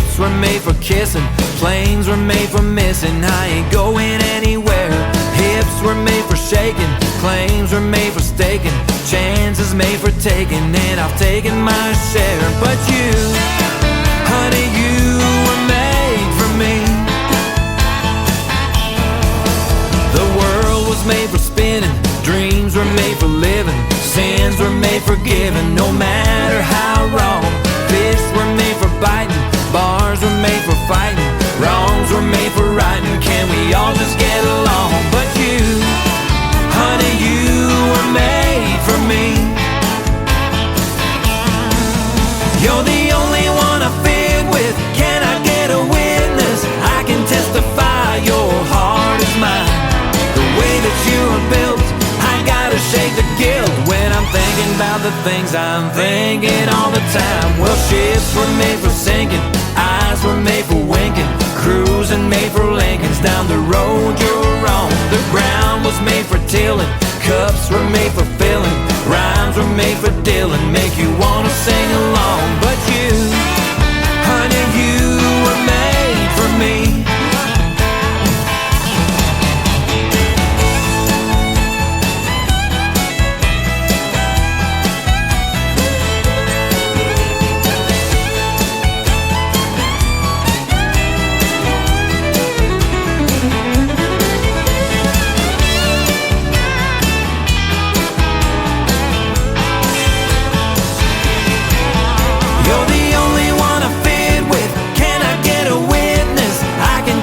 Ships were made for kissing, planes were made for missing. I ain't going anywhere. Hips were made for shaking, claims were made for staking, chances made for taking, and I've taken my share. But you, honey, you were made for me. The world was made for spinning, dreams were made for living, sins were made for giving, no matter how wrong. Fists were made for biting, bars were made for fighting, wrongs were made for righting. Can we all just get along? But you, honey, you were made for me. You're the only one I fit with. Can I get a witness? I can testify your heart is mine. The way that you are built, I gotta shake the guilt when I'm thinking about the things I'm thinking all the time. Well, ships were made for sinking, eyes were made for winking, cruising made for Lincolns. Down the road you're on, the ground was made for tilling, cups were made for filling, rhymes were made for dealing, make you wanna sing along. But you, honey, you were made for me.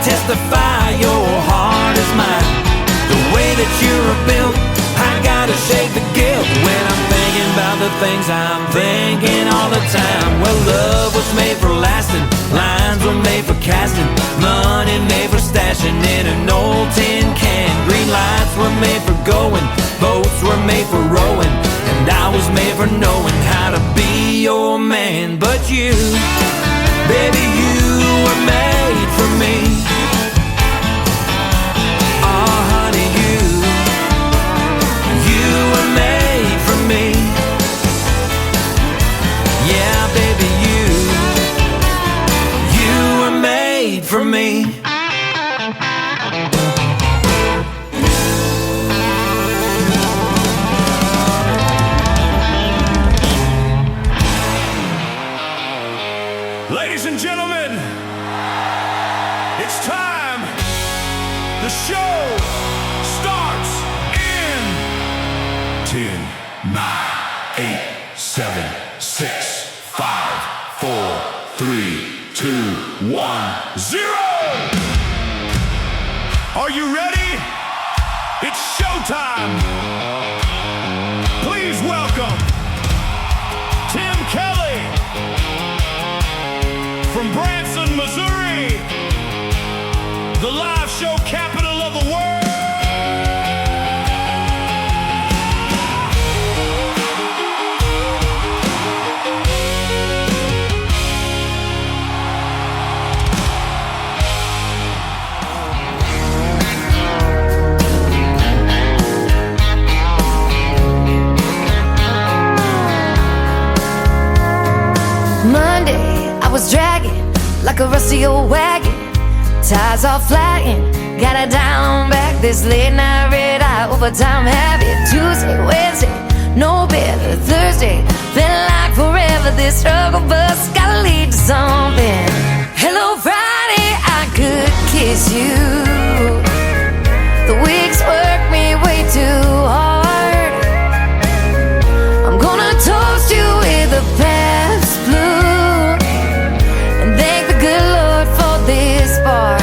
Testify your heart is mine. The way that you're built, I gotta shake the guilt when I'm thinking about the things I'm thinking all the time. Well, love was made for lasting, lines were made for casting, money made for stashing in an old tin can. Green lights were made for going, boats were made for rowing, and I was made for knowing how to be your man. But you, baby, you were made for me. For me. Ladies and gentlemen, it's time. The show starts in 10, 9, 8, 7, 6, 5, 4, 3, 2, 1, 0. Are you ready? It's showtime. Please welcome Tim Kelly from Branson, Missouri, the live show capital of the world. Monday, I was dragging like a rusty old wagon, tires all flying, got it down back. This late night red eye overtime habit. Tuesday, Wednesday, no better. Thursday, felt like forever. This struggle bus gotta lead to something. Hello Friday, I could kiss you. The weeks work me way too hard. I'm gonna toast you with a past blue and thank the good Lord for this bar.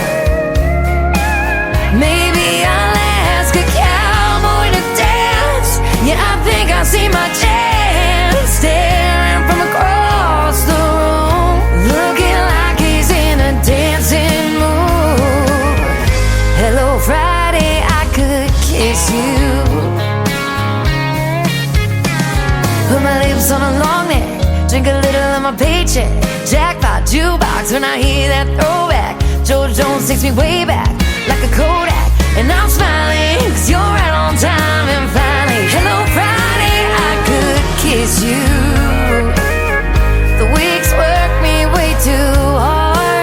Maybe I'll ask a cowboy to dance. Yeah, I think I see my chance, staring from across the room, looking like he's in a dancing mood. Hello Friday, I could kiss you. Put my lips on a long neck, drink a little of my paycheck, jackpot jukebox when I hear that throwback. George Jones takes me way back like a Kodak, and I'm smiling 'cause you're right on time. And finally, hello Friday, I could kiss you. The weeks work me way too hard.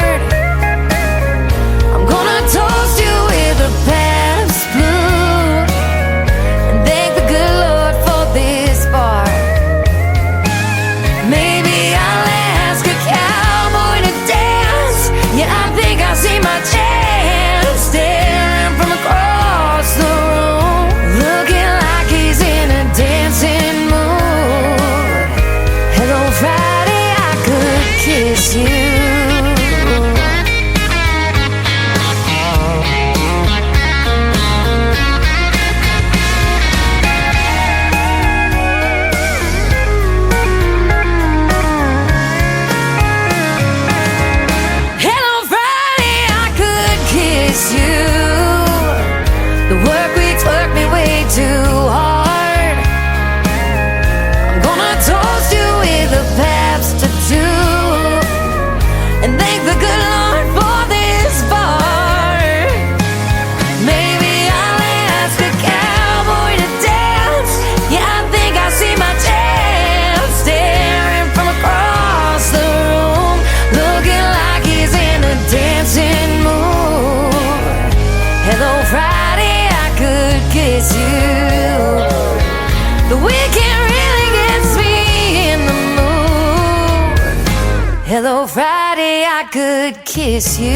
Hello, Friday, I could kiss you. The weekend really gets me in the mood. Hello, Friday, I could kiss you.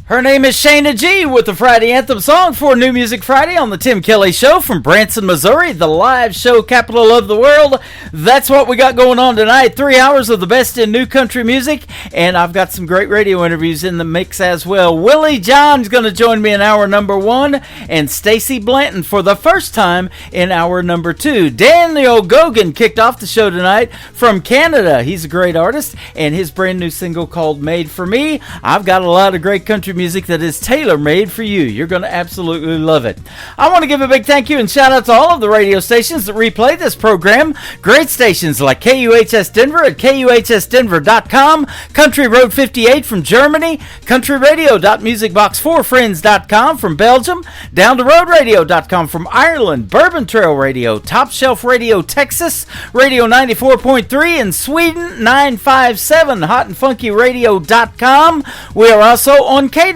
Her name is Shayna G with the Friday Anthem song for New Music Friday on the Tim Kelly Show from Branson, Missouri, the live show capital of the world. That's what we got going on tonight. 3 hours of the best in new country music, and I've got some great radio interviews in the mix as well. Willie John's going to join me in hour number 1, and Stacey Blanton for the first time in hour number 2. Daniel Gogan kicked off the show tonight from Canada. He's a great artist, and his brand new single called Made for Me. I've got a lot of great country music that is tailor-made for you. You're going to absolutely love it. I want to give a big thank you and shout out to all of the radio stations that replay this program. Great stations like KUHS Denver at KUHSdenver.com, Country Road 58 from Germany, countryradio.musicbox4friends.com from Belgium, downtheroadradio.com from Ireland, Bourbon Trail Radio, Top Shelf Radio Texas, Radio 94.3 in Sweden, 957 hotandfunkyradio.com. We are also on KWradio.com,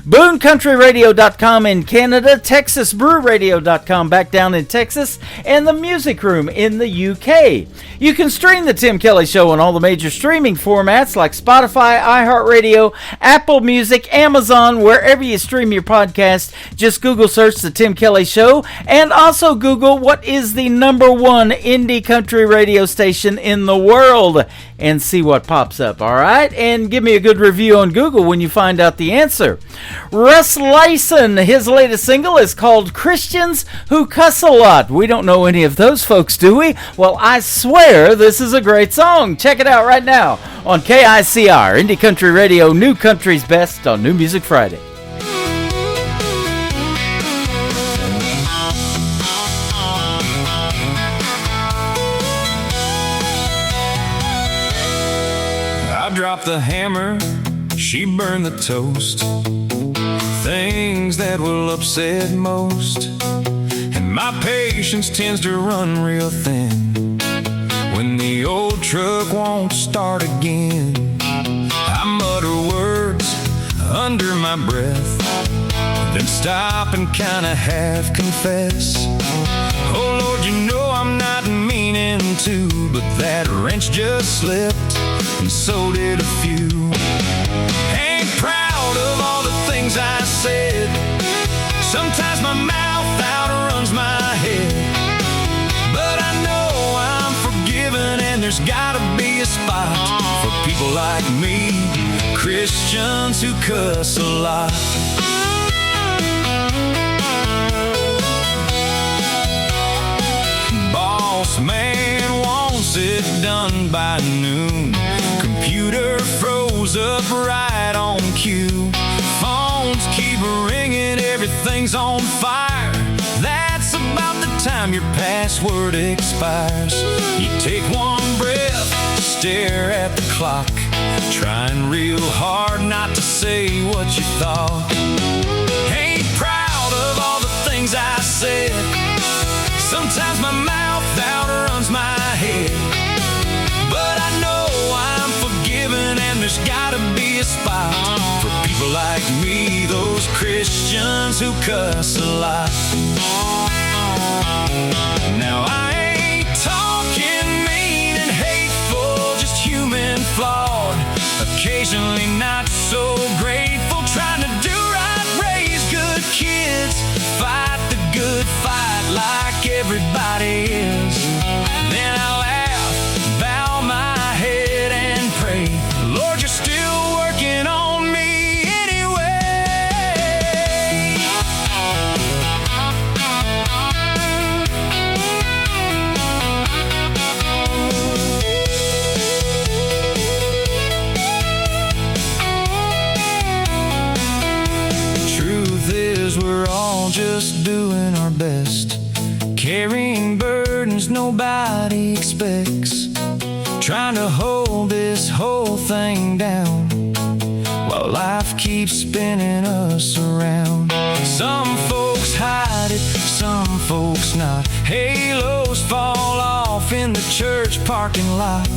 BooneCountryRadio.com in Canada, TexasBrewRadio.com back down in Texas, and the Music Room in the UK. You can stream the Tim Kelly Show on all the major streaming formats like Spotify, iHeartRadio, Apple Music, Amazon, wherever you stream your podcast. Just Google search the Tim Kelly Show, and also Google what is the number 1 indie country radio station in the world, and see what pops up, all right? And give me a good review on Google when you find out the answer. Russ Lyson, his latest single is called Christians Who Cuss a Lot. We don't know any of those folks, do we? Well, I swear this is a great song. Check it out right now on KICR, Indie Country Radio, New Country's Best on New Music Friday. Drop the hammer, she burned the toast. Things that will upset most, and my patience tends to run real thin when the old truck won't start again. I mutter words under my breath, then stop and kinda half confess. Oh Lord, you know I'm not meaning to, but that wrench just slipped, and so did a few. Ain't proud of all the things I said. Sometimes my mouth outruns my head, but I know I'm forgiven, and there's gotta be a spot for people like me, Christians who cuss a lot. Boss man wants it done by noon. Computer froze up right on cue. Phones keep ringing, everything's on fire. That's about the time your password expires. You take one breath, stare at the clock, trying real hard not to say what you thought. Ain't proud of all the things I said. Sometimes my mouth outruns my head, but I know I'm forgiven, and there's gotta be a spot for people like me, those Christians who cuss a lot. Now I ain't talking mean and hateful, just human, flawed, occasionally not so grateful, trying to do right, raise good kids, fight the good fight like everybody is. Then I laugh, bow my head and pray, Lord, you're still working on me anyway. Truth is, we're all just doing our best, carrying burdens nobody expects, trying to hold this whole thing down. Life keeps spinning us around. Some folks hide it, some folks not. Halos fall off in the church parking lot.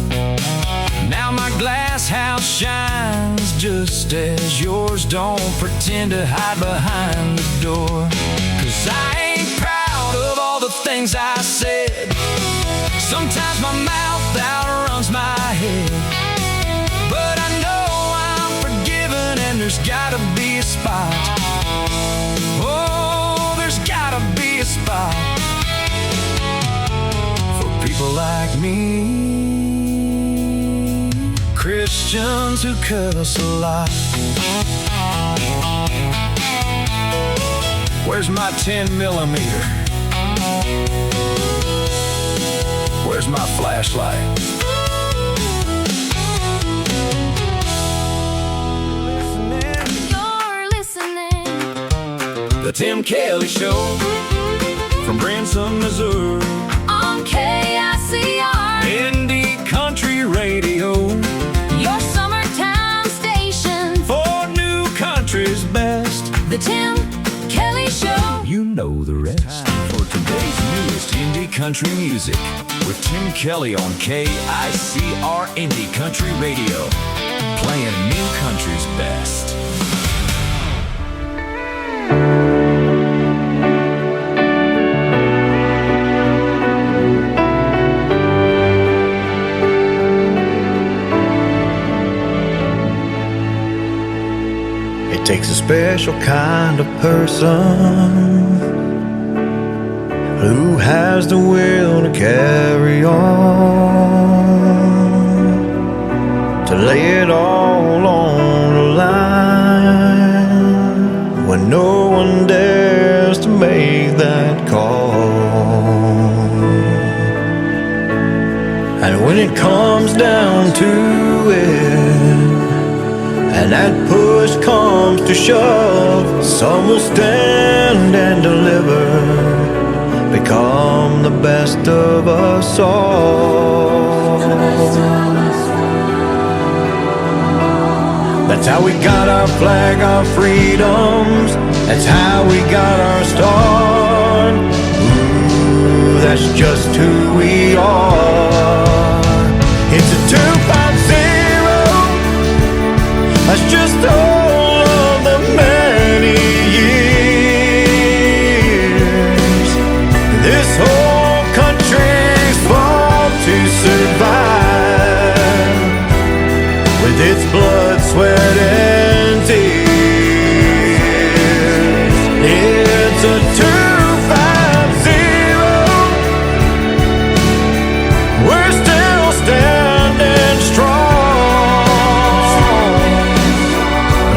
Now my glass house shines just as yours. Don't pretend to hide behind the door, 'cause I ain't proud of all the things I said. Sometimes my mouth outruns my head, but I know I'm forgiven, and there's gotta be a spot. Oh, there's gotta be a spot for people like me, Christians who cuss a lot. Where's my 10 millimeter? Where's my flashlight? You're listening. The Tim Kelly Show from Branson, Missouri. On KICR, Indie Country Radio, your summertime station. for new country's best. The Tim Kelly Show. You know the rest. For today's newest indie country music, with Tim Kelly on KICR Indie Country Radio, playing new country's best. It takes a special kind of person who has the will to carry on, to lay it all on the line when no one dares to make that call. And when it comes down to it, and that push comes to shove, some will stand and deliver, become the best of us all. That's how we got our flag, our freedoms. That's how we got our start. Ooh, that's just who we are. It's a 250. That's just all of the many years this whole country's fought to survive, with its blood, sweat, and tears. It's a 250. We're still standing strong.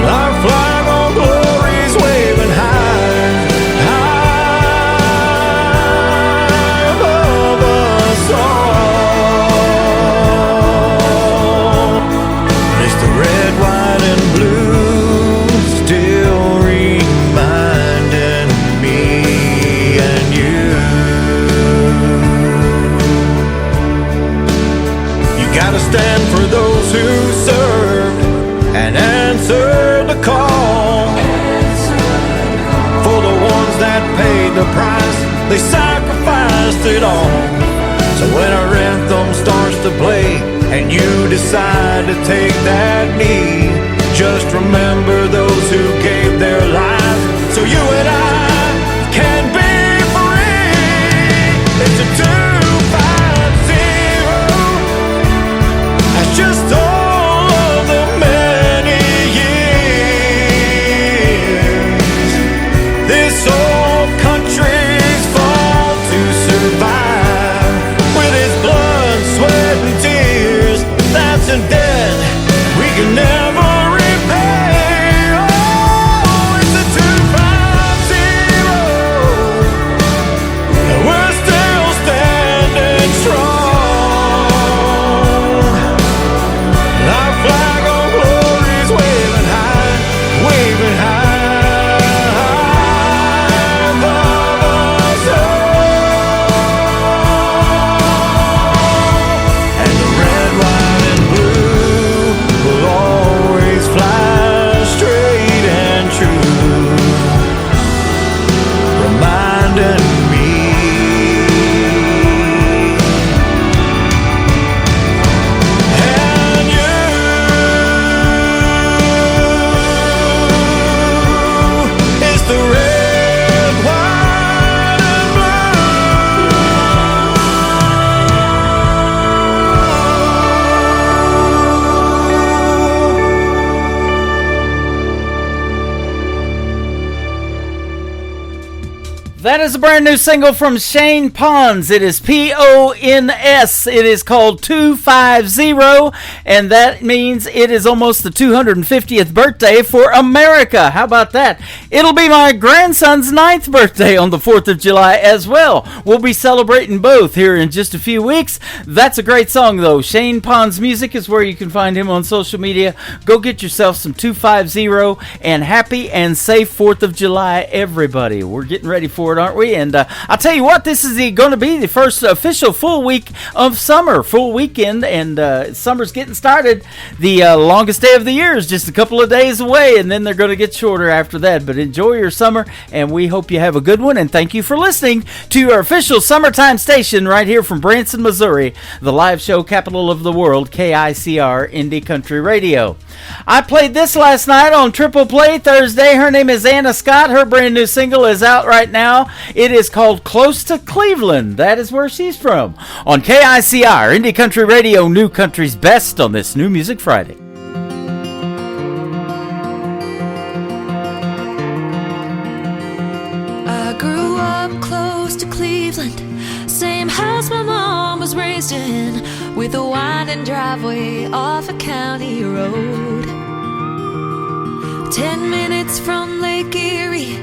Our flag on glory's waving high, high above us all. It's the red, white, and blue still reminding me and you. You gotta stand for those who served and answer the call. For the ones that paid the price, they sacrificed it all. So when our anthem starts to play and you decide to take that knee, just remember those who gave their lives so you and I can be free. It's a 250. That's just all of the many years this whole country's fought to survive, with its blood, sweat, and tears. That's a debt we can never repay. Oh, That is a brand new single from Shane Pons. It is P-O-N-S. It is called 250, and that means it is almost the 250th birthday for America. How about that? It'll be my grandson's 9th birthday on the 4th of July as well. We'll be celebrating both here in just a few weeks. That's a great song, though. Shane Pons Music is where you can find him on social media. Go get yourself some 250, and happy and safe 4th of July, everybody. We're getting ready for it, aren't we? And I'll tell you what, this is going to be the first official full week of summer, full weekend, and summer's getting started. The longest day of the year is just a couple of days away, and then they're going to get shorter after that. But enjoy your summer, and we hope you have a good one, and thank you for listening to our official summertime station right here from Branson, Missouri, the live show capital of the world, KICR Indie Country Radio. I played this last night on Triple Play Thursday. Her name is Anna Scott. Her brand new single is out right now. It is called Close to Cleveland. That is where she's from. On KICR, Indie Country Radio, New Country's Best on this New Music Friday. I grew up close to Cleveland, same house my mom was raised in, with a winding driveway off a county road. 10 minutes from Lake Erie.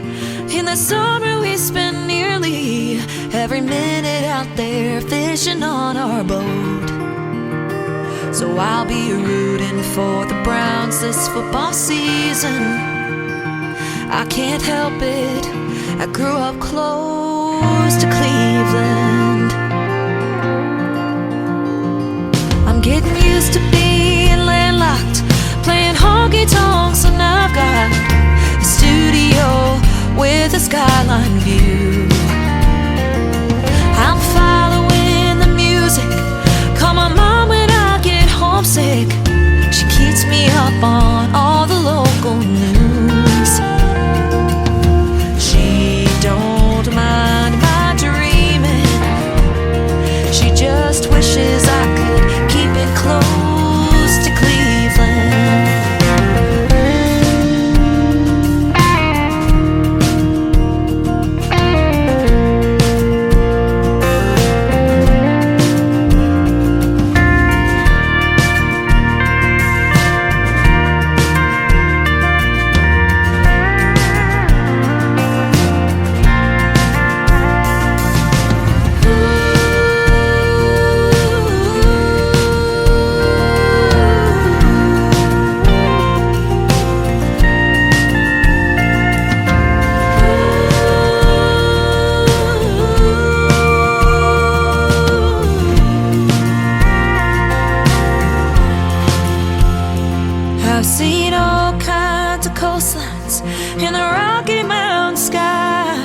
In the summer we spent nearly every minute out there fishing on our boat. So I'll be rooting for the Browns this football season. I can't help it, I grew up close to Cleveland. I'm getting used to being landlocked, playing honky-tonks, and I've got a studio with a skyline view. I'm following the music, call my mom when I get homesick. She keeps me up on all the local news. She don't mind my dreaming, she just wishes I could keep it close to Cleveland. I've seen all kinds of coastlines in the Rocky Mountain sky,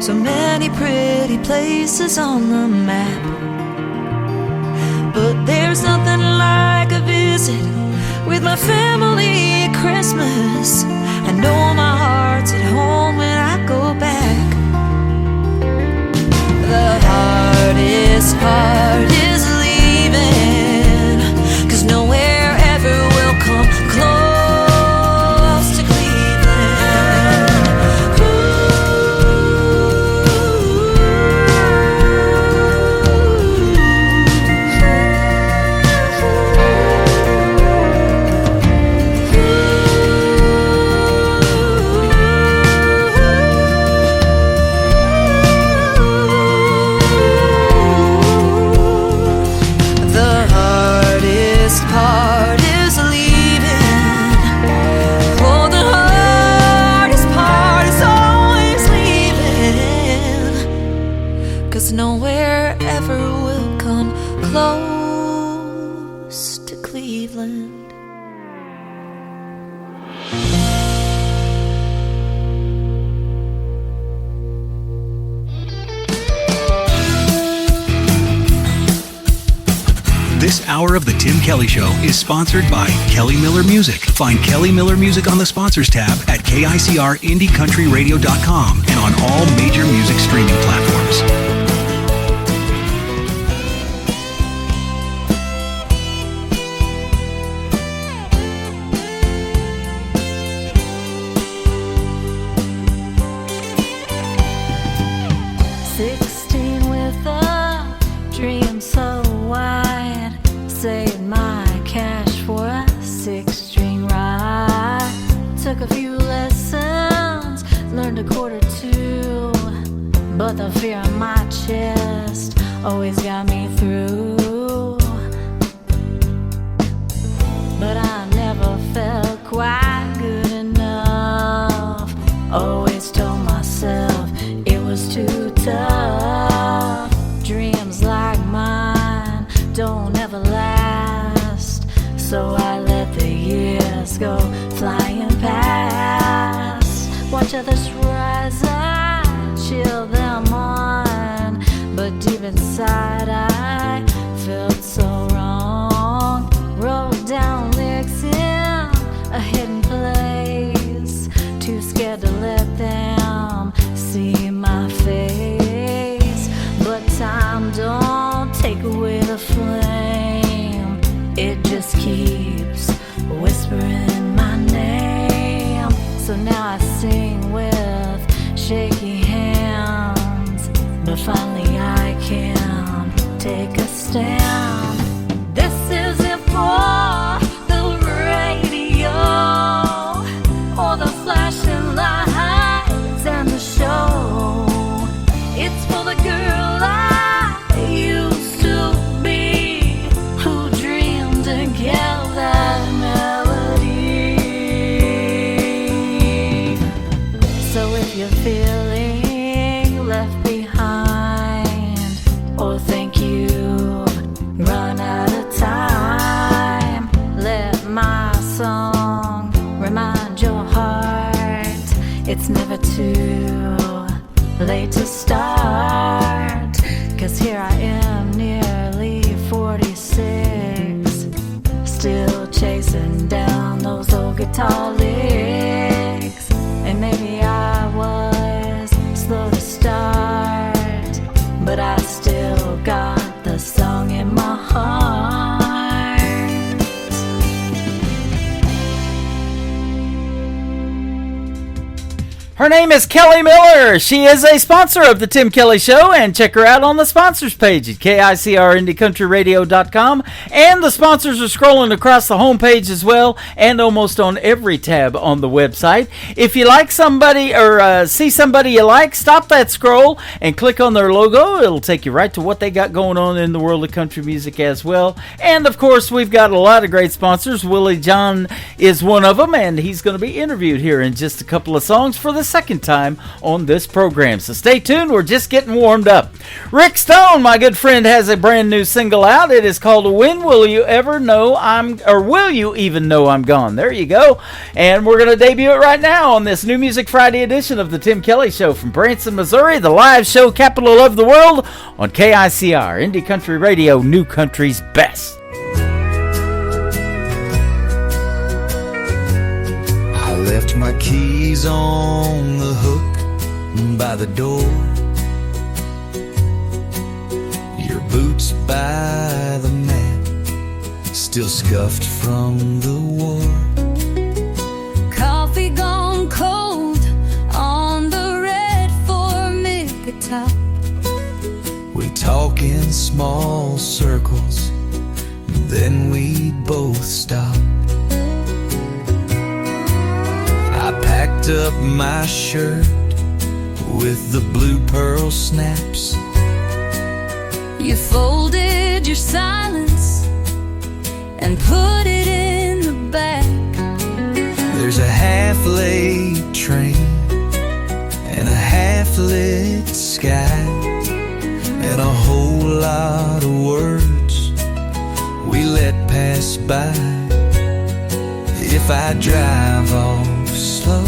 so many pretty places on the map. But there's nothing like a visit with my family at Christmas. I know my heart's at home when I go back. The hardest part is leaving, 'cause nowhere ever will come close to Cleveland. The hardest part is leaving. Oh, the hardest part is always leaving, 'cause nowhere ever will come close to Cleveland. This hour of The Tim Kelly Show is sponsored by Kelly Miller Music. Find Kelly Miller Music on the Sponsors tab at KICRIndieCountryRadio.com and on all major music streaming platforms. a few lessons, learned a chord or two, but the fear in my chest always got me through. But I never felt quite good enough. Always told myself it was too tough. Dreams like mine don't ever last, so I let the years go flying past. Watch others rise, I chill them on, but deep inside I felt so wrong. Wrote down lyrics in a hidden place, too scared to let them see my face. But time don't take away the flame, it just keeps whispering my name. So now I sing with shaky hands, but finally I can take a stand. This isn't for the radio or the flashing lights and the show. It's for the girl I used to be, who dreamed to get that melody. So if you're feeling left behind, or think you've run out of time, let my song remind your heart it's never too late to start. 'Cause here I am, nearly 46, still chasing down those old guitar licks. And maybe I was slow to start, but I still got the song in my heart. Her name is Kelly Miller. She is a sponsor of the Tim Kelly Show, and check her out on the sponsors page at KICRIndieCountryRadio.com. And the sponsors are scrolling across the homepage as well, and almost on every tab on the website. If you like somebody or see somebody you like, stop that scroll and click on their logo. It'll take you right to what they got going on in the world of country music as well. And of course, we've got a lot of great sponsors. Willie John is one of them, and he's going to be interviewed here in just a couple of songs for the second time on this program. So stay tuned, we're just getting warmed up. Rick Stone, my good friend, has a brand new single out. It is called When Will You Ever Know Will You Even Know I'm Gone? There you go. And we're going to debut it right now on this New Music Friday edition of the Tim Kelly Show from Branson, Missouri, the live show capital of the world on KICR, Indie Country Radio, New Country's best. Left my keys on the hook by the door, your boots by the mat, still scuffed from the war. Coffee gone cold on the red Formica top. We talk in small circles, then we both stop. I packed up my shirt with the blue pearl snaps. You folded your silence and put it in the back. There's a half-laid train and a half-lit sky, and a whole lot of words we let pass by. If I drive off slow,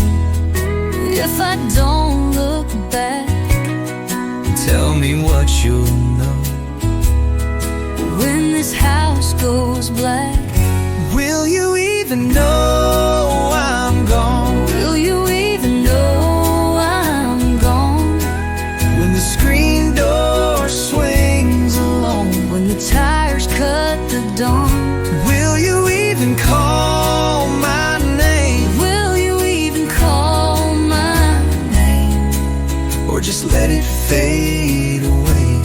if I don't look back, tell me what you'll know when this house goes black. Will you even know I'm gone? Will you even know I'm gone? When the screen door swings alone, when the tires cut the dawn, will you even call my name? will you even call my name? Or just let it fade away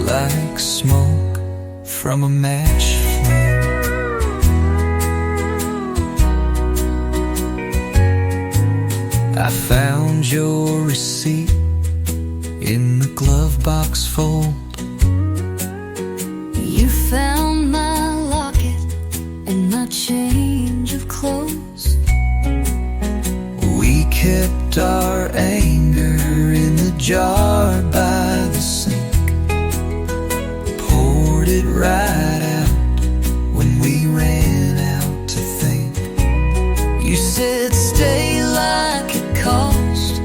like smoke from a match flame? I found your receipt in the glove box fold. You found my locket and my change of clothes. We kept our anger in the jar by the sink, poured it right out when we ran out to think. You said stay like it cost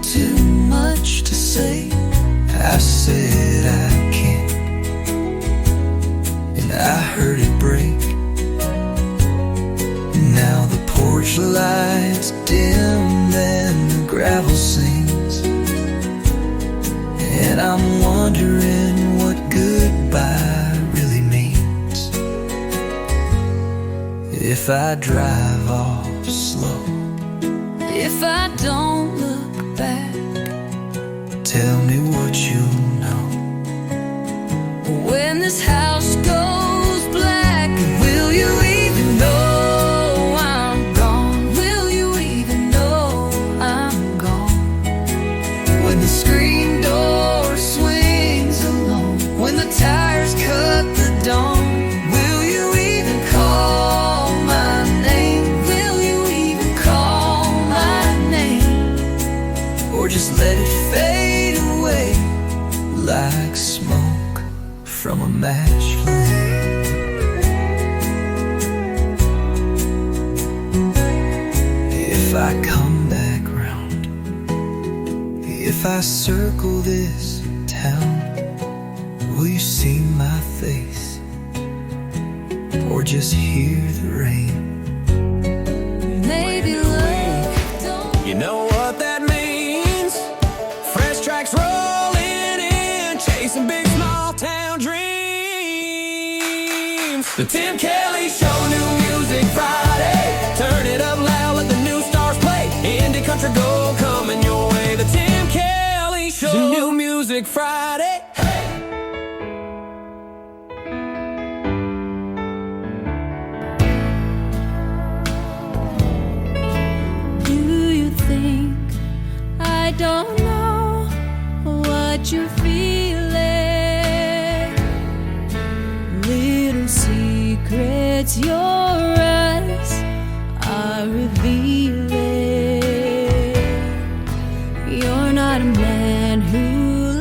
too much to say. I said I can't, and I heard it break. Now the porch lights dim and the gravel sings, and I'm wondering what goodbye really means. If I drive off slow, If I don't look back, tell me what you know. when this house goes black, will you even know I'm gone? Will you even know I'm gone? When the screen door swings alone, when the tires cut the dawn, will you even call my name? Will you even call my name? Or just let it fade away like smoke from a match flame. If I come back round, if I circle this town, will you see my face or just hear the rain? Maybe look, don't You know what that means? Fresh tracks rolling in, chasing big small town dreams. The Tim Kelly Show, new music Friday. Turn it up loud, let the new stars play. Indie country gold coming your way. The Tim Kelly Show, new music Friday. Do you think I don't know what you're feeling? Little secrets your eyes are revealing. You're not a man who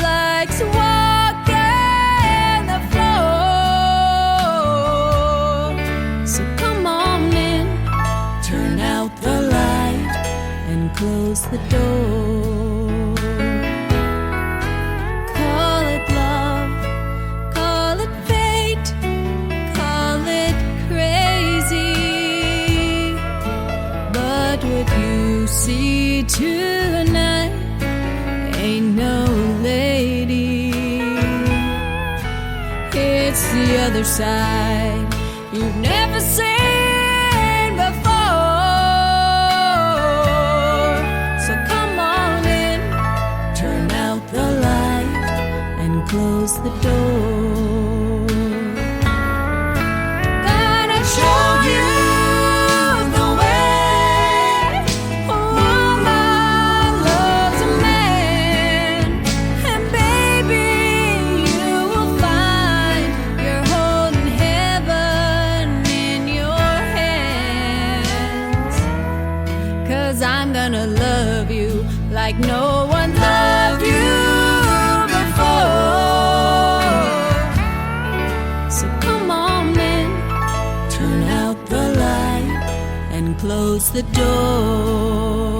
likes walking the floor. So come on in, turn out the light and close the door. Call it love, call it fate, call it crazy. But what you see tonight ain't no lady. It's the other side you've never seen before. So come on in, turn out the light and close the door. Gonna show you the way a woman loves a man. And baby, you will find you're holding heaven in your hands. 'Cause I'm gonna love you like no one loved you before. So come on in, turn out the light and close the door.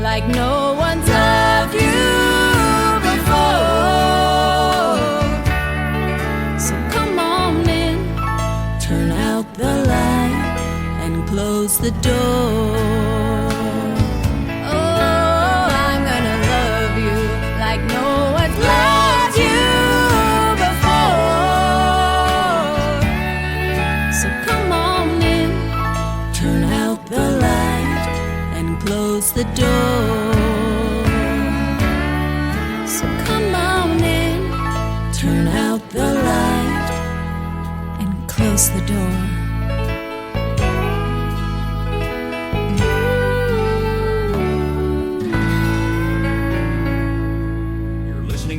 like no one's loved you before. So come on in, turn out the light and close the door. Oh, I'm gonna love you like no one's loved you before. So come on in, turn out the light and close the door. So come on in, turn out the light and close the door.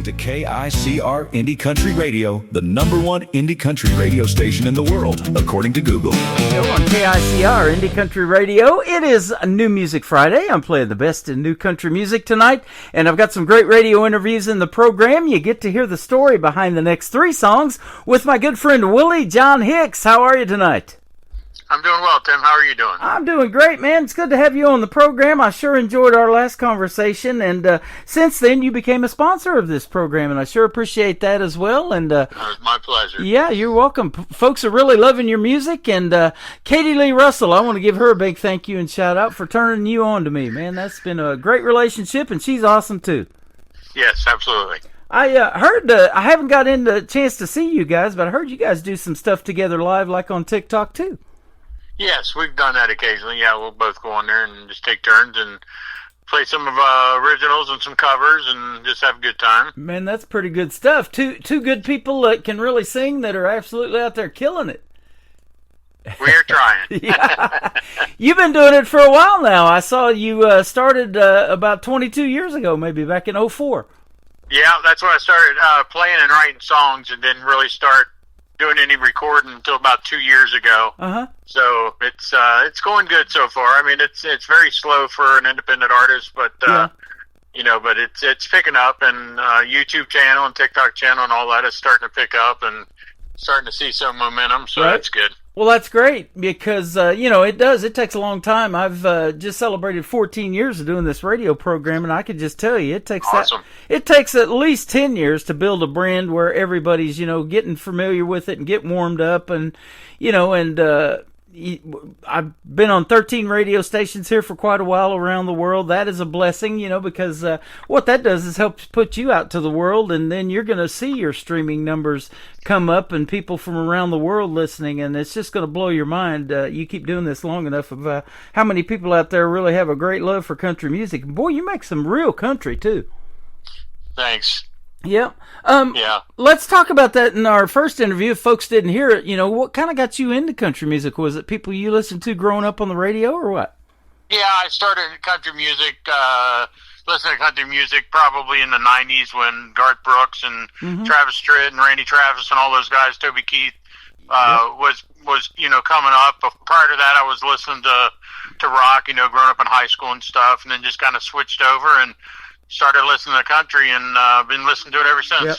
To KICR Indie Country Radio, the #1 indie country radio station in the world, according to Google. On KICR Indie Country Radio, it is a New Music Friday. I'm playing the best in new country music tonight, and I've got some great radio interviews in the program. You get to hear the story behind the next 3 songs with my good friend Willie John Hicks. How are you tonight? I'm doing well, Tim. How are you doing? I'm doing great, man. It's good to have you on the program. I sure enjoyed our last conversation, and since then you became a sponsor of this program, and I sure appreciate that as well. And it was my pleasure. Yeah, you're welcome. Folks are really loving your music, and Katie Lee Russell, I want to give her a big thank you and shout out for turning you on to me, man. That's been a great relationship, and she's awesome too. Yes, absolutely. I heard, I haven't got into a chance to see you guys, but I heard you guys do some stuff together live, like on TikTok too. Yes, we've done that occasionally. Yeah, we'll both go on there and just take turns and play some of originals and some covers and just have a good time. Man, that's pretty good stuff. Two good people that can really sing that are absolutely out there killing it. We're trying. Yeah. You've been doing it for a while now. I saw you started about 22 years ago, maybe back in 2004. Yeah, that's when I started playing and writing songs, and didn't really start doing any recording until about 2 years ago. So it's going good so far. I mean, it's very slow for an independent artist, but you know, but it's picking up, and YouTube channel and TikTok channel and all that is starting to pick up and starting to see some momentum. So that's good. Well, that's great because, you know, it takes a long time. I've just celebrated 14 years of doing this radio program, and I can just tell you it takes it takes at least 10 years to build a brand where everybody's, you know, getting familiar with it and get warmed up, and, you know, and I've been on 13 radio stations here for quite a while around the world. That is a blessing, you know, because what that does is helps put you out to the world, and then you're going to see your streaming numbers come up and people from around the world listening, and it's just going to blow your mind. You keep doing this long enough of how many people out there really have a great love for country music. Boy, you make some real country, too. Thanks. Yeah. Let's talk about that in our first interview. If folks didn't hear it, you know, what kind of got you into country music? Was it people you listened to growing up on the radio, or what? Yeah, I started country music, listening to country music probably in the 90s when Garth Brooks and Travis Tritt and Randy Travis and all those guys, Toby Keith, was you know, coming up. But prior to that, I was listening to rock, you know, growing up in high school and stuff, and then just kind of switched over and started listening to country, and been listening to it ever since. Yep.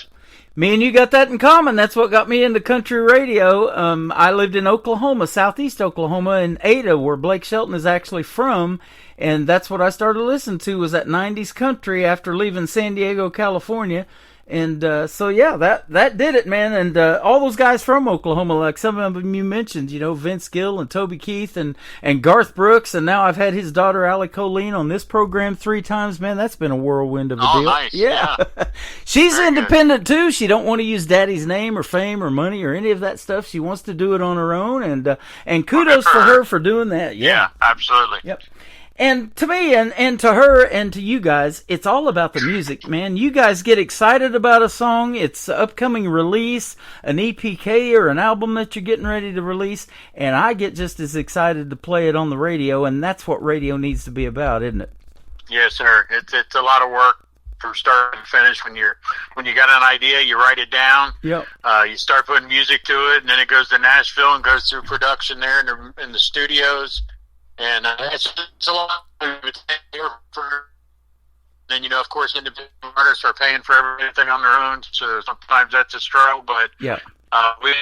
Me and you got that in common. That's what got me into country radio. I lived in Oklahoma, southeast Oklahoma, in Ada, where Blake Shelton is actually from, and that's what I started listening to, was that 90s country after leaving San Diego, California. And so, yeah, that did it, man. And all those guys from Oklahoma, like some of them you mentioned, you know, Vince Gill and Toby Keith and Garth Brooks. And now I've had his daughter, Allie Colleen, on this program 3 times. Man, that's been a whirkundo of a deal. Nice. Yeah. She's very independent, too. She don't want to use daddy's name or fame or money or any of that stuff. She wants to do it on her own. And kudos for her for doing that. Yeah, absolutely. Yep. And to me, and to her, and to you guys, it's all about the music, man. You guys get excited about a song, its upcoming release, an EPK or an album that you're getting ready to release, and I get just as excited to play it on the radio, and that's what radio needs to be about, isn't it? Yes, sir. It's a lot of work from start to finish. When you got an idea, you write it down. Yep. You start putting music to it, and then it goes to Nashville and goes through production there in the studios. And it's a lot for. Then, you know, of course, independent artists are paying for everything on their own, so sometimes that's a struggle. But yeah, we've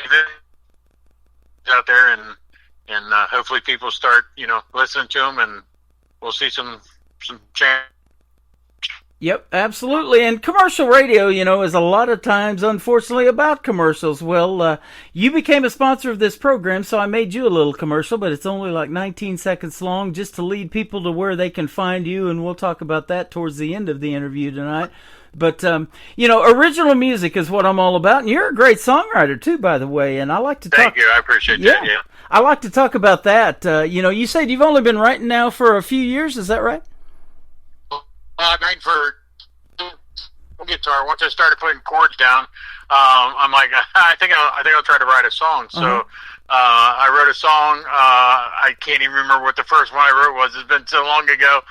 out there, and hopefully people start, you know, listening to them, and we'll see some change Yep, absolutely. And commercial radio, is a lot of times, unfortunately, about commercials. Well, you became a sponsor of this program, so I made you a little commercial, but it's only like 19 seconds long, just to lead people to where they can find you, and we'll talk about that towards the end of the interview tonight. But, original music is what I'm all about, and you're a great songwriter, too, by the way, and I like to talk... Thank you, I appreciate that, yeah. I like to talk about that. You said you've only been writing now for a few years, is that right? I've written for guitar. Once I started putting chords down, I'm like, I think I'll try to write a song. So I wrote a song. I can't even remember what the first one I wrote was. It's been so long ago.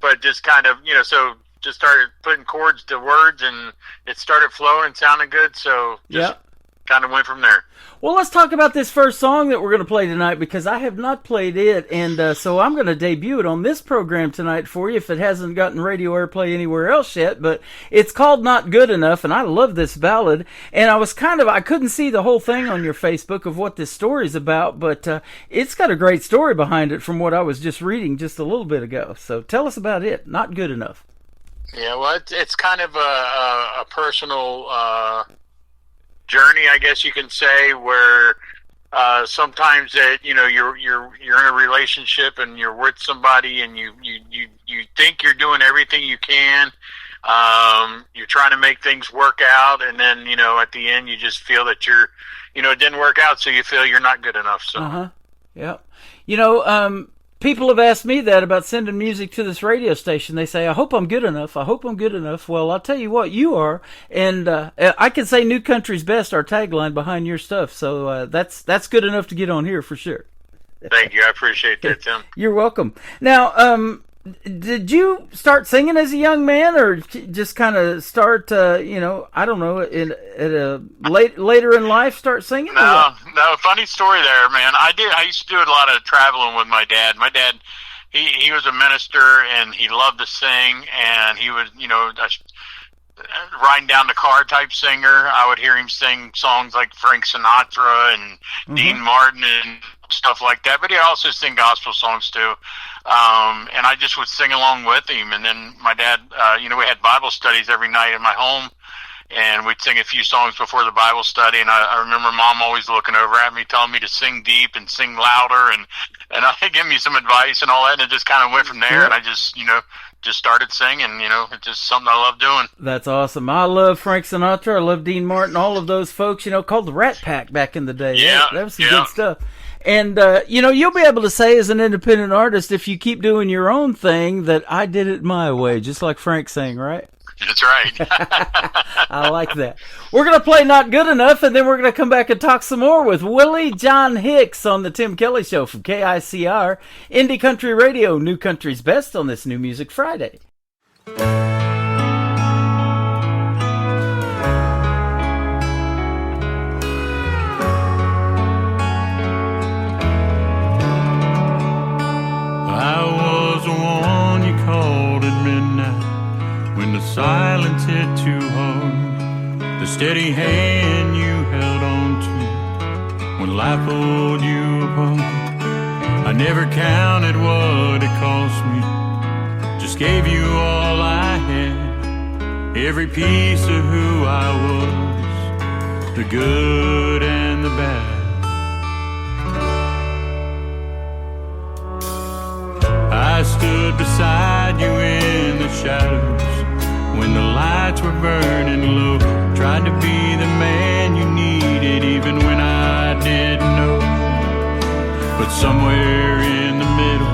But just kind of, so just started putting chords to words, and it started flowing and sounding good. So just kind of went from there. Well, let's talk about this first song that we're going to play tonight, because I have not played it, and so I'm going to debut it on this program tonight for you if it hasn't gotten radio airplay anywhere else yet, but it's called Not Good Enough, and I love this ballad, and I couldn't see the whole thing on your Facebook of what this story's about, but it's got a great story behind it from what I was just reading just a little bit ago, so tell us about it, Not Good Enough. Yeah, well, it's kind of a personal journey, I guess you can say, where sometimes that you're in a relationship and you're with somebody and you think you're doing everything you can, you're trying to make things work out, and then at the end you just feel that it didn't work out, so you feel you're not good enough. So people have asked me that about sending music to this radio station. They say, I hope I'm good enough. I hope I'm good enough. Well, I'll tell you what, you are. And I can say New Country's Best, our tagline behind your stuff. So that's good enough to get on here for sure. Thank you. I appreciate that, Tim. You're welcome. Now, did you start singing as a young man, or just kind of start, I don't know, later in life start singing? No, funny story there, man. I used to do a lot of traveling with my dad. My dad, he was a minister, and he loved to sing, and he was, a riding down the car type singer. I would hear him sing songs like Frank Sinatra and Dean Martin and stuff like that, but he also sing gospel songs too. And I just would sing along with him. And then my dad, we had Bible studies every night in my home, and we'd sing a few songs before the Bible study. And I remember Mom always looking over at me, telling me to sing deep and sing louder, and give me some advice and all that. And it just kind of went from there. And I just, just started singing. It's just something I love doing. That's awesome. I love Frank Sinatra. I love Dean Martin. All of those folks, called the Rat Pack back in the day. Yeah, that was some good stuff. And, you'll be able to say as an independent artist, if you keep doing your own thing, that I did it my way, just like Frank sang, right? That's right. I like that. We're going to play Not Good Enough, and then we're going to come back and talk some more with Willie John Hicks on the Tim Kelly Show from KICR, Indie Country Radio, New Country's Best on this New Music Friday. Silence hit too hard, the steady hand you held on to when life pulled you apart. I never counted what it cost me, just gave you all I had, every piece of who I was, the good and the bad. I stood beside you in the shadows when the lights were burning low, tried to be the man you needed even when I didn't know. But somewhere in the middle,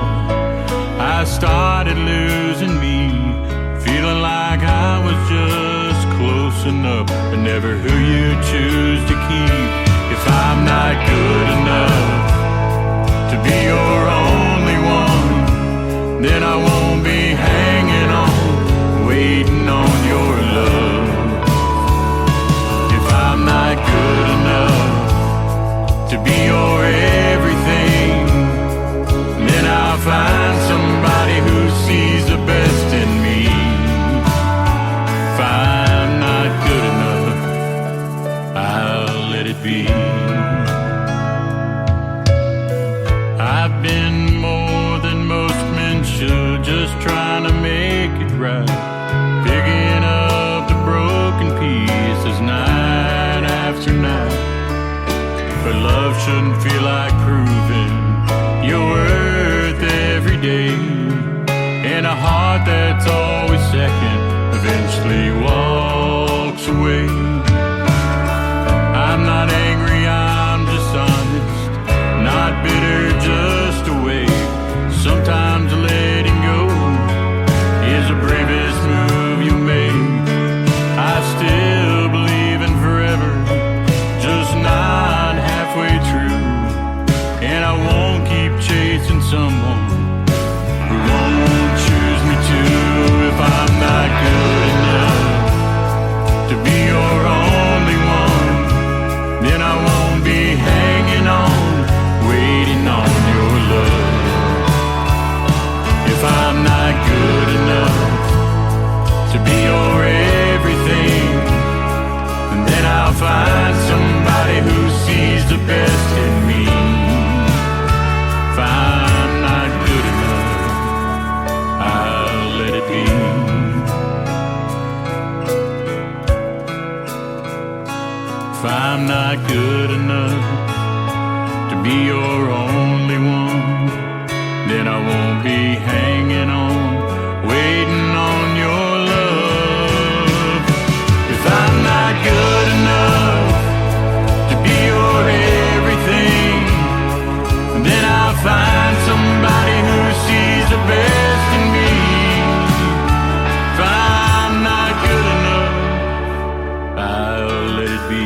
I started losing me, feeling like I was just close enough, but never who you choose to keep. If I'm not good enough to be your only one, then I won't be hanging on, waiting on your love. If I'm not good enough to be your everything, then I'll find somebody who sees the best in me. If I'm not good enough, I'll let it be. I've been more than most men should, just trying to make it right, picking up the broken pieces night after night. But love shouldn't feel like proving your worth every day. And a heart that's always second eventually walks away. I'm not angry, I'm just honest, not bitter, just away. Sometimes letting go is the bravest move you make. I still believe in forever, just not halfway through. And I won't keep chasing someone who won't choose me too. If I'm not good enough to be your only one, then I won't be hanging on, waiting on your love. If I'm not good enough to be your everything, then I'll find somebody who sees the best in me. If I'm not good enough, I'll let it be. If I'm not good enough to be your only one, then I won't be hanging on, waiting on your love. If I'm not good enough to be your everything, then I'll find somebody who sees the best in me. If I'm not good enough, I'll let it be.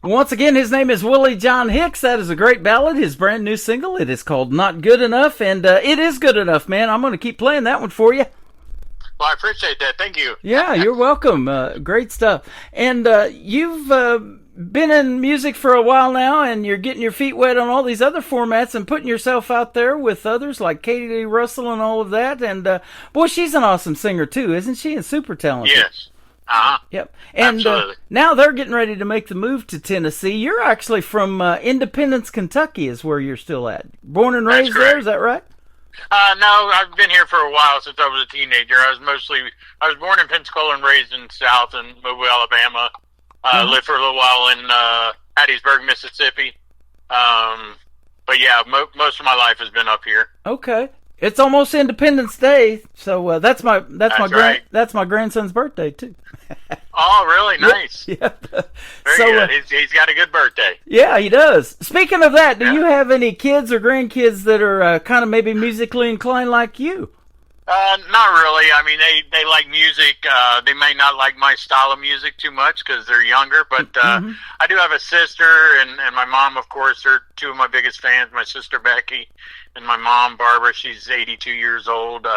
Once again, his name is Willie John Hicks. That is a great ballad, his brand new single. It is called Not Good Enough, and it is good enough, man. I'm going to keep playing that one for you. Well, I appreciate that. Thank you. Yeah, you're welcome. Great stuff. And you've been in music for a while now, and you're getting your feet wet on all these other formats and putting yourself out there with others like Katie Lee Russell and all of that. And, boy, she's an awesome singer, too, isn't she? And super talented. Yes. Uh-huh. Yep. And now they're getting ready to make the move to Tennessee. You're actually from Independence, Kentucky is where you're still at. Born and raised there, is that right? No, I've been here for a while since I was a teenager. I was born in Pensacola and raised in South and Mobile, Alabama. Lived for a little while in Hattiesburg, Mississippi. But yeah, most of my life has been up here. Okay. It's almost Independence Day, so that's my grandson's birthday too. Oh, really? Nice. Yep. Very good. He's got a good birthday. Yeah, he does. Speaking of that, do you have any kids or grandkids that are kind of maybe musically inclined like you? Not really. I mean, they like music. They may not like my style of music too much because they're younger, but I do have a sister and my mom, of course. They're two of my biggest fans, my sister Becky and my mom Barbara. She's 82 years old.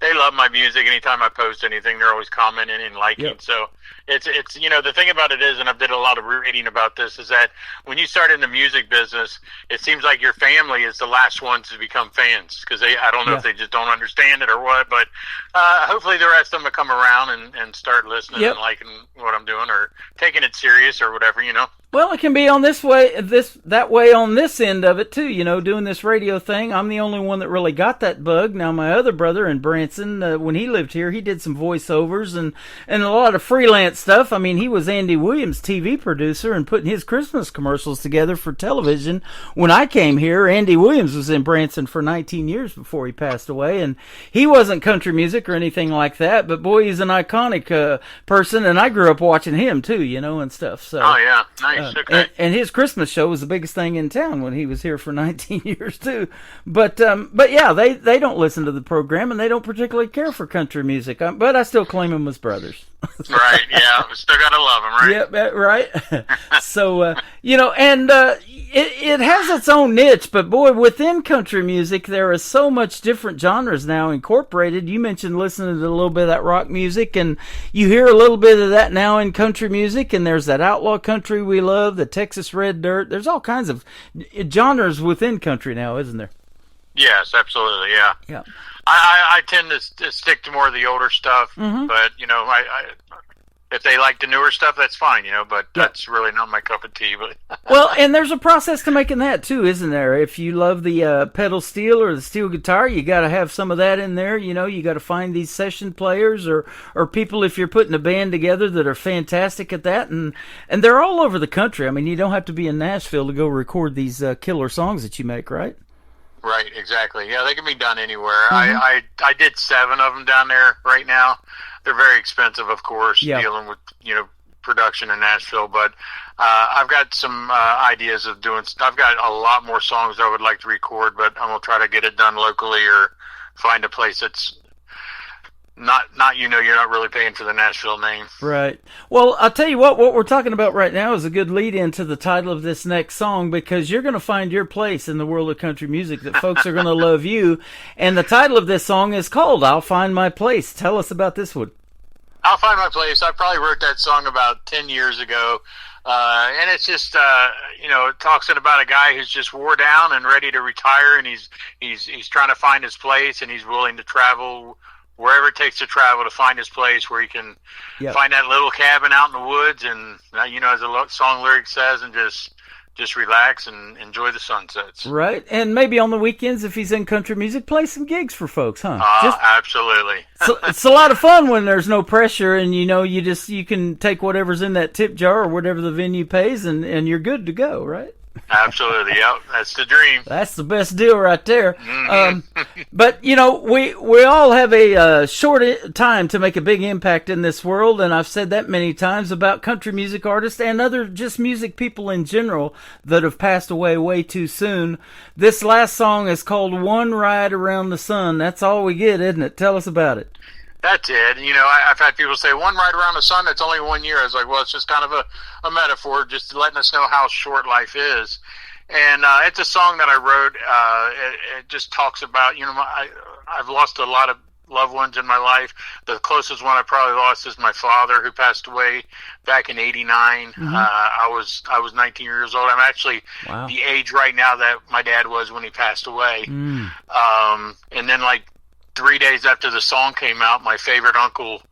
They love my music. Anytime I post anything, they're always commenting and liking. Yep. So it's the thing about it is, and I've did a lot of reading about this, is that when you start in the music business, it seems like your family is the last ones to become fans because I don't know if they just don't understand it or what, but hopefully the rest of them will come around and start listening and liking what I'm doing or taking it serious or whatever, Well, it can be on that way on this end of it too, doing this radio thing. I'm the only one that really got that bug. Now, my other brother in Branson, when he lived here, he did some voiceovers and a lot of freelance stuff. I mean, he was Andy Williams' TV producer and putting his Christmas commercials together for television. When I came here, Andy Williams was in Branson for 19 years before he passed away, and he wasn't country music or anything like that, but boy, he's an iconic person, and I grew up watching him too, and stuff. So. Oh, yeah. Nice. Okay. And his Christmas show was the biggest thing in town when he was here for 19 years too. But yeah, they don't listen to the program and they don't particularly care for country music. But I still claim them as brothers. Right, yeah, we still gotta love them, right? Yep, right. So, and it has its own niche, but boy, within country music, there is so much different genres now incorporated. You mentioned listening to a little bit of that rock music, and you hear a little bit of that now in country music, and there's that outlaw country we love, the Texas Red Dirt. There's all kinds of genres within country now, isn't there? Yes, absolutely, yeah. Yeah. I tend to stick to more of the older stuff, but I if they like the newer stuff, that's fine, but that's really not my cup of tea. But well, and there's a process to making that too, isn't there? If you love the pedal steel or the steel guitar, you got to have some of that in there. You got to find these session players or people, if you're putting a band together, that are fantastic at that, and they're all over the country. I mean, you don't have to be in Nashville to go record these killer songs that you make, right? Right, exactly. Yeah, they can be done anywhere. I did 7 of them down there right now. They're very expensive, of course, dealing with production in Nashville. But I've got some ideas of doing. I've got a lot more songs I would like to record, but I'm gonna try to get it done locally or find a place that's not you're not really paying for the Nashville name. Right. Well, I'll tell you what we're talking about right now is a good lead into the title of this next song, because you're going to find your place in the world of country music, that folks are going to love you. And the title of this song is called I'll Find My Place. Tell us about this one. I'll Find My Place. I probably wrote that song about 10 years ago. And it's just, it talks about a guy who's just wore down and ready to retire, and he's trying to find his place, and he's willing to travel wherever it takes to travel to find his place where he can find that little cabin out in the woods and, as the song lyric says, and just relax and enjoy the sunsets. Right. And maybe on the weekends, if he's in country music, play some gigs for folks, huh? Absolutely. It's a lot of fun when there's no pressure, and you can take whatever's in that tip jar or whatever the venue pays, and you're good to go, right? Absolutely, yep. That's the dream. That's the best deal right there. But, we all have a short time to make a big impact in this world, and I've said that many times about country music artists and other just music people in general that have passed away way too soon. This last song is called One Ride Around the Sun. That's all we get, isn't it? Tell us about it. That's it. I've had people say, one ride around the sun, that's only 1 year. I was like, well, it's just kind of a metaphor, just letting us know how short life is. And it's a song that I wrote. It just talks about, I've lost a lot of loved ones in my life. The closest one I probably lost is my father, who passed away back in '89. I was 19 years old. I'm actually the age right now that my dad was when he passed away. And then 3 days after the song came out, my favorite uncle,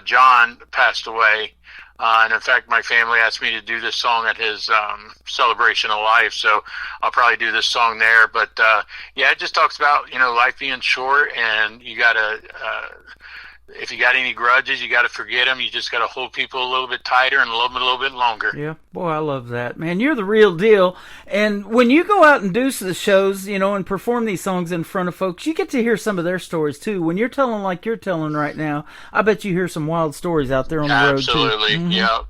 John, passed away. And in fact, my family asked me to do this song at his celebration of life, so I'll probably do this song there. But it just talks about life being short, and you gotta if you got any grudges, you gotta forget them. You just gotta hold people a little bit tighter and love them a little bit longer. Yeah, boy, I love that, man. You're the real deal. And when you go out and do the shows, and perform these songs in front of folks, you get to hear some of their stories too. When you're telling like you're telling right now, I bet you hear some wild stories out there on the road too. Absolutely, yeah.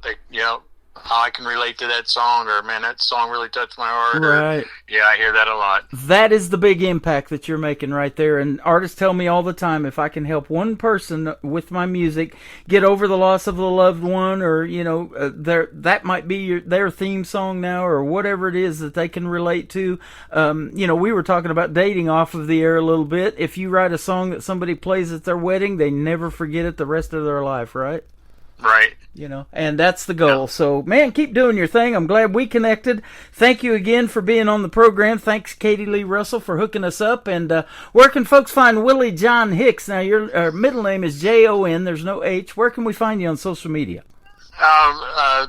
How I can relate to that song, or man, that song really touched my heart. Right. I hear that a lot. That is the big impact that you're making right there. And artists tell me all the time, if I can help one person with my music get over the loss of a loved one, or that might be their theme song now, or whatever it is that they can relate to. We were talking about dating off of the air a little bit. If you write a song that somebody plays at their wedding, they never forget it the rest of their life, right? Right. And that's the goal. Yeah. So, man, keep doing your thing. I'm glad we connected. Thank you again for being on the program. Thanks, Katie Lee Russell, for hooking us up. And where can folks find Willie John Hicks? Now, your middle name is Jon. There's no H. Where can we find you on social media?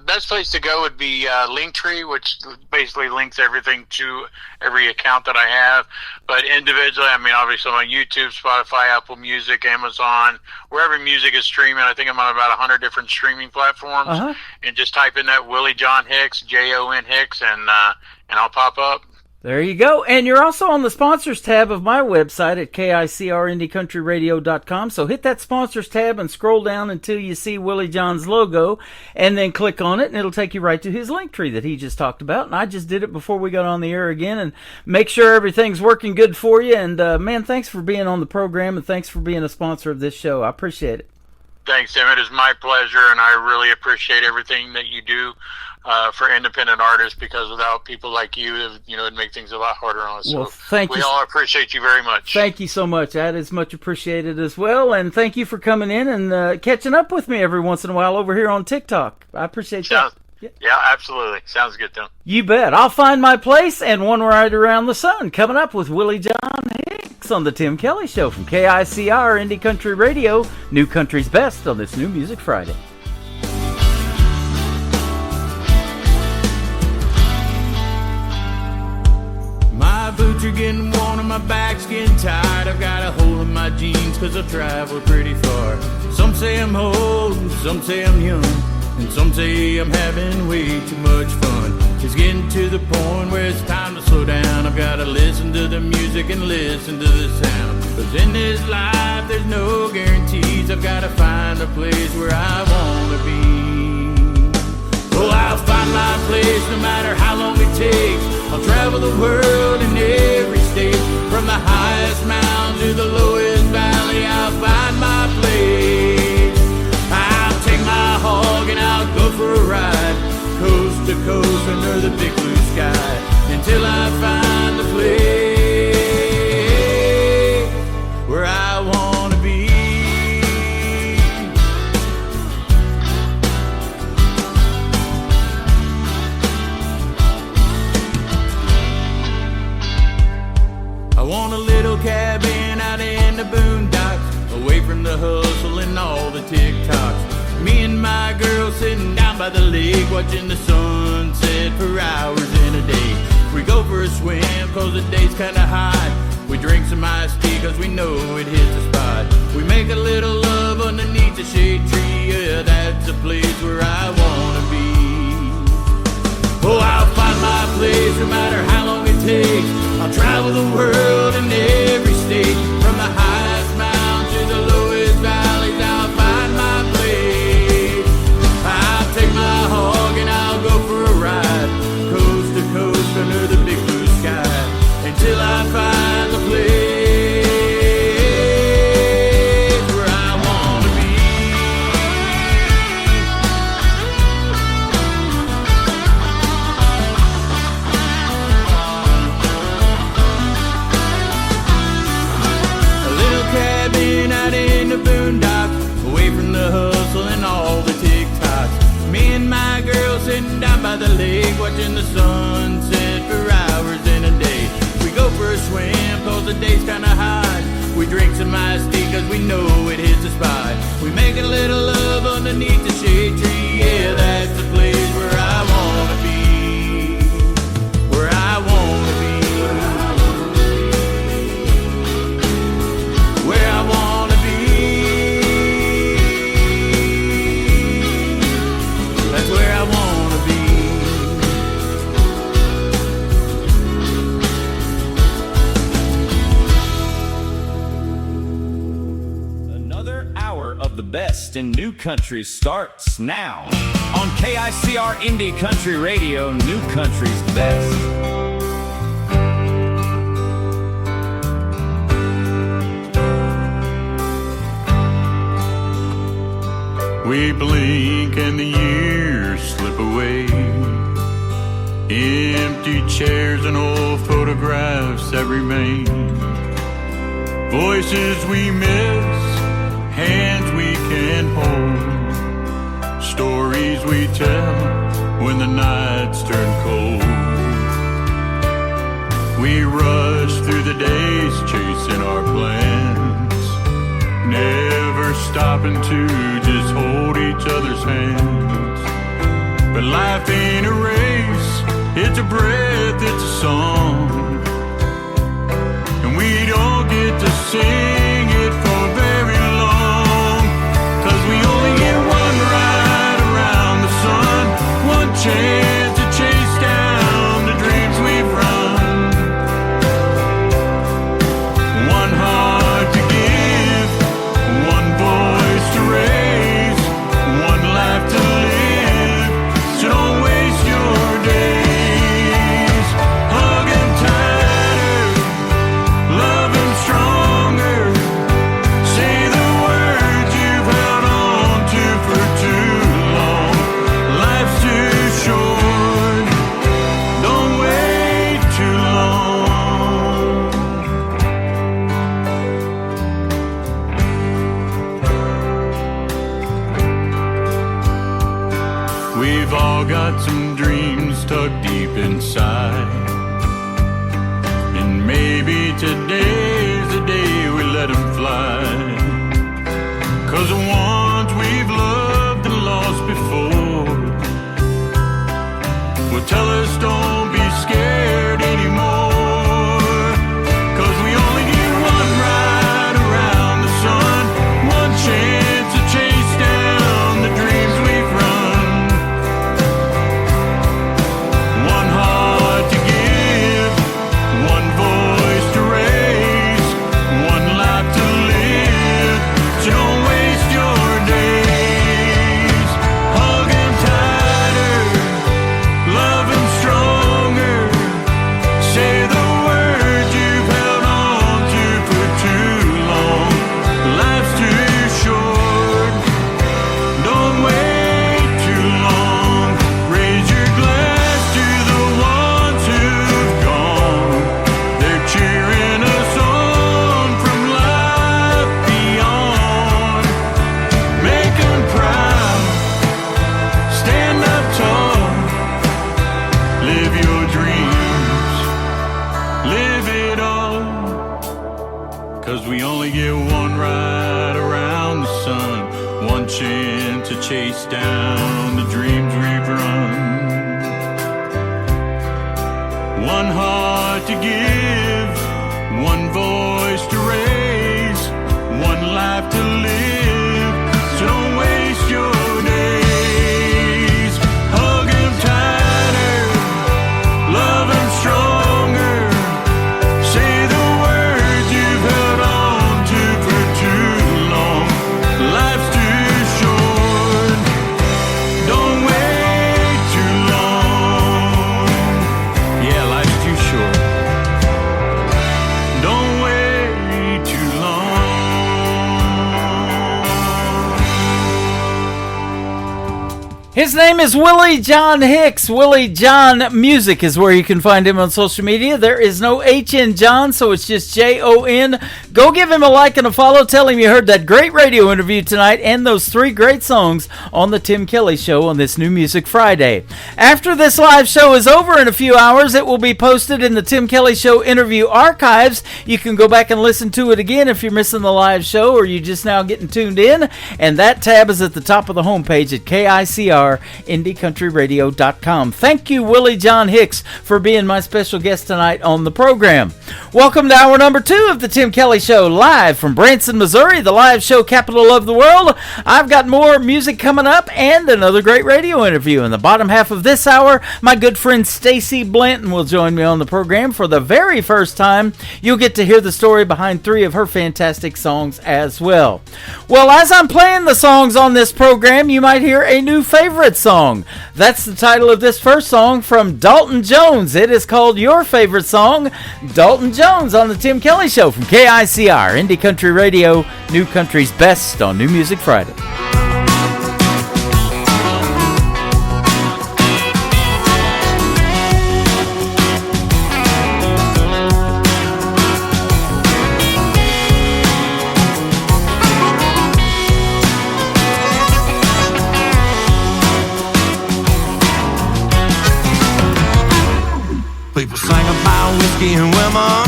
Best place to go would be Linktree, which basically links everything to every account that I have. But individually, obviously on YouTube, Spotify, Apple Music, Amazon, wherever music is streaming. I think I'm on about 100 different streaming platforms. And just type in that Willie John Hicks, Jon Hicks, and I'll pop up. There you go. And you're also on the sponsors tab of my website at KICRIndieCountryRadio.com. So hit that sponsors tab and scroll down until you see Willie John's logo, and then click on it, and it'll take you right to his link tree that he just talked about. And I just did it before we got on the air again, and make sure everything's working good for you. And man, thanks for being on the program, and thanks for being a sponsor of this show. I appreciate it. Thanks, Tim. It is my pleasure, and I really appreciate everything that you do for independent artists, because without people like you, it'd make things a lot harder on us. Well, so thank you. We all appreciate you very much. Thank you so much. That is much appreciated as well. And thank you for coming in and catching up with me every once in a while over here on TikTok. I appreciate that. Yeah, absolutely. Sounds good, Tim. You bet. I'll Find My Place and One Ride Around the Sun coming up with Willie John Hicks on the Tim Kelly Show from KICR Indie Country Radio, New Country's Best on this New Music Friday. My boots are getting worn and my back's getting tired. I've got a hole in my jeans 'cause I've traveled pretty far. Some say I'm old, and some say I'm young, and some say I'm having way too much fun. It's getting to the point where it's time to slow down. I've got to listen to the music and listen to the sound. 'Cause in this life there's no guarantees. I've got to find a place where I want to be. Oh, I'll find my place no matter how long it takes. I'll travel the world in every state, from the highest mountain to the lowest valley. I'll find my place. I'll take my hog and I'll go for a ride, coast to coast under the big blue sky, until I find the place where I want to be. I want a little cabin out in the boondocks, away from the hustle and all the TikToks. Me and my girl sitting down by the lake, watching the sunset for hours in a day. We go for a swim 'cause the day's kinda hot. We drink some iced tea 'cause we know it hits the spot. We make a little love underneath the shade tree. Yeah, that's the place where I wanna be. Oh, I'll find my place no matter how long it takes. I'll travel the world in every state, from the highest mountain to the lowest valleys. I'll find my place. I'll take my hog and I'll go for a ride, coast to coast under the big blue sky, until I find the place where I want to be. A little cabin out in the boondocks, away from the hustle and all the TikToks. Me and my girl sitting down by the lake, watching the sunset for hours in a day. We go for a swim 'cause the day's kinda hot. We drink some iced tea 'cause we know it hits the spot. We make a little love underneath the shade tree. Yeah, that's the place where I wanna be. Where I wanna be. Where I wanna be. That's where I wanna be. Another hour of the best in new country starts now on KICR Indie Country Radio, New Country's Best. We blink and the years slip away. Empty chairs and old photographs that remain. Voices we miss, hands we can't hold. Stories we tell when the nights turn cold. We rush through the days chasing our plans, never stopping to just hold each other's hands. But life ain't a race, it's a breath, it's a song, and we don't get to sing it for very long, 'cause we only get one ride around the sun, one chance to chase down the dreams we've run, one heart to give, one voice to raise, one life to live. So don't waste your days hugging deep inside. And maybe today's the day we let them fly. 'Cause the ones we've loved and lost before will tell us don't be scared anymore. 'Cause we only get one ride around the sun, one chance to chase down the dreams we've run, one heart to give, one voice to raise, one life to live. So don't waste your days. Hug 'em tighter, love 'em stronger. Say the words you've held on to for too long. Life's too short, don't wait too long. Raise your glass to the ones who've gone. They're cheering us on from life beyond. Make 'em proud, stand up tall, live your dreams, live it all. 'Cause we only get one ride around the sun, one chance to chase down the dreams we've run, one heart to give, one voice to raise, one life to live. So don't waste your days. Hug 'em tighter, love 'em stronger. Say the words you've held on to for too long. Life's too short, don't wait too long. Yeah, life's too short, don't wait too long. His name is Willie John Hicks. Willie John Music is where you can find him on social media. There is no H in John, so it's just Jon. Go give him a like and a follow. Tell him you heard that great radio interview tonight and those 3 great songs on the Tim Kelly Show on this New Music Friday. After this live show is over in a few hours, it will be posted in the Tim Kelly Show interview archives. You can go back and listen to it again if you're missing the live show or you just now getting tuned in. And that tab is at the top of the homepage at KICR-IndieCountryRadio.com. Thank you, Willie John Hicks, for being my special guest tonight on the program. Welcome to hour number 2 of the Tim Kelly Show, live from Branson, Missouri, the live show capital of the world. I've got more music coming up and another great radio interview. In the bottom half of this hour, my good friend Stacy Blanton will join me on the program for the very first time. You'll get to hear the story behind 3 of her fantastic songs as well. Well, as I'm playing the songs on this program, you might hear a new favorite song. That's the title of this first song from Dalton Jones. It is called Your Favorite Song. Dalton Jones on the Tim Kelly Show from KICR, Indie Country Radio, New Country's best on New Music Friday. People sing about whiskey and women,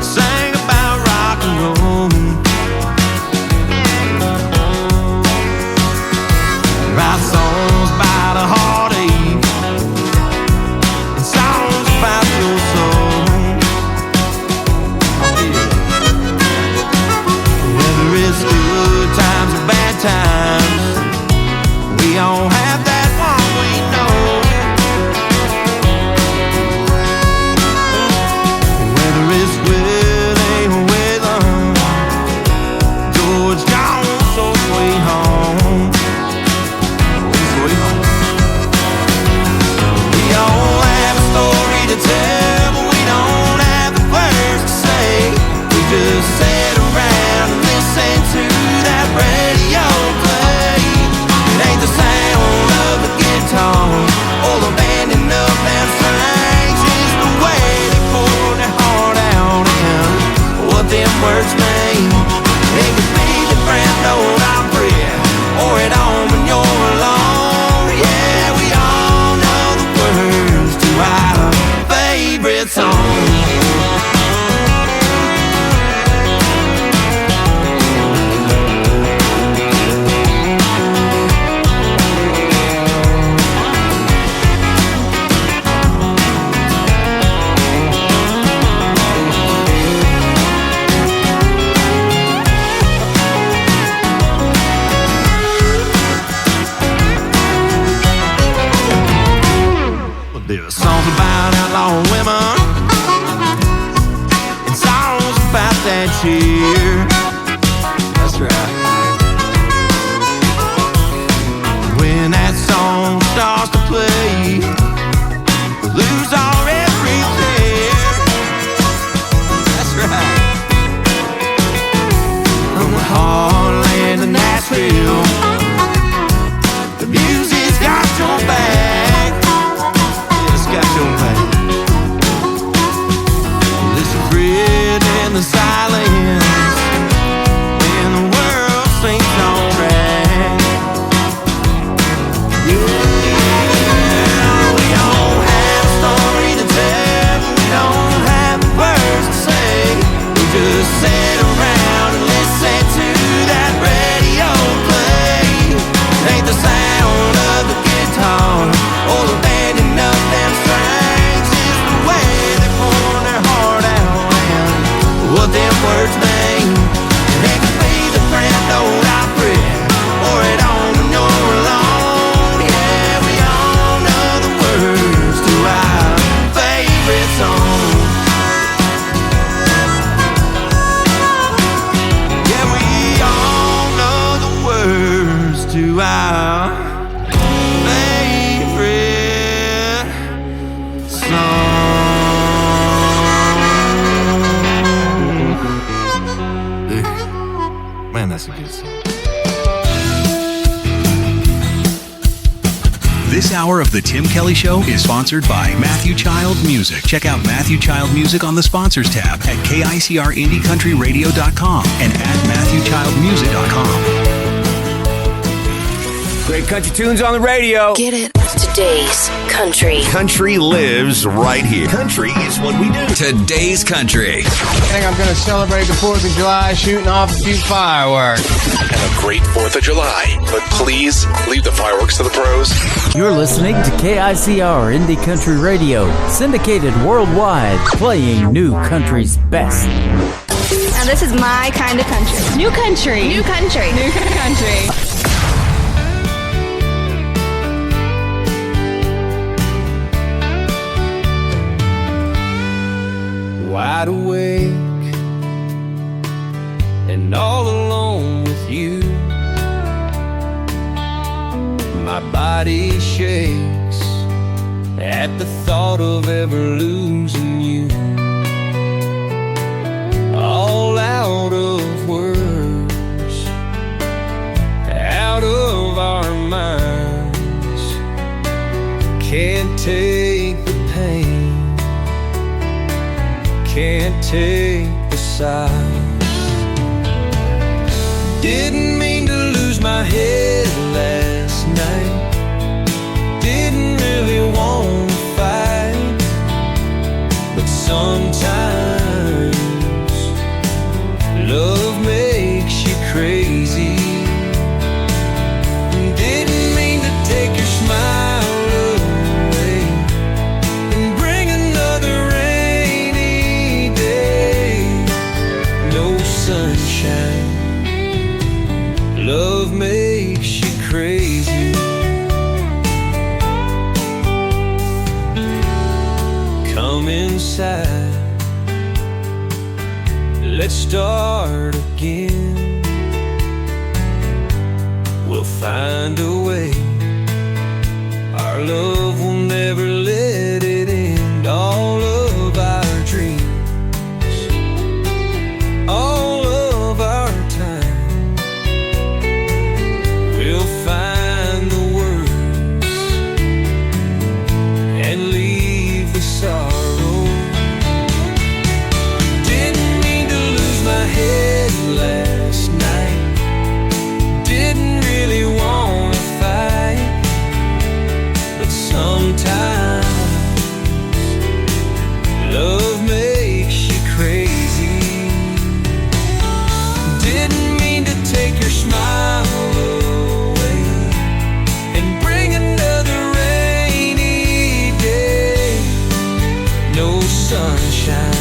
sing about rock and roll, write songs about a heartache, and songs about your soul. Yeah. Whether it's good times or bad times, we all have that one we know. With a we'll do songs about outlaw women and songs about that cheer. That's right. When that song starts to play, we lose our everything. That's right. From the heartland of Nashville, the music's got your back. Yeah, it's got your back. Listen, grit in the silence when the world sinks on wreck. Yeah, we don't have a story to tell, we don't have words to say. We just sit around and listen to that radio play. Ain't the sound of the guitar or the banding up them strings, it's the way they pour their heart out and what them words mean. It could be the grand old opera or it on when you're alone. Yeah, we all know the words to our favorite song. Yeah, we all know the words to our favorite song. Man, that's a good song. This hour of The Tim Kelly Show is sponsored by Matthew Child Music. Check out Matthew Child Music on the Sponsors tab at KICRIndieCountryRadio.com and at MatthewChildMusic.com. Great country tunes on the radio. Get it? Today's country. Country lives right here. Country is what we do. Today's country. I think I'm going to celebrate the 4th of July shooting off a few fireworks. Have a great 4th of July, but please leave the fireworks to the pros. You're listening to KICR Indie Country Radio, syndicated worldwide, playing new country's best. Now this is my kind of country. New country. New country. New country. Wide awake and all alone with you. My body shakes at the thought of ever losing you. All out of words, out of our minds. Can't take the pain, can't take the silence. Didn't mean to lose my head last night. Didn't really want to fight, but sometimes love makes you crazy. Didn't mean to take your smile away and bring another rainy day. No sunshine. Love makes you crazy. Come inside, let's start again. We'll find a way. Our love will never let it end. All of our dreams, all of our time, we'll find the words and leave the sorrow. Didn't mean to lose my head last night. Didn't really want to fight, but sometimes love makes you crazy. Didn't mean to take your smile away and bring another rainy day. No sunshine.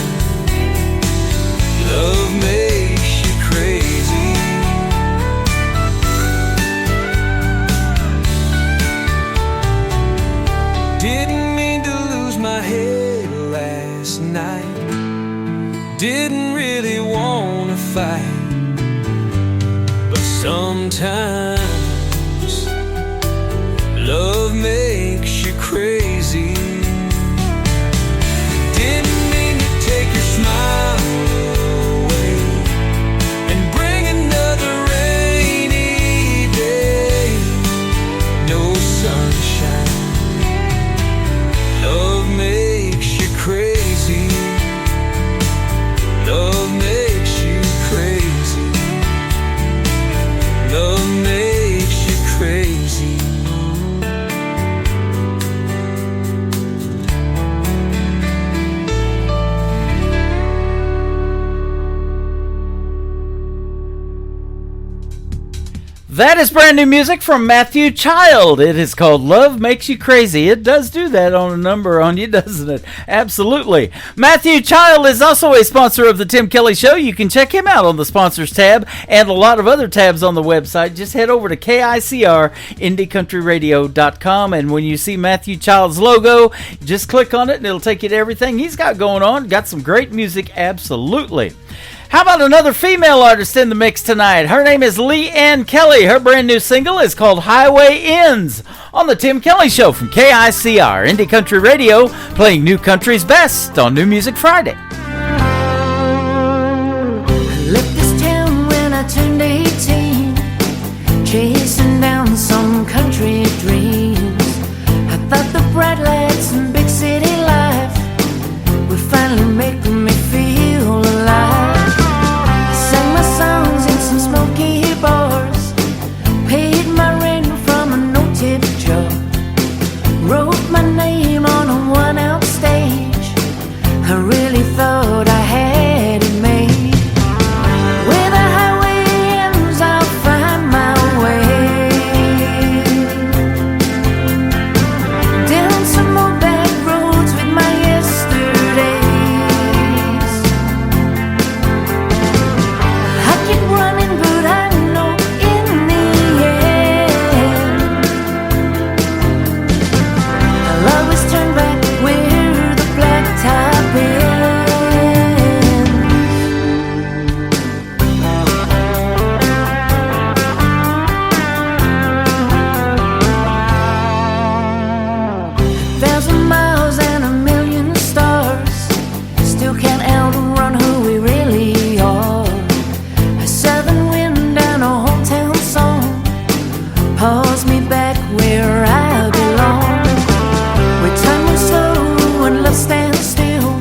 Love makes you crazy. Didn't mean to didn't really want to fight, but sometimes love makes you crazy. Didn't mean to take your smile away and bring another rainy day. No sunshine. Love makes you crazy. Love makes you crazy. Love makes you crazy. That is brand new music from Matthew Child. It is called Love Makes You Crazy. It does do that on a number on you, doesn't it? Absolutely. Matthew Child is also a sponsor of the Tim Kelly Show. You can check him out on the sponsors tab and a lot of other tabs on the website. Just head over to KICR, IndieCountryRadio.com, and when you see Matthew Child's logo, just click on it and it'll take you to everything he's got going on. Got some great music, absolutely. How about another female artist in the mix tonight? Her name is Lee Ann Kelly. Her brand new single is called Highway Ends on the Tim Kelly Show from KICR, Indie Country Radio, playing New Country's best on New Music Friday. I left this town when I turned 18, chasing down some country dreams. I thought the bright lights and big city life would finally make me feel alive. Songs in some smoky bars, paid my rent from a no-tip job, wrote my name on a one-out stage. I really thought I had it made. Where the highway ends, I'll find my way down some old back roads with my yesterdays. Running, but I know in the end I'll always turn back where the black top ends. 1,000 miles and a million stars still can't outrun who we really are. Southern wind and a hometown song pulls me back where I belong. Where time moves slow and love stands still,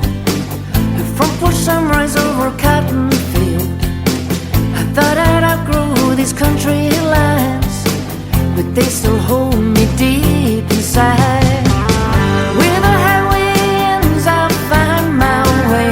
the front porch sunrise over a cotton field. I thought I'd outgrow these country lines, but they still hold me deep inside. Where the highway ends, I'll find my way.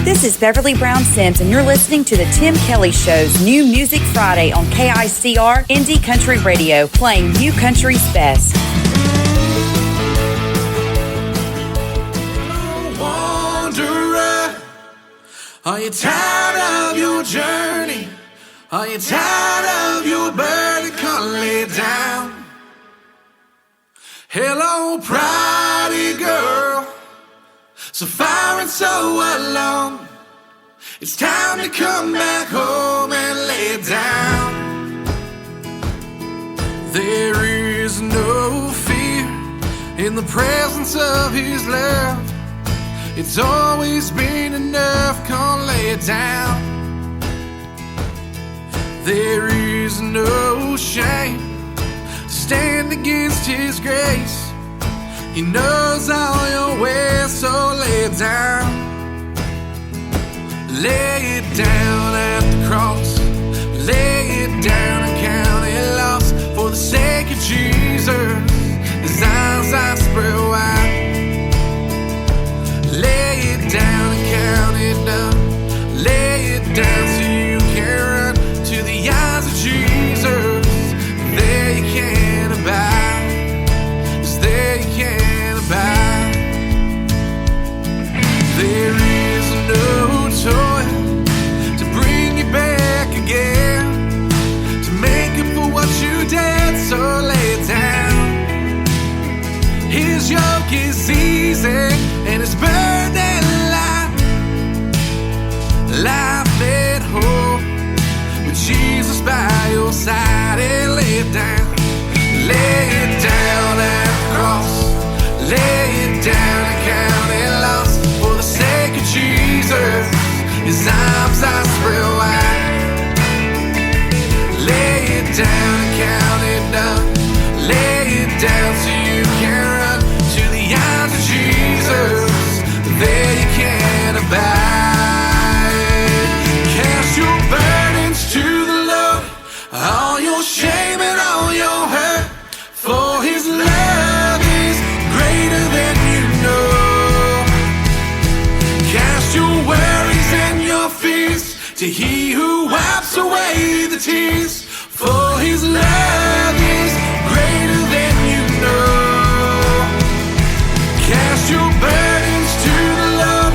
This is Beverly Brown Sims, and you're listening to the Tim Kelly Show's New Music Friday on KICR Indie Country Radio, playing New Country's best. Wandering you tired of your journey? Are you tired of your burden? Come lay down. Hello, pridey girl, so far and so alone. It's time to come back home and lay down. There is no fear in the presence of His love. It's always been enough, come lay it down. There is no shame to stand against His grace. He knows all your ways, so lay it down. Lay it down at the cross. Lay it down and count it lost. For the sake of Jesus, His arms are spread wide. Lay it down and count it done. Lay it down so you can run to the arms of Jesus. There you can abide. Yes, there you can abide. There is no toil to bring you back again, to make up for what you did, so lay it down. His yoke is easy and His burden light. Life made whole with Jesus by your side. And lay it down. Lay it down at the cross. Lay it down and count it lost. For the sake of Jesus, His arms are spread wide. Lay it down and count it done. Lay it down so you can run to the arms of Jesus. There you can abide. Cast your burdens to the Lord, all your shame and all your hurt. For His love is greater than you know. Cast your worries and your fears to He who wipes away the tears. For His love is greater than you know. Cast your burdens to the Lord,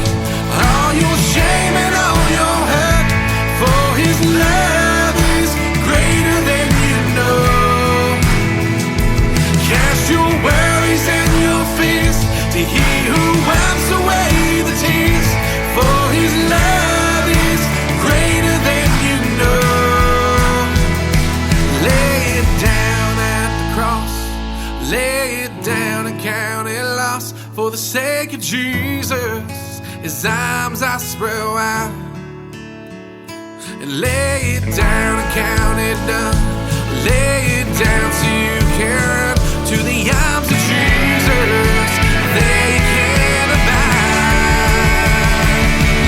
all your shame and all your hurt. For His love is greater than you know. Cast your worries and your fears to He who wipes away the tears. For His love is greater than you know. Lay it down at the cross. Lay it down and count it lost. For the sake of Jesus, His arms are spread wide. And lay it down and count it done. Lay it down so you can run to the arms of Jesus. There you can abide.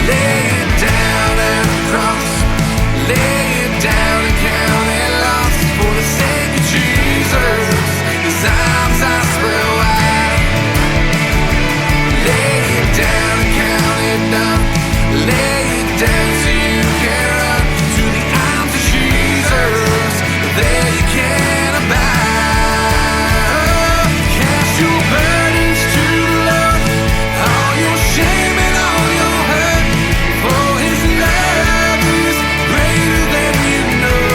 Lay it down at the cross. Lay it down and count it lost. For the sake of Jesus, His arms are spread wide. Lay it down and count it done. Lay it down so you can run to the arms of Jesus. There you can abide. Cast your burdens to the Lord, all your shame and all your hurt. For His love is greater than you know.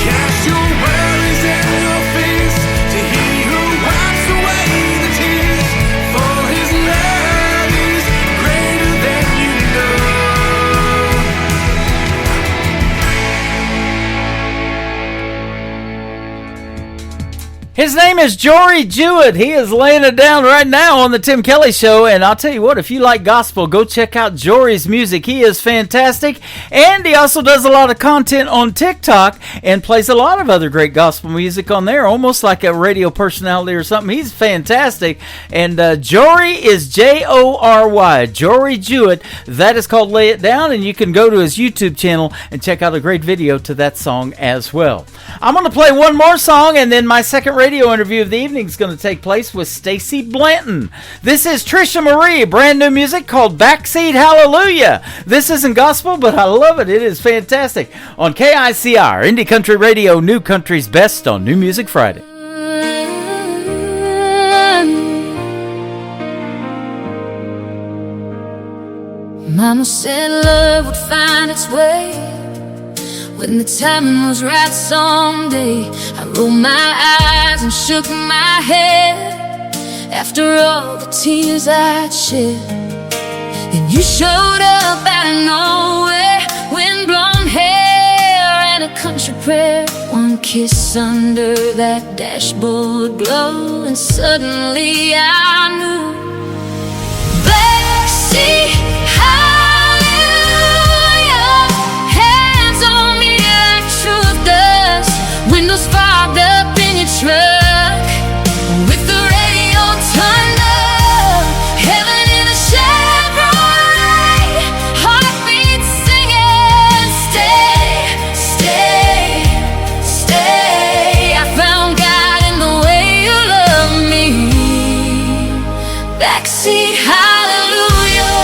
Cast your worries and your fears to He who wipes away the tears. For His love is greater than you know. His name is Jory Jewett. He is laying it down right now on the Tim Kelly Show. And I'll tell you what, if you like gospel, go check out Jory's music. He is fantastic. And he also does a lot of content on TikTok and plays a lot of other great gospel music on there, almost like a radio personality or something. He's fantastic. And Jory is Jory, Jory Jewett. That is called Lay It Down. And you can go to his YouTube channel and check out a great video to that song as well. I'm going to play one more song, and then my second radio interview of the evening is going to take place with Stacey Blanton. This is Trisha Marie, brand new music called Backseat Hallelujah. This isn't gospel, but I love it. It is fantastic. On KICR, Indie Country Radio, New Country's Best on New Music Friday. My Mama said love would find its way when the time was right someday. I rolled my eyes and shook my head after all the tears I'd shed. And you showed up out of nowhere, wind-blown hair and a country prayer. One kiss under that dashboard glow, and suddenly I knew. Backseat hallelujah, hands on me like truth does. Windows fogged up in your truck, with the radio turned up. Heaven in a Chevrolet, heartbeat singing, stay, stay, stay. I found God in the way you love me. Backseat hallelujah,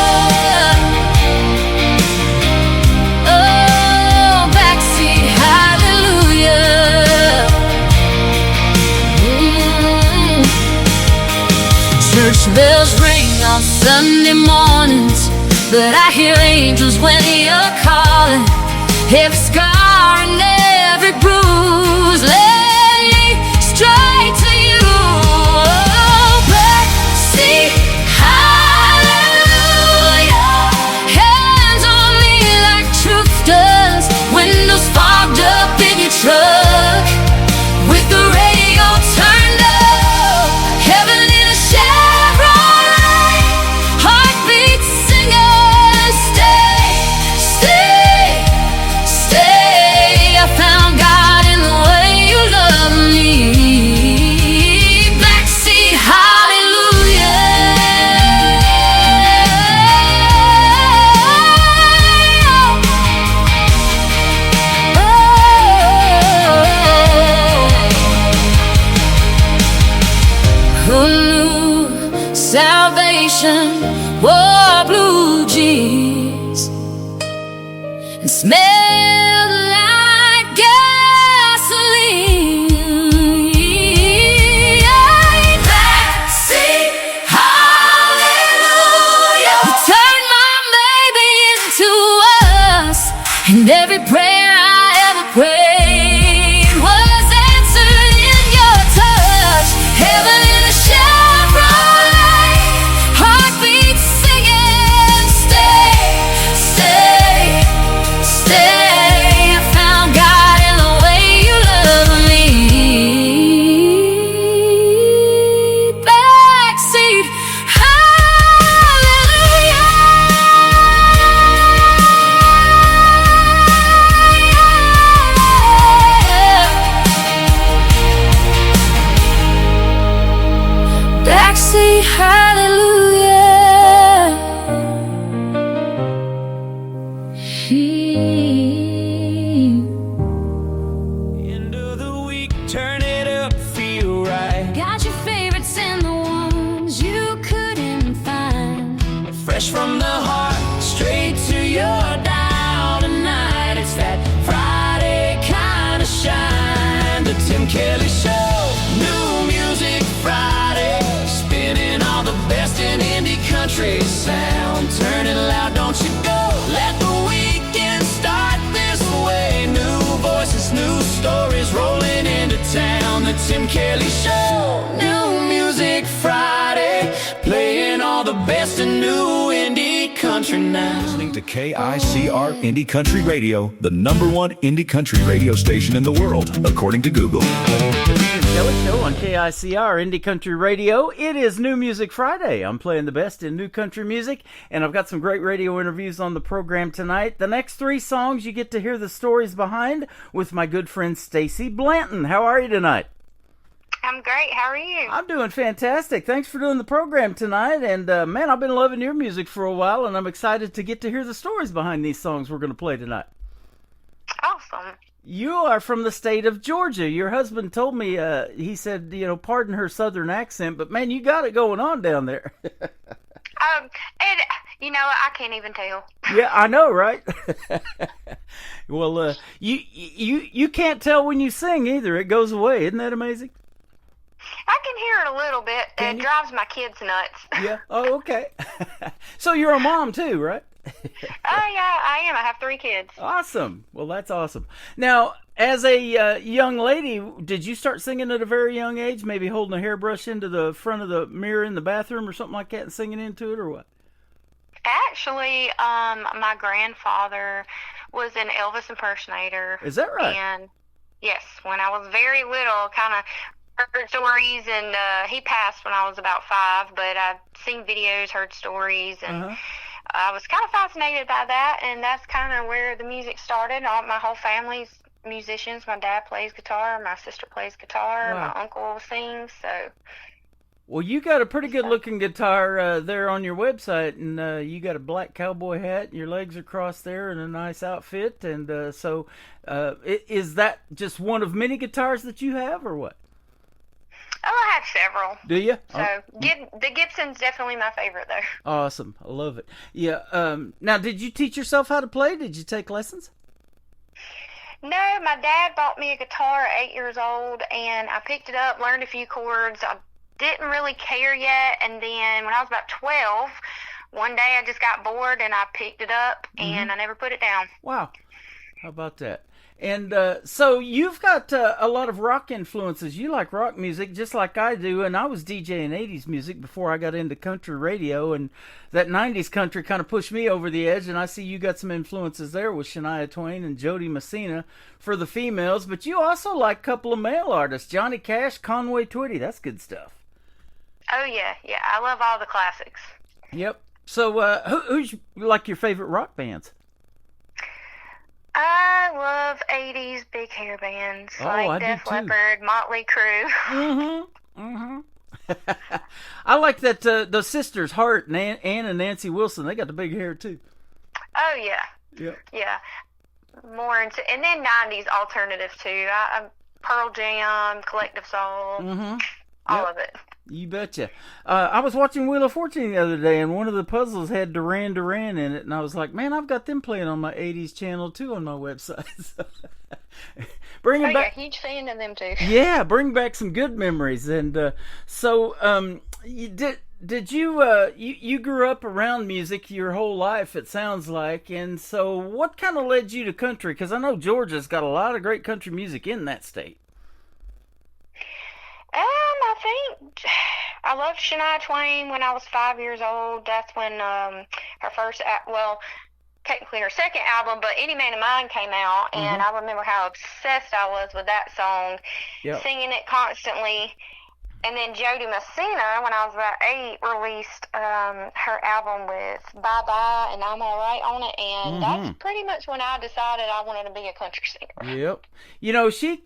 oh, backseat hallelujah. Church bells ring on Sunday mornings, but I hear angels when you're calling. Every scar and every bruise led me straight to you. Oh, backseat hallelujah, hands on me like truth does. Windows fogged up in your truck, with the radio turned up. Heaven in a Chevrolet, heartbeat singing, stay, stay, stay. I found God in the way you love me. Backseat hallelujah. Who knew salvation wore blue jeans and smelled like gasoline? Backseat hallelujah, you turned my baby into us, and every prayer I ever prayed was answered in your touch. Heaven in a Chevrolet, heartbeat singing, stay, stay, stay. I found God in the way you love me. Backseat hallelujah, backseat hallelujah. End of the week, turn it up, feel right. Got your favorites and the ones you couldn't find. Fresh from the heart, straight to your dial tonight. It's that Friday kind of shine. The Tim Kelly Show, New Music Friday. Spinning all the best in indie country sound. Turn it loud, don't you go. Let the weekend start this way. New voices, new stories rolling into town. The Tim Kelly Show, New Music Friday. Playing all the best in new indie country now. Listening to KICR Indie Country Radio, the #1 indie country radio station in the world, according to Google. Ian Kelly Show on KICR Indie Country Radio. It is New Music Friday. I'm playing the best in new country music, and I've got some great radio interviews on the program tonight. The next 3 songs you get to hear the stories behind with my good friend Stacy Blanton. How are you tonight? I'm great. How are you? I'm doing fantastic. Thanks for doing the program tonight. And man, I've been loving your music for a while, and I'm excited to get to hear the stories behind these songs we're going to play tonight. Awesome. You are from the state of Georgia. Your husband told me, he said, pardon her southern accent, but man, you got it going on down there. I can't even tell. Yeah, I know, right? Well, you can't tell when you sing either. It goes away. Isn't that amazing? I can hear it a little bit. It drives my kids nuts. Yeah. Oh, okay. So you're a mom too, right? Oh, yeah, I am. I have 3 kids. Awesome. Well, that's awesome. Now, as a young lady, did you start singing at a very young age? Maybe holding a hairbrush into the front of the mirror in the bathroom or something like that and singing into it, or what? Actually, my grandfather was an Elvis impersonator. Is that right? And yes, when I was very little, kind of heard stories, and he passed when I was about 5, but I've seen videos, heard stories, and I was kind of fascinated by that, and that's kind of where the music started. My whole family's musicians. My dad plays guitar, my sister plays guitar, Wow. my uncle sings, so... Well, you got a pretty good-looking guitar there on your website, and you got a black cowboy hat, and your legs are crossed there, and a nice outfit, and is that just one of many guitars that you have, or what? Oh, I have several. Do you? So the Gibson's definitely my favorite, though. Awesome. I love it. Yeah. Now, did you teach yourself how to play? Did you take lessons? No, my dad bought me a guitar at 8 years old, and I picked it up, learned a few chords. I didn't really care yet, and then when I was about 12, one day I just got bored, and I picked it up, and I never put it down. Wow. How about that? And so you've got a lot of rock influences. You like rock music just like I do, and I was DJing 80s music before I got into country radio, and that 90s country kind of pushed me over the edge, and I see you got some influences there with Shania Twain and Jody Messina for the females, but you also like a couple of male artists, Johnny Cash, Conway Twitty. That's good stuff. Oh, yeah. I love all the classics. Yep. So who's like your favorite rock bands? I love 80s big hair bands like Def Leppard, Motley Crue. I like that the sisters, Hart and Ann and Nancy Wilson, they got the big hair too. Oh, yeah. Yeah. More into, and then 90s alternative too. I'm Pearl Jam, Collective Soul, all of it. You betcha. I was watching Wheel of Fortune the other day, and one of the puzzles had Duran Duran in it, and I was like, man, I've got them playing on my 80s channel too on my website. Bring them back. Yeah, huge fan of them too. Yeah, bring back some good memories. And you did you grew up around music your whole life, it sounds like, and so what kind of led you to country? Because I know Georgia's got a lot of great country music in that state. I think I loved Shania Twain when I was 5 years old. That's when her first, technically her second album, but Any Man of Mine came out, and I remember how obsessed I was with that song, singing it constantly. And then Jody Messina, when I was about 8, released her album with Bye Bye and I'm Alright on it, and that's pretty much when I decided I wanted to be a country singer. Yep. You know, she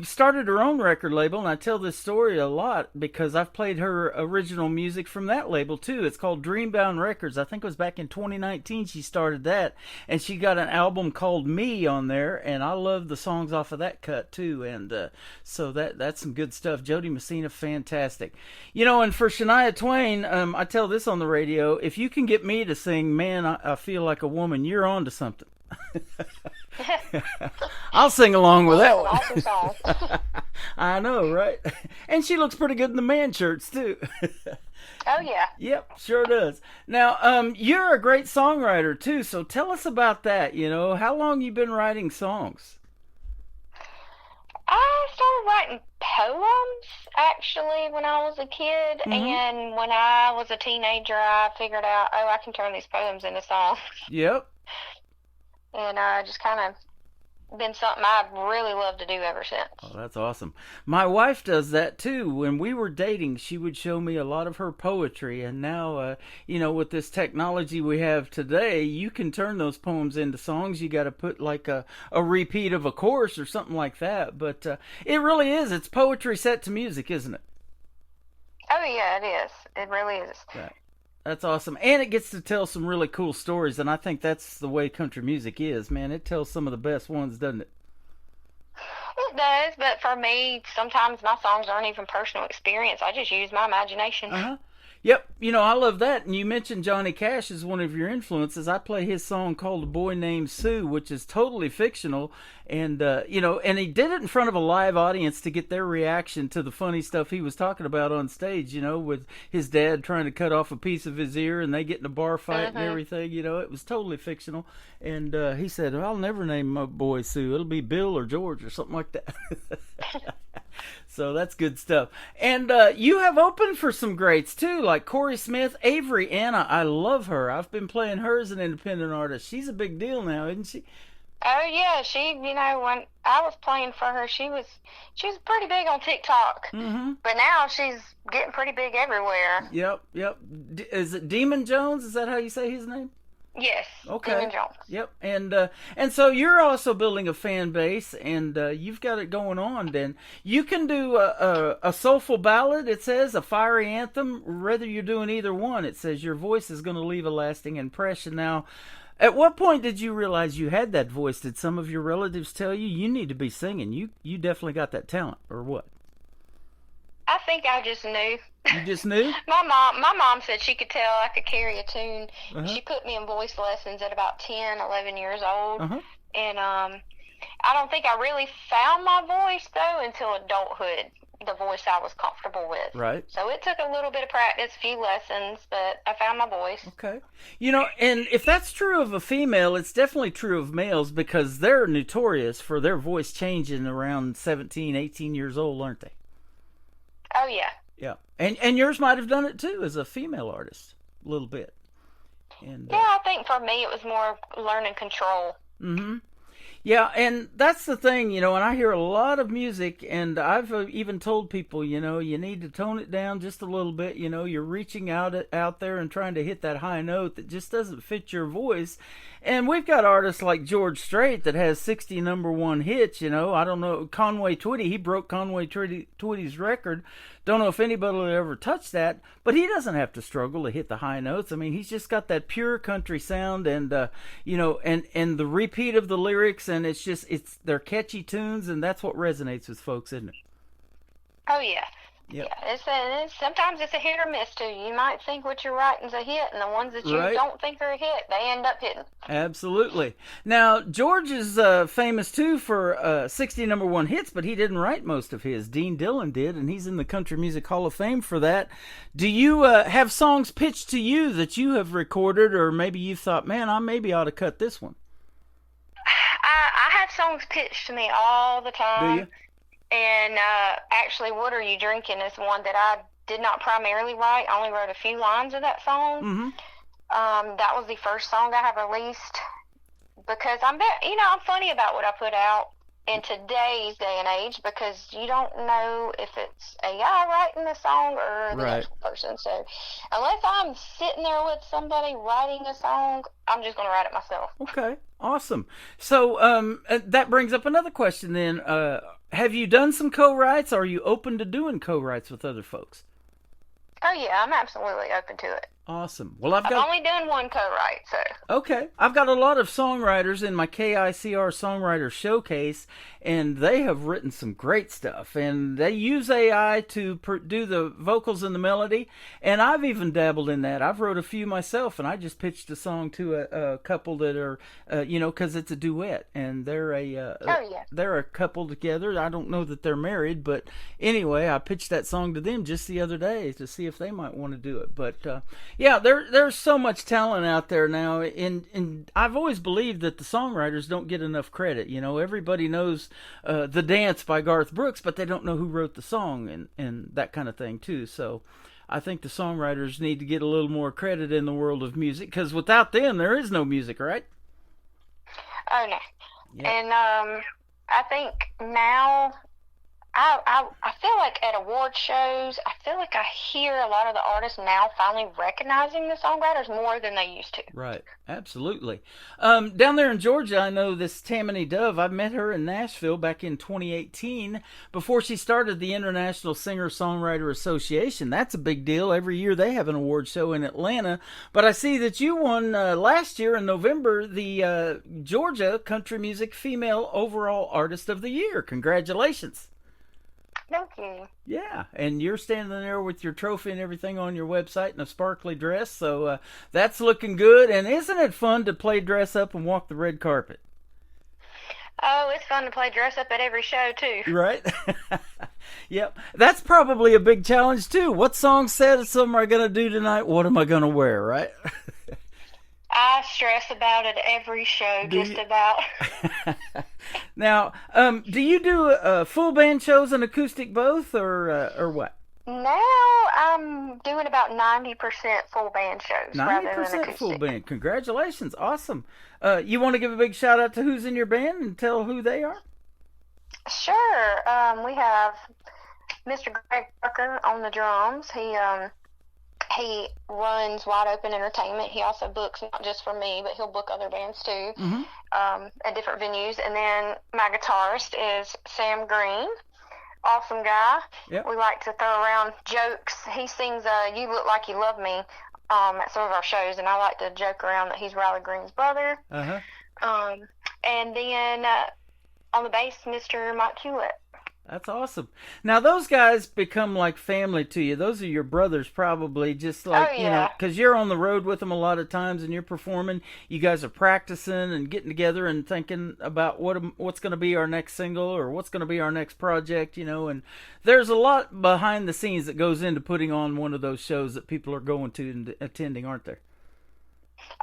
started her own record label, and I tell this story a lot because I've played her original music from that label too. It's called Dreambound Records. I think it was back in 2019 she started that, and she got an album called Me on there, and I love the songs off of that cut too, and so that's some good stuff. Jody Messina, fantastic. You know, and for Shania Twain, I tell this on the radio, if you can get me to sing Man, I Feel Like a Woman, you're on to something. I'll sing along with that one. Awesome song. I know, right? And she looks pretty good in the man shirts too. Oh yeah. Yep, sure does. Now, you're a great songwriter too, so tell us about that. You know, how long you been writing songs? I started writing poems, actually, when I was a kid, and when I was a teenager, I figured out, I can turn these poems into songs. Yep. And just kind of been something I've really loved to do ever since. Oh, that's awesome. My wife does that too. When we were dating, she would show me a lot of her poetry, and now, you know, with this technology we have today, you can turn those poems into songs. You got to put like a repeat of a chorus or something like that, but it really is. It's poetry set to music, isn't it? Oh yeah, it is. It really is. Right. That's awesome. And it gets to tell some really cool stories, and I think that's the way country music is, man. It tells some of the best ones, doesn't it? It does, but for me, sometimes my songs aren't even personal experience. I just use my imagination. Yep, I love that. And you mentioned Johnny Cash as one of your influences. I play his song called "A Boy Named Sue," which is totally fictional, and and he did it in front of a live audience to get their reaction to the funny stuff he was talking about on stage. With his dad trying to cut off a piece of his ear, and they get in a bar fight and everything. It was totally fictional. And he said, "I'll never name my boy Sue. It'll be Bill or George or something like that." So that's good stuff. And you have opened for some greats too, like Corey Smith, Avery Anna. I love her. I've been playing her as an independent artist. She's a big deal now, isn't she? Oh yeah, she. When I was playing for her, she was pretty big on TikTok. Mm-hmm. But now she's getting pretty big everywhere. Yep. Is it Demon Jones? Is that how you say his name? Yes. Okay. Demon Jones. Yep. And so you're also building a fan base, and you've got it going on. Then you can do a soulful ballad. It says a fiery anthem. Whether you're doing either one, it says your voice is going to leave a lasting impression. Now, at what point did you realize you had that voice? Did some of your relatives tell you need to be singing? You definitely got that talent, or what? I think I just knew. You just knew? My mom said she could tell I could carry a tune. Uh-huh. She put me in voice lessons at about 10, 11 years old. Uh-huh. And I don't think I really found my voice, though, until adulthood, the voice I was comfortable with. Right. So it took a little bit of practice, a few lessons, but I found my voice. Okay. And if that's true of a female, it's definitely true of males, because they're notorious for their voice changing around 17, 18 years old, aren't they? Oh, yeah. Yeah. And yours might have done it, too, as a female artist, a little bit. And yeah, I think for me it was more learning control. Mm-hmm. Yeah, and that's the thing, and I hear a lot of music, and I've even told people, you need to tone it down just a little bit. You're reaching out there and trying to hit that high note that just doesn't fit your voice. And we've got artists like George Strait that has 60 number one hits. I don't know, Conway Twitty, he broke Conway Twitty's record. Don't know if anybody will ever touch that, but he doesn't have to struggle to hit the high notes. I mean, he's just got that pure country sound, and and the repeat of the lyrics, and they're catchy tunes, and that's what resonates with folks, isn't it? Oh yeah. Yep. Yeah, sometimes it's a hit or miss too. You might think what you're writing's a hit, and the ones that you don't think are a hit, they end up hitting. Absolutely. Now, George is famous too for 60 number one hits, but he didn't write most of his. Dean Dillon did, and he's in the Country Music Hall of Fame for that. Do you have songs pitched to you that you have recorded, or maybe you thought, man, I maybe ought to cut this one? I have songs pitched to me all the time. Do you? And actually, What Are You Drinking is one that I did not primarily write. I only wrote a few lines of that song. Mm-hmm. That was the first song I have released, because I'm funny about what I put out in today's day and age, because you don't know if it's AI writing the song or the actual person. So unless I'm sitting there with somebody writing a song, I'm just going to write it myself. Okay, awesome. So that brings up another question then. Have you done some co-writes? Are you open to doing co-writes with other folks? Oh yeah, I'm absolutely open to it. Awesome. Well, I've only done one co-write, so. Okay. I've got a lot of songwriters in my KICR Songwriter Showcase, and they have written some great stuff. And they use AI to do the vocals and the melody, and I've even dabbled in that. I've wrote a few myself, and I just pitched a song to a couple that are, because it's a duet, and they're they're a couple together. I don't know that they're married, but anyway, I pitched that song to them just the other day to see if they might want to do it. But yeah, there's so much talent out there now, and I've always believed that the songwriters don't get enough credit. Everybody knows The Dance by Garth Brooks, but they don't know who wrote the song and that kind of thing too. So I think the songwriters need to get a little more credit in the world of music, because without them, there is no music, right? Oh, no. Yeah. And I think now, I feel like at award shows, I feel like I hear a lot of the artists now finally recognizing the songwriters more than they used to. Right, absolutely. Down there in Georgia, I know this Tammany Dove. I met her in Nashville back in 2018 before she started the International Singer-Songwriter Association. That's a big deal. Every year they have an award show in Atlanta. But I see that you won last year in November the Georgia Country Music Female Overall Artist of the Year. Congratulations. Thank you. Yeah, and you're standing there with your trophy and everything on your website in a sparkly dress, so that's looking good. And isn't it fun to play dress up and walk the red carpet? Oh, it's fun to play dress up at every show, too. Right? Yep. That's probably a big challenge, too. What song said something am I going to do tonight? What am I going to wear, right? I stress about it every show, about. Now, do you do full band shows and acoustic both, or what? Now I'm doing about 90% full band shows rather than acoustic. 90% full band. Congratulations. Awesome. You want to give a big shout out to who's in your band and tell who they are? Sure. We have Mr. Greg Parker on the drums. He runs Wide Open Entertainment. He also books not just for me, but he'll book other bands too, at different venues. And then my guitarist is Sam Green. Awesome guy. Yep. We like to throw around jokes. He sings You Look Like You Love Me at some of our shows, and I like to joke around that he's Riley Green's brother. And then on the bass, Mr. Mike Hewlett. That's awesome. Now, those guys become like family to you. Those are your brothers probably, just like, you know, because you're on the road with them a lot of times and you're performing. You guys are practicing and getting together and thinking about what's going to be our next single or what's going to be our next project, you know. And there's a lot behind the scenes that goes into putting on one of those shows that people are going to and attending, aren't there?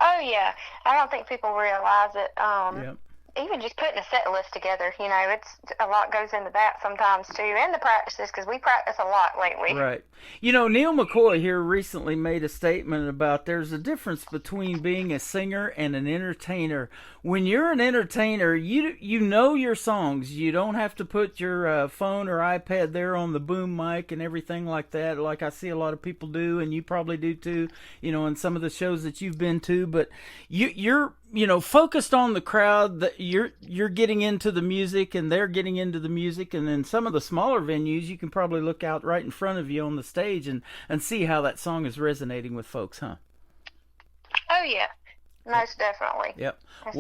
Oh, yeah. I don't think people realize it. Even just putting a set list together, you know, it's a lot goes into that sometimes too, and the practices, because we practice a lot lately. Right. You know, Neil McCoy here recently made a statement about there's a difference between being a singer and an entertainer. When you're an entertainer, you know your songs. You don't have to put your phone or iPad there on the boom mic and everything like that, like I see a lot of people do, and you probably do too, you know, in some of the shows that you've been to. But you're focused on the crowd, that you're getting into the music and they're getting into the music. And in some of the smaller venues, you can probably look out right in front of you on the stage and see how that song is resonating with folks, huh? Oh, yeah. Most definitely. Yep. It's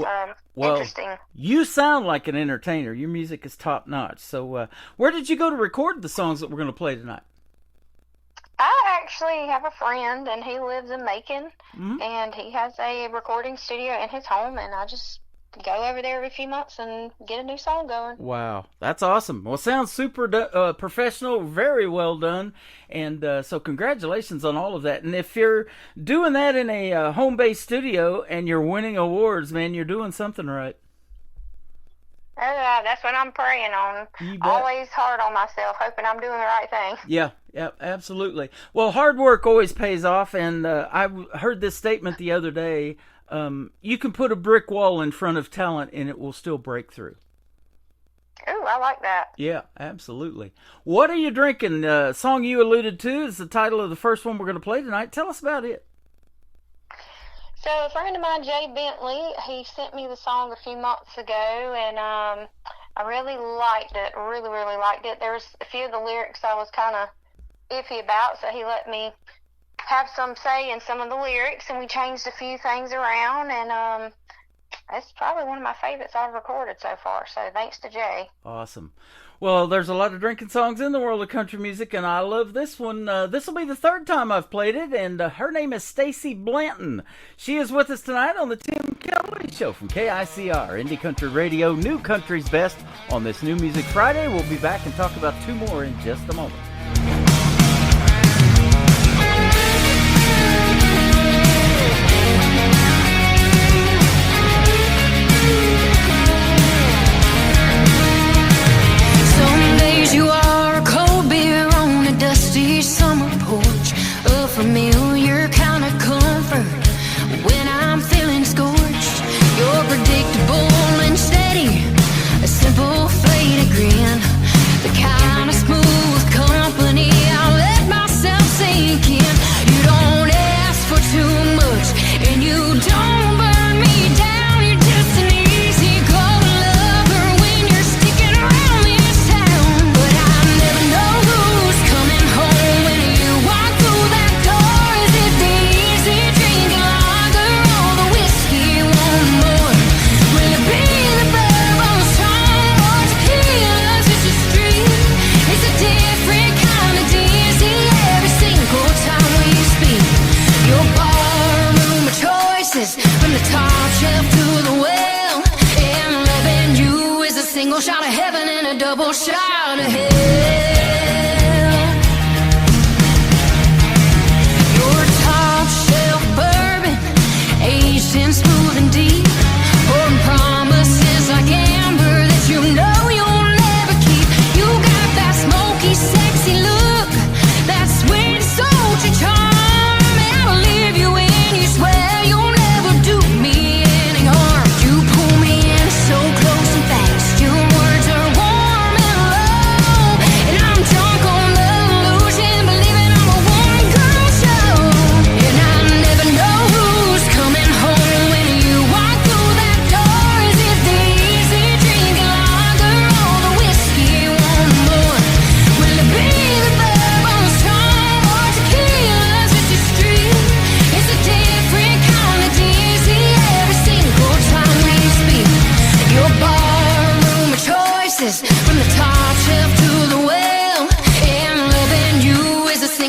well, interesting. You sound like an entertainer. Your music is top notch. So where did you go to record the songs that we're going to play tonight? I actually have a friend, and he lives in Macon, and he has a recording studio in his home, and I just go over there every few months and get a new song going. Wow, that's awesome. Well, it sounds super professional, very well done, and so congratulations on all of that. And if you're doing that in a home-based studio and you're winning awards, man, you're doing something right. That's what I'm praying on. Always hard on myself, hoping I'm doing the right thing. Yeah, absolutely. Well, hard work always pays off, and I heard this statement the other day. You can put a brick wall in front of talent, and it will still break through. Ooh, I like that. Yeah, absolutely. What are you drinking? Song you alluded to is the title of the first one we're going to play tonight. Tell us about it. So a friend of mine, Jay Bentley, he sent me the song a few months ago, and I really liked it, really liked it. There was a few of the lyrics I was kind of iffy about, so he let me have some say in some of the lyrics, and we changed a few things around, and it's probably one of my favorites I've recorded so far, so thanks to Jay. Awesome. Well, there's a lot of drinking songs in the world of country music, and I love this one. This will be the third time I've played it, and her name is Stacy Blanton. She is with us tonight on the Tim Kelly Show from KICR, Indie Country Radio, New Country's Best on this New Music Friday. We'll be back and talk about two more in just a moment. You are a cold beer on a dusty summer porch, a familiar kind of comfort when I'm feeling scorched. You're predictable and steady, a simple faded grin, the kind of smooth company I let myself sink in. You don't ask for too much, and you don't burn me down. You're just an easy go lover when you're sticking around this town. But I never know who's coming home when you walk through that door.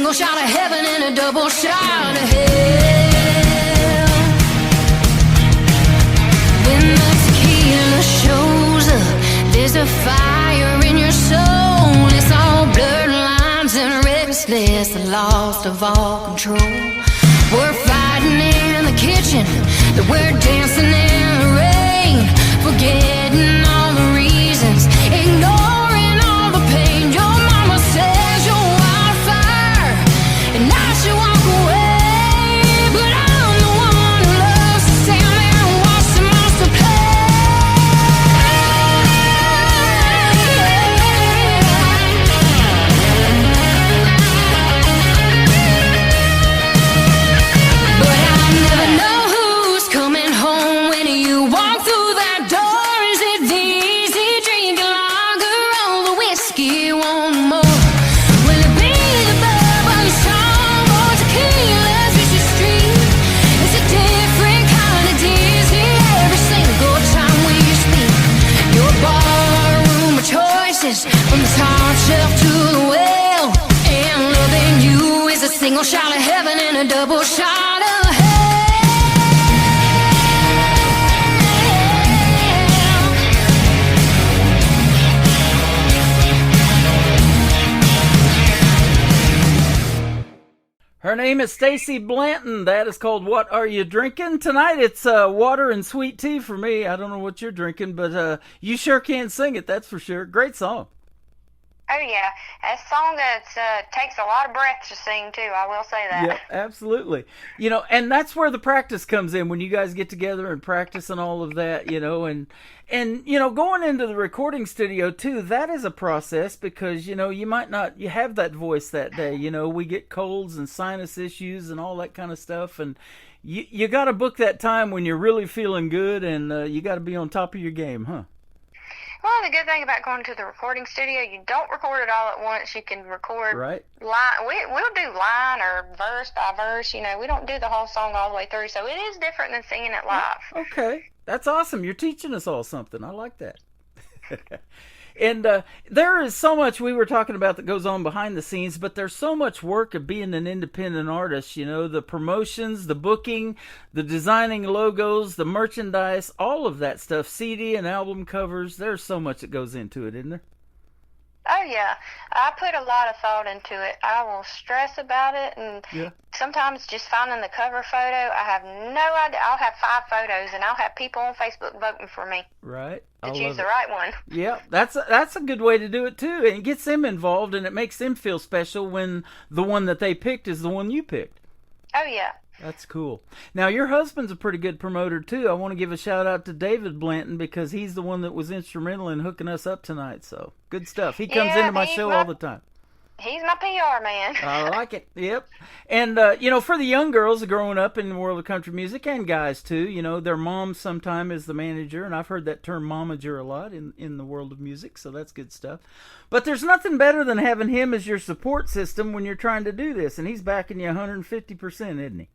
single shot of heaven and a double shot of hell. When the tequila shows up, there's a fire in your soul. It's all blurred lines and restless, lost of all control. We're fighting in the kitchen, that we're dancing in the rain, forgetting all the reasons, ignoring all the pain. Your mama says you're wildfire, and I should walk away, but I'm the one who loves to stand there and watch the monster play. But I never know who's coming home when you walk through that door. Is it the easy drinking lager or the whiskey one more? Will it be the bourbon song or tequila's Richard Street? It's a different kind of dizzy every single time we speak. Your barroom of choices, from the top shelf to the well, and loving you is a single shot of heaven and a double shot of hell. Her name is Stacy Blanton. That is called What Are You Drinking? Tonight it's water and sweet tea for me. I don't know what you're drinking, but you sure can sing it, that's for sure. Great song. Oh yeah, a song that takes a lot of breath to sing too. I will say that. Yeah, absolutely. You know, and that's where the practice comes in, when you guys get together and practice and all of that, you know, and you know, going into the recording studio too, that is a process, because, you know, you might not, you have that voice that day, you know, we get colds and sinus issues and all that kind of stuff, and you got to book that time when you're really feeling good, and you got to be on top of your game, huh? Well, the good thing about going to the recording studio, you don't record it all at once. You can record right. Line. We'll do line or verse by verse. You know, we don't do the whole song all the way through, so it is different than singing it live. Okay, that's awesome. You're teaching us all something. I like that. And there is so much we were talking about that goes on behind the scenes, but there's so much work of being an independent artist, you know, the promotions, the booking, the designing logos, the merchandise, all of that stuff, CD and album covers. There's so much that goes into it, isn't there? Oh, yeah. I put a lot of thought into it. I will stress about it, and sometimes just finding the cover photo, I have no idea. I'll have 5 photos, and I'll have people on Facebook voting for me. Right. To choose the right one. Yeah, that's a good way to do it, too. And it gets them involved, and it makes them feel special when the one that they picked is the one you picked. Oh, yeah. That's cool. Now, your husband's a pretty good promoter, too. I want to give a shout-out to David Blanton, because he's the one that was instrumental in hooking us up tonight. So, good stuff. He comes into my show all the time. He's my PR man. I like it. Yep. And, you know, for the young girls growing up in the world of country music, and guys, too, you know, their mom sometime is the manager, and I've heard that term momager a lot in the world of music, so that's good stuff. But there's nothing better than having him as your support system when you're trying to do this, and he's backing you 150%, isn't he?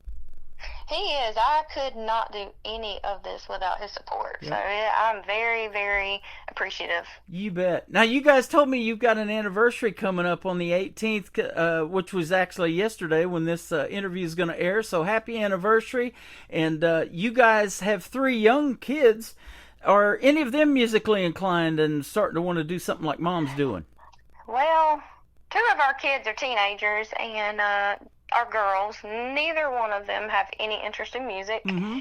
He is. I could not do any of this without his support. Yep. So I'm very, very appreciative. You bet. Now, you guys told me you've got an anniversary coming up on the 18th, which was actually yesterday when this interview is going to air. So happy anniversary. And you guys have 3 young kids. Are any of them musically inclined and starting to want to do something like Mom's doing? Well, 2 of our kids are teenagers, and our girls, neither one of them have any interest in music. Mm-hmm.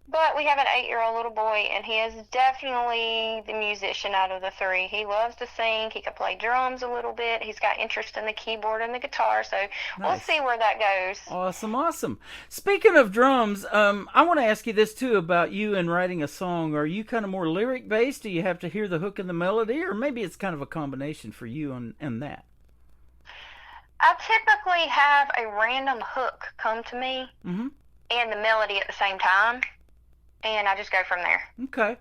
But we have an 8-year-old little boy, and he is definitely the musician out of the 3. He loves to sing. He can play drums a little bit. He's got interest in the keyboard and the guitar, so we'll see where that goes. Awesome, awesome. Speaking of drums, I want to ask you this, too, about you and writing a song. Are you kind of more lyric-based? Do you have to hear the hook and the melody? Or maybe it's kind of a combination for you and that? I typically have a random hook come to me and the melody at the same time, and I just go from there. Okay.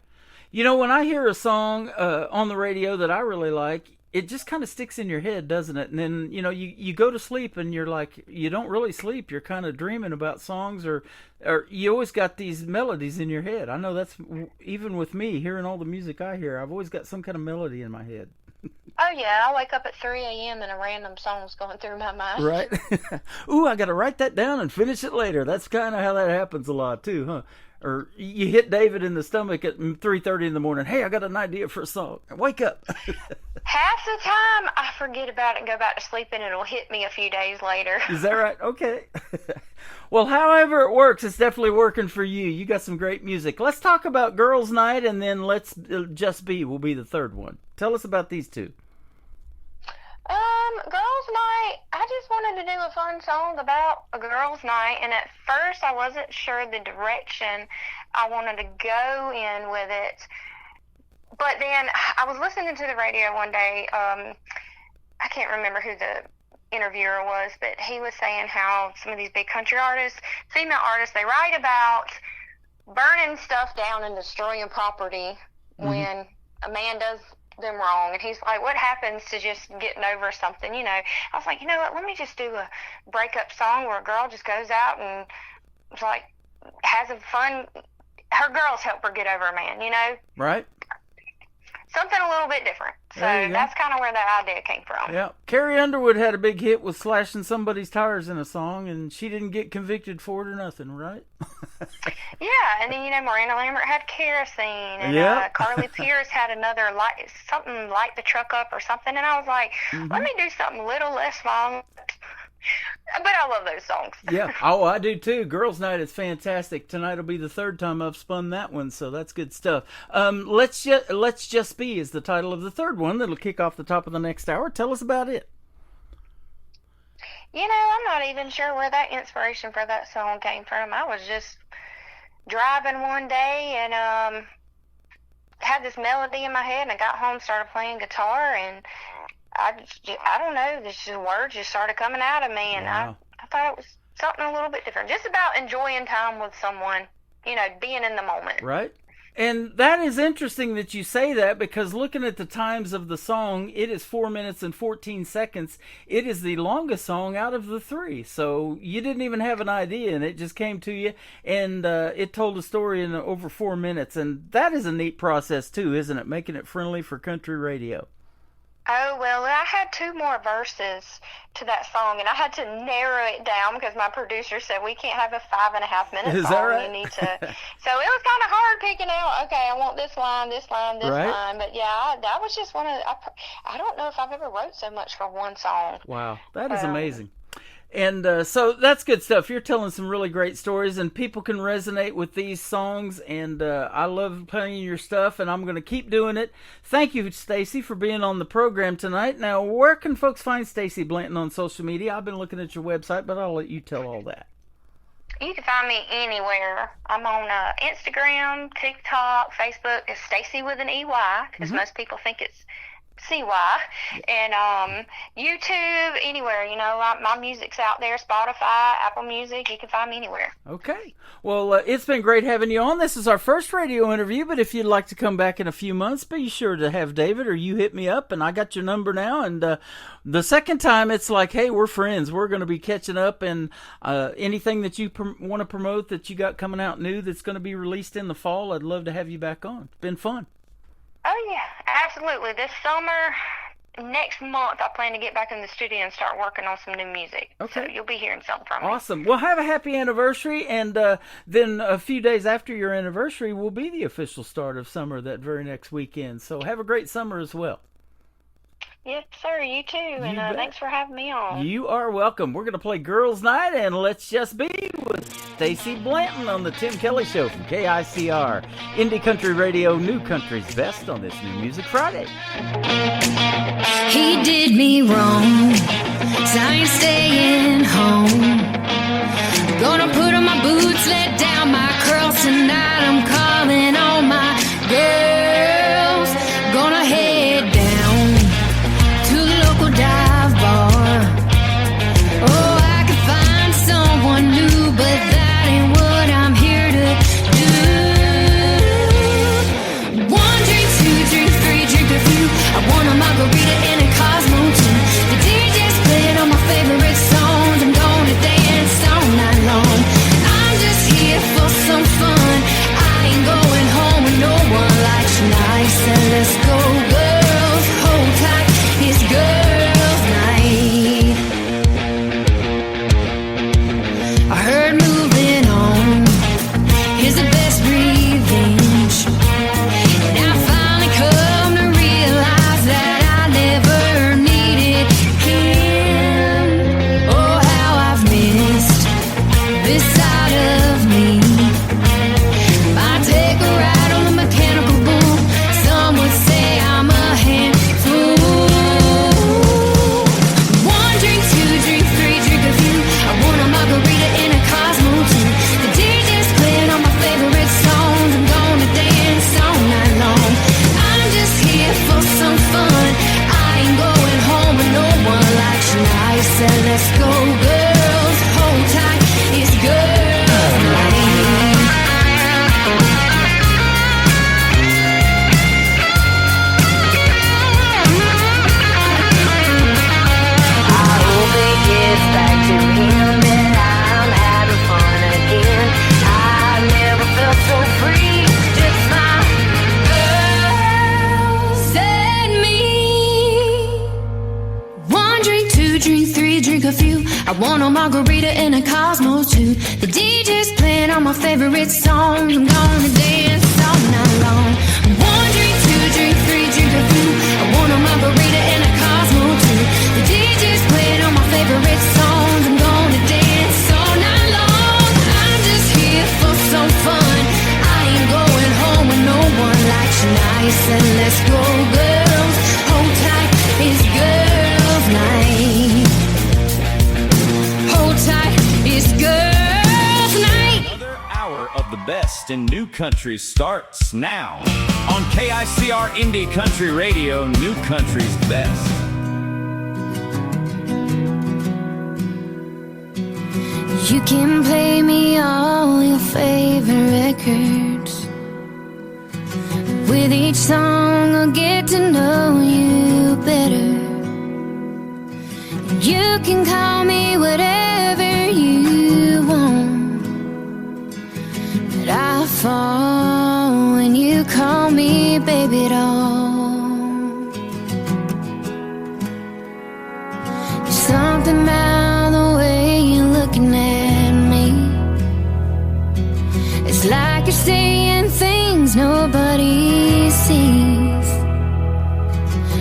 You know, when I hear a song on the radio that I really like, it just kind of sticks in your head, doesn't it? And then, you know, you go to sleep and you're like, you don't really sleep. You're kind of dreaming about songs, or you always got these melodies in your head. I know that's, even with me, hearing all the music I hear, I've always got some kind of melody in my head. Oh, yeah. I wake up at 3 a.m. and a random song's going through my mind. Right? Ooh, I got to write that down and finish it later. That's kind of how that happens a lot, too, huh? Or you hit David in the stomach at 3:30 in the morning. Hey, I got an idea for a song. Wake up. Half the time, I forget about it and go back to sleep, and it'll hit me a few days later. Is that right? Okay. Well, however it works, it's definitely working for you. You got some great music. Let's talk about Girls' Night, and then Let's Just Be will be the third one. Tell us about these two. Girls' Night, I just wanted to do a fun song about a girls' night, and at first I wasn't sure the direction I wanted to go in with it. But then I was listening to the radio one day. I can't remember who the interviewer was, but he was saying how some of these big country artists, female artists, they write about burning stuff down and destroying property when a man does them wrong. And he's like, what happens to just getting over something, you know? I was like, you know what, let me just do a breakup song where a girl just goes out and like has a fun, her girls help her get over a man, you know? Right. Something a little bit different. So that's kind of where that idea came from. Yeah. Carrie Underwood had a big hit with slashing somebody's tires in a song, and she didn't get convicted for it or nothing, right? Yeah, and then, you know, Miranda Lambert had Kerosene, and Carly Pierce had another, light the truck up or something, and I was like, let me do something a little less fun. But I love those songs. Yeah. Oh, I do too. Girls' Night is fantastic. Tonight will be the third time I've spun that one, so that's good stuff. Let's Just Be is the title of the third one that'll kick off the top of the next hour. Tell us about it. You know, I'm not even sure where that inspiration for that song came from. I was just driving one day and had this melody in my head, and I got home, started playing guitar, and I don't know, this words just started coming out of me, and I thought it was something a little bit different. Just about enjoying time with someone, you know, being in the moment. Right. And that is interesting that you say that, because looking at the times of the song, it is 4 minutes and 14 seconds. It is the longest song out of the three. So you didn't even have an idea, and it just came to you, and it told a story in over 4 minutes. And that is a neat process too, isn't it? Making it friendly for country radio. Oh, well, I had 2 more verses to that song, and I had to narrow it down because my producer said we can't have a 5.5-minute song. Is that right? You need to. So it was kind of hard picking out, okay, I want this line, this line, this line. But yeah, that was just one of, I don't know if I've ever wrote so much for one song. Wow, that is amazing. And so that's good stuff. You're telling some really great stories, and people can resonate with these songs, and I love playing your stuff, and I'm going to keep doing it. Thank you, Stacy, for being on the program tonight. Now, where can folks find Stacy Blanton on social media? I've been looking at your website, but I'll let you tell all that. You can find me anywhere. I'm on Instagram, TikTok, Facebook. It's Stacy with an EY, because most people think it's CY, and YouTube, anywhere, you know, my music's out there, Spotify, Apple Music, you can find me anywhere. Okay. Well, it's been great having you on. This is our first radio interview, but if you'd like to come back in a few months, be sure to have David or you hit me up, and I got your number now, and the second time it's like, hey, we're friends. We're going to be catching up, and anything that you want to promote that you got coming out new that's going to be released in the fall, I'd love to have you back on. It's been fun. Oh, yeah, absolutely. This summer, next month, I plan to get back in the studio and start working on some new music. Okay. So you'll be hearing something from me. Awesome. Well, have a happy anniversary, and then a few days after your anniversary will be the official start of summer that very next weekend. So have a great summer as well. Yes, sir. You too. And thanks for having me on. You are welcome. We're going to play Girls' Night and Let's Just Be with Stacy Blanton on the Tim Kelly Show from KICR. Indie Country Radio, New Country's Best on this New Music Friday. He did me wrong, so I ain't staying home. Gonna put on my boots, let down my curls tonight. I'm calling all my girls. Gonna head down to the local dive bar. Oh, I could find someone new, but that ain't what I'm here to do. 1 drink, 2 drink, 3 drink a few. I want a margarita and a Cosmo too. The DJ's playing all my favorite songs. I'm going to want a margarita and a Cosmo too. The DJ's playing all my favorite songs. I'm gonna dance all night long. One drink, two drink, three drink a few. I want a margarita and a Cosmo too. The DJ's playing all my favorite songs. I'm gonna dance all night long. I'm just here for some fun. I ain't going home with no one like Shania said. Let's go, girls. Hold tight, it's girls' night. Hold tight, it's girls' night. Another hour of the best in new country starts now. On KICR Indie Country Radio, new country's best. You can play me all your favorite records. With each song I'll get to know you better. You can call me whatever you want, but I fall when you call me baby doll. There's something about the way you're looking at me. It's like you're saying things nobody sees.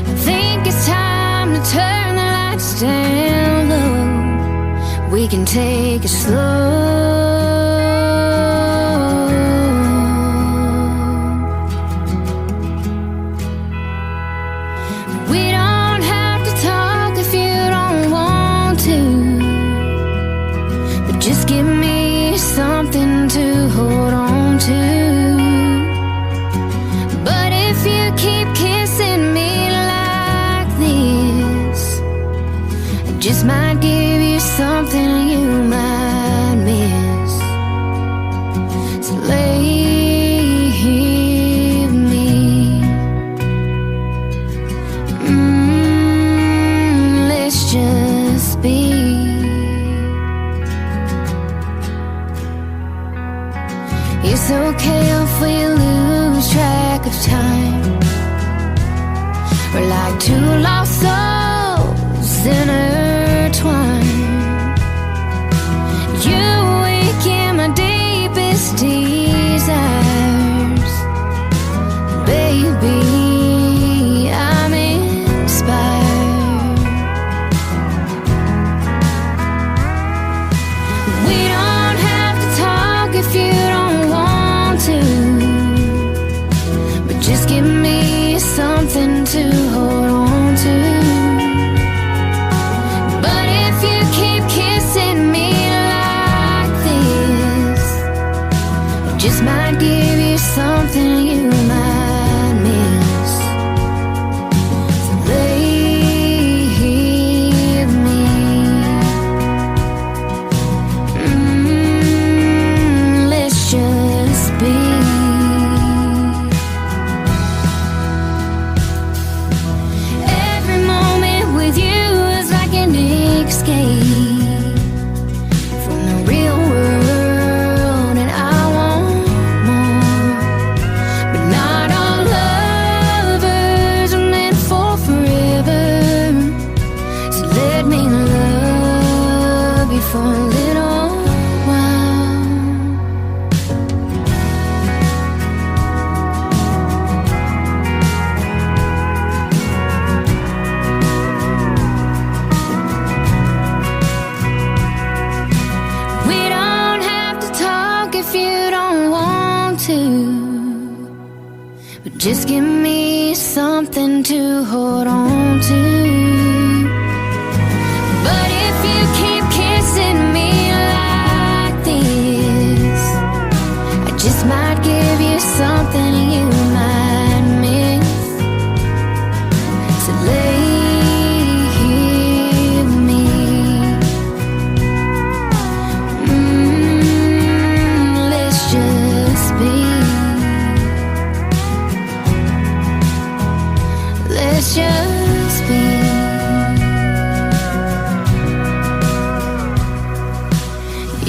I think it's time to turn the lights down low. We can take it slow. We don't have to talk if you don't want to, but just give me something to hold on to. But if you keep kissing me like this, I just might give you something you might miss. So leave me. Let's just be. It's okay if we lose track of time. We're like two lost souls intertwined. You awaken my deepest desires. Baby, I'm inspired. We don't have to talk if you don't want to, but just give me something to hold on to. But if you keep kissing me like this, I just might give you something you might miss. So leave me. Let's just be. Every moment with you is like an escape from the real world, and I want more. But not all lovers are meant for forever. So let me love you for a little while. We don't have to talk if you don't want to, but just give me something to hold on to. But if you keep kissing me like this, I just might give you something you might miss. So leave me. Let's just be. Let's just be.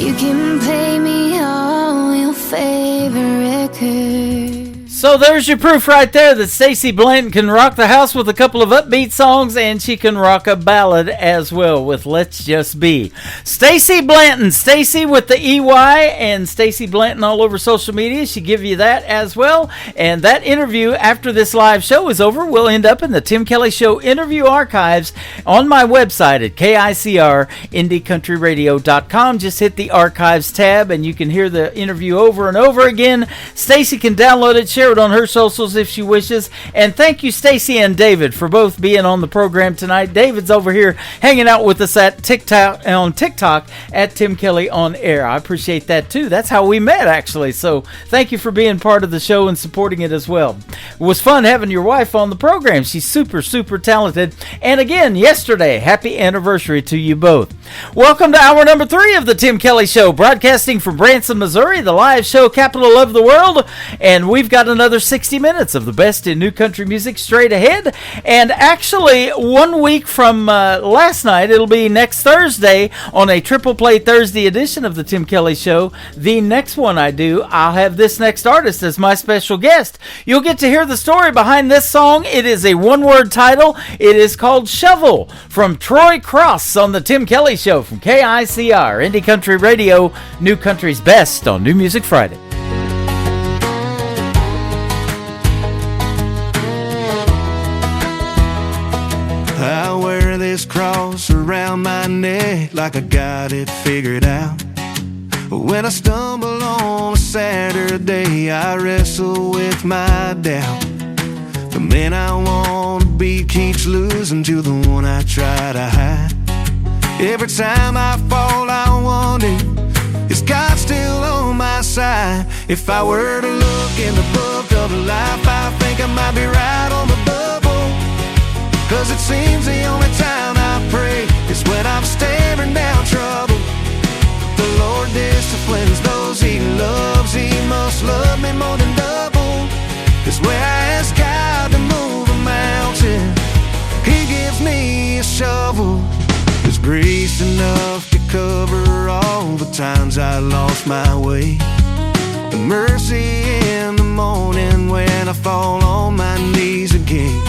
You can play me all your favorite records. So there's your proof right there that Stacey Blanton can rock the house with a couple of upbeat songs, and she can rock a ballad as well with Let's Just Be. Stacey Blanton, Stacey with the EY, and Stacey Blanton all over social media. She give you that as well. And that interview after this live show is over will end up in the Tim Kelly Show interview archives on my website at KICRIndieCountryRadio.com. Just hit the archives tab and you can hear the interview over and over again. Stacey can download it, share it on her socials if she wishes. And thank you, Stacey and David, for both being on the program tonight. David's over here hanging out with us at TikTok at Tim Kelly on Air. I appreciate that too. That's how we met, actually. So thank you for being part of the show and supporting it as well. It was fun having your wife on the program. She's super, super talented. And again, yesterday, happy anniversary to you both. Welcome to hour number 3 of the Tim Kelly Show, broadcasting from Branson, Missouri, the live show capital of the world. And we've got another 60 minutes of the best in new country music straight ahead. And actually, 1 week from last night, it'll be next Thursday on a triple play Thursday edition of the Tim Kelly Show. The next one I do, I'll have this next artist as my special guest. You'll get to hear the story behind this song. It is a one-word title. It is called Shovel from Troy Cross on the Tim Kelly Show from KICR, Indie Country Radio, New Country's Best on New Music Friday. I wear this cross around my neck like I got it figured out. When I stumble on a Saturday, I wrestle with my doubt. The man I want to be keeps losing to the one I try to hide. Every time I fall, I wonder, is God still on my side? If I were to look in the book of life, I think I might be right on the bubble. 'Cause it seems the only time I pray is when I'm staring down trouble. The Lord disciplines those He loves. He must love me more than double. 'Cause where I ask God to move a mountain, He gives me a shovel. There's grace enough to cover all the times I lost my way, and mercy in the morning when I fall on my knees again.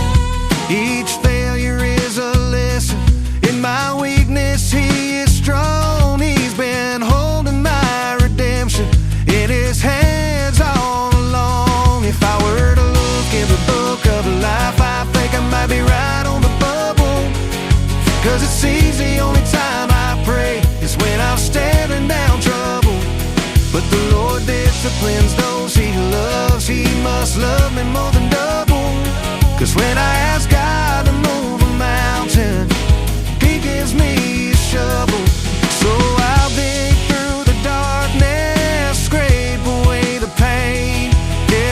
Each failure is a lesson. In my weakness, He is strong. He's been holding my redemption in His hands all along. If I were to look in the book of life, I think I might be right on the bubble. 'Cause it seems the only time I pray is when I'm staring down trouble. But the Lord disciplines those He loves. He must love me more than double. 'Cause when I ask God to move a mountain, He gives me a shovel. So I'll dig through the darkness, scrape away the pain.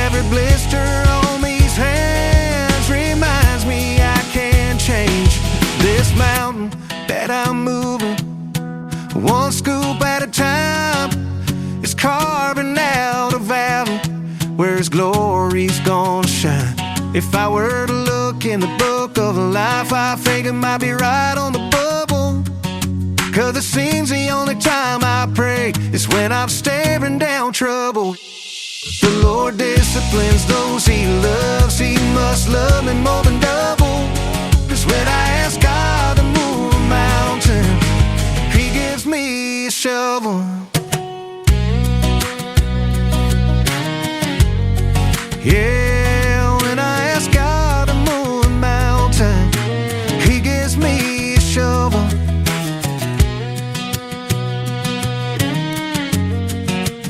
Every blister on these hands reminds me I can change this mountain that I'm moving. One scoop at a time is carving out a valley where His glory's gonna shine. If I were to look in the book of life, I think it might be right on the bubble. 'Cause it seems the only time I pray is when I'm staring down trouble. The Lord disciplines those He loves. He must love me more than double. 'Cause when I ask God to move a mountain, He gives me a shovel. Yeah, when I ask God to move a mountain, He gives me a shovel.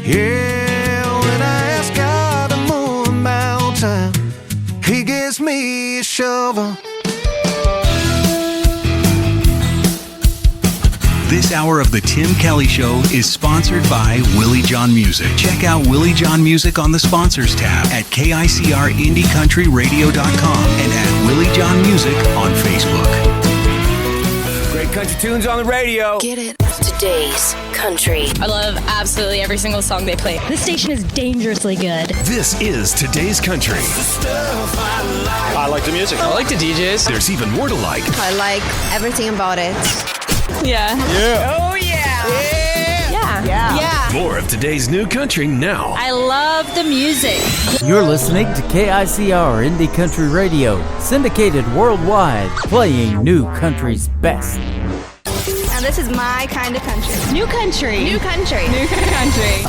Yeah, when I ask God to move a mountain, He gives me a shovel. This hour of the Tim Kelly Show is sponsored by Willie John Music. Check out Willie John Music on the Sponsors tab at KICRIndieCountryRadio.com and at Willie John Music on Facebook. Great country tunes on the radio. Get it. Today's country. I love absolutely every single song they play. This station is dangerously good. This is Today's Country. I like the music. I like the DJs. There's even more to like. I like everything about it. Yeah. Yeah. Oh, yeah. Yeah. Yeah. Yeah. More of today's new country now. I love the music. You're listening to KICR Indie Country Radio, syndicated worldwide, playing new country's best. Now this is my kind of country. New country. New country. New country.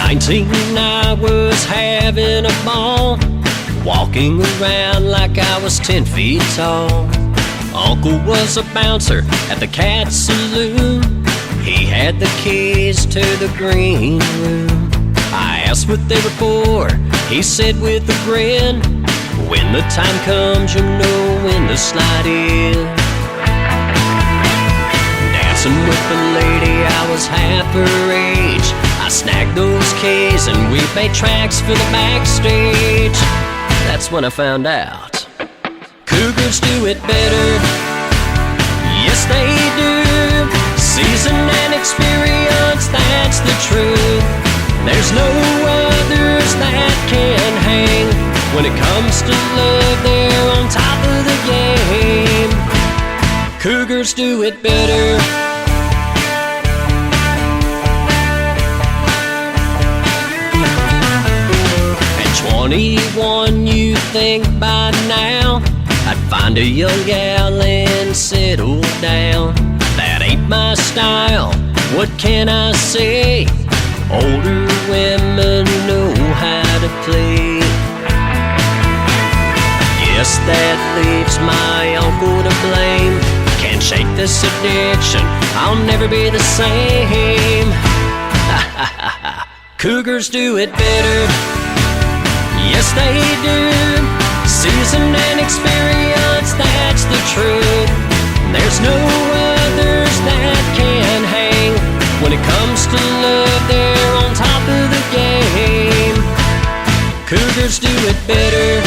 At 19, I was having a ball, walking around like I was 10 feet tall. Uncle was a bouncer at the Cat Saloon. He had the keys to the green room. I asked what they were for. He said with a grin, when the time comes, you'll know when to slide in. Dancing with the lady, I was half her age. I snagged those keys and we made tracks for the backstage. That's when I found out Cougars do it better. Yes, they do. Season and experience, that's the truth. There's no others that can hang. When it comes to love, they're on top of the game. Cougars do it better. At 21, you think by now I'd find a young gal and settle down. That ain't my style, what can I say? Older women know how to play. Guess that leaves my uncle to blame. Can't shake this addiction, I'll never be the same. Cougars do it better. Yes, they do. Season and experience, that's the truth. There's no others that can hang. When it comes to love, they're on top of the game. Cougars do it better.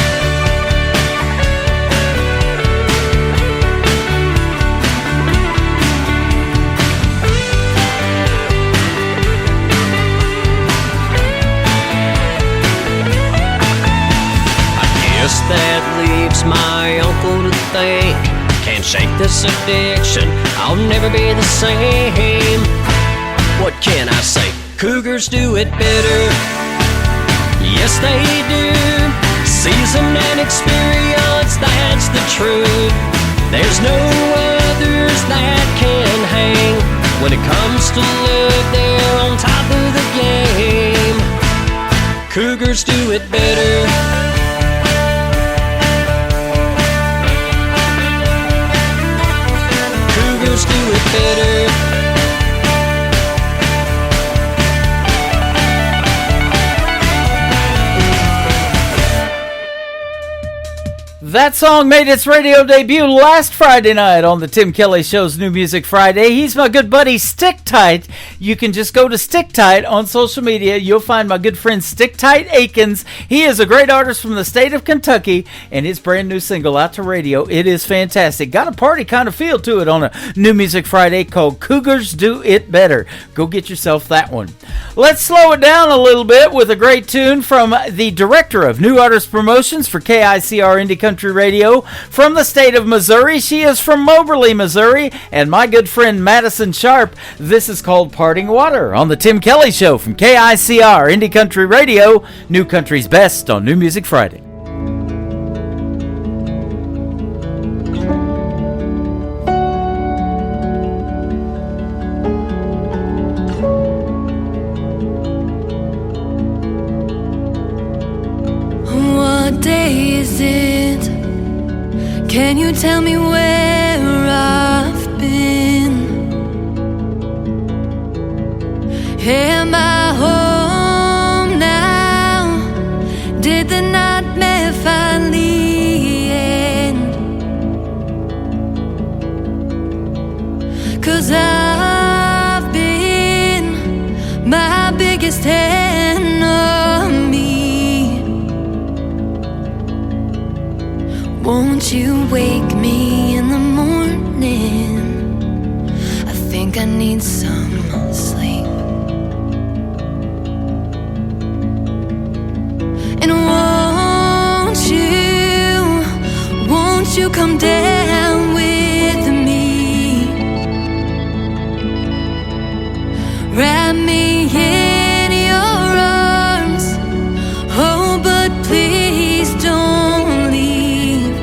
That leaves my uncle to think. Can't shake this addiction, I'll never be the same. What can I say? Cougars do it better. Yes, they do. Season and experience, that's the truth. There's no others that can hang. When it comes to love, they're on top of the game. Cougars do it better. Do it better. That song made its radio debut last Friday night on the Tim Kelly Show's New Music Friday. He's my good buddy Stick Tight. You can just go to Stick Tight on social media. You'll find my good friend Stick Tight Akins. He is a great artist from the state of Kentucky, and his brand new single out to radio. It is fantastic. Got a party kind of feel to it on a New Music Friday called Cougars Do It Better. Go get yourself that one. Let's slow it down a little bit with a great tune from the director of New Artist Promotions for KICR Indie Country Radio from the state of Missouri. She is from Moberly, Missouri, and my good friend Madison Sharp. This is called Parting Water on the Tim Kelly Show from KICR Indie Country Radio, New Country's best on New Music Friday. What day is it? Can you tell me where I've been? Am I home now? Did the nightmare finally end? 'Cause I've been my biggest enemy. Won't you wake me in the morning? I think I need some sleep. in your arms. Oh, but please don't leave.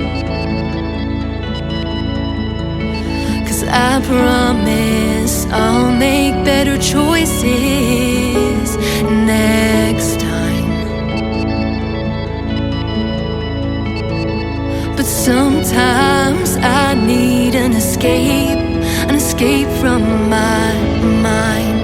'Cause I promise I'll make better choices next time. But sometimes I need an escape from my mind.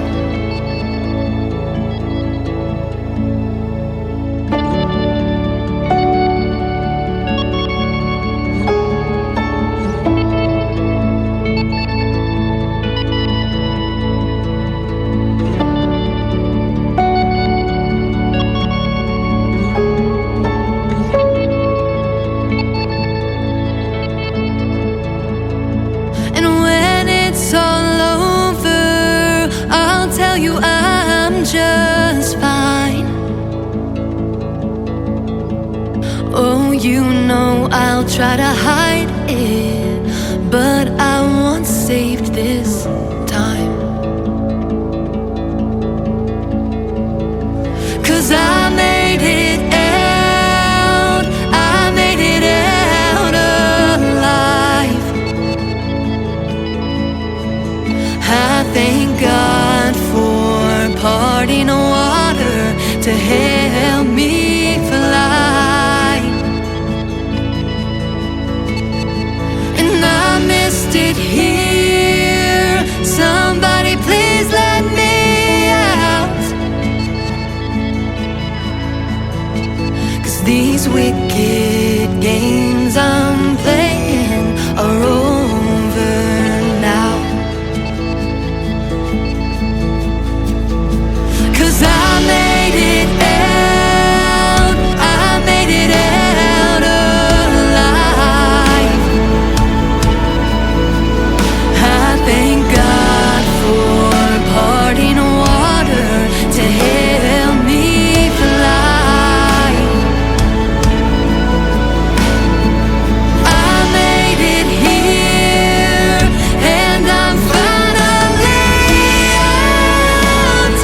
Just fine. Oh, you know I'll try to hide it, but I want saved this time. 'Cause I made it out alive. I thank God for parting water to help me fly. And I missed it here. Somebody please let me out. 'Cause these wicked games I'm playing are over now. I made it out alive. I thank God for parting water to help me fly. I made it here, and I'm finally out.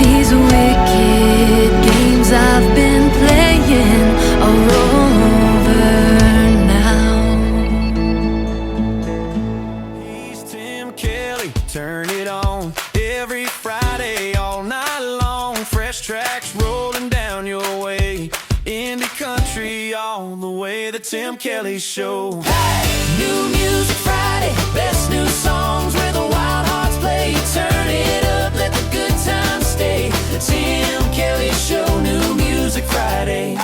These wicked games I've been playing are over now. He's Tim Kelly, turn it on. Every Friday, all night long. Fresh tracks rolling down your way. Indie country all the way. The Tim Kelly Show. Hey! New Music Friday, best new songs where the wild hearts play. Turn it up, let the good times stay. The Tim Kelly Show, New Music Friday.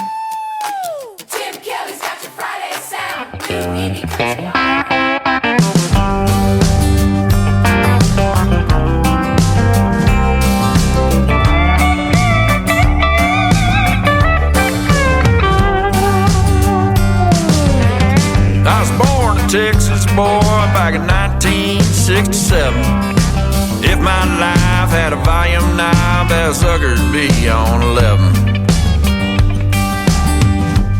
Tim Kelly's got your Friday sound. New indie country. I was born a Texas boy back in 1967. If my life had a volume knob, that sucker'd be on 11.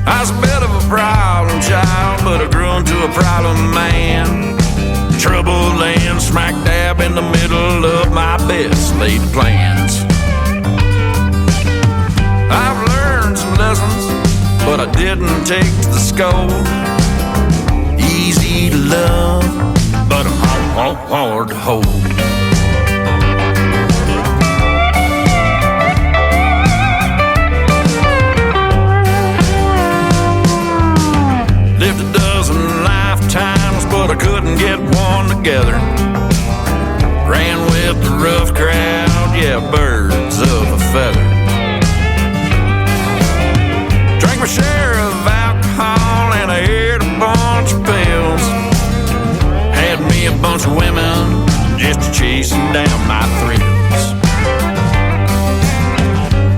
I was a bit of a problem child, but I grew into a problem man. Trouble laying smack dab in the middle of my best laid plans. I've learned some lessons, but I didn't take to the scope. Easy to love, but I'm hard to hold. Lived a dozen lifetimes, but I couldn't get one together. Ran with the rough crowd, yeah, birds of a feather. Drank my share of alcohol and I ate a bunch of pills. Had me a bunch of women just chasing down my thrills.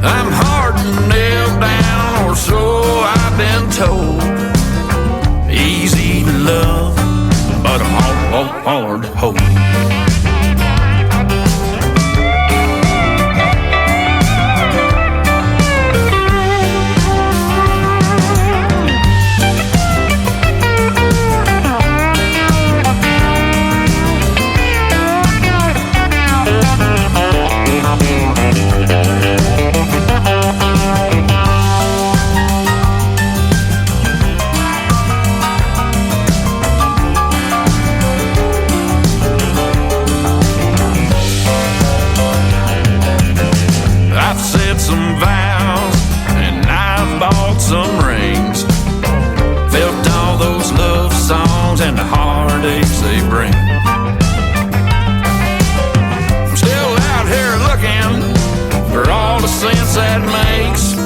I'm hard to nail down, or so I've been told. Easy to love, but I'm hard to hold. difference that makes.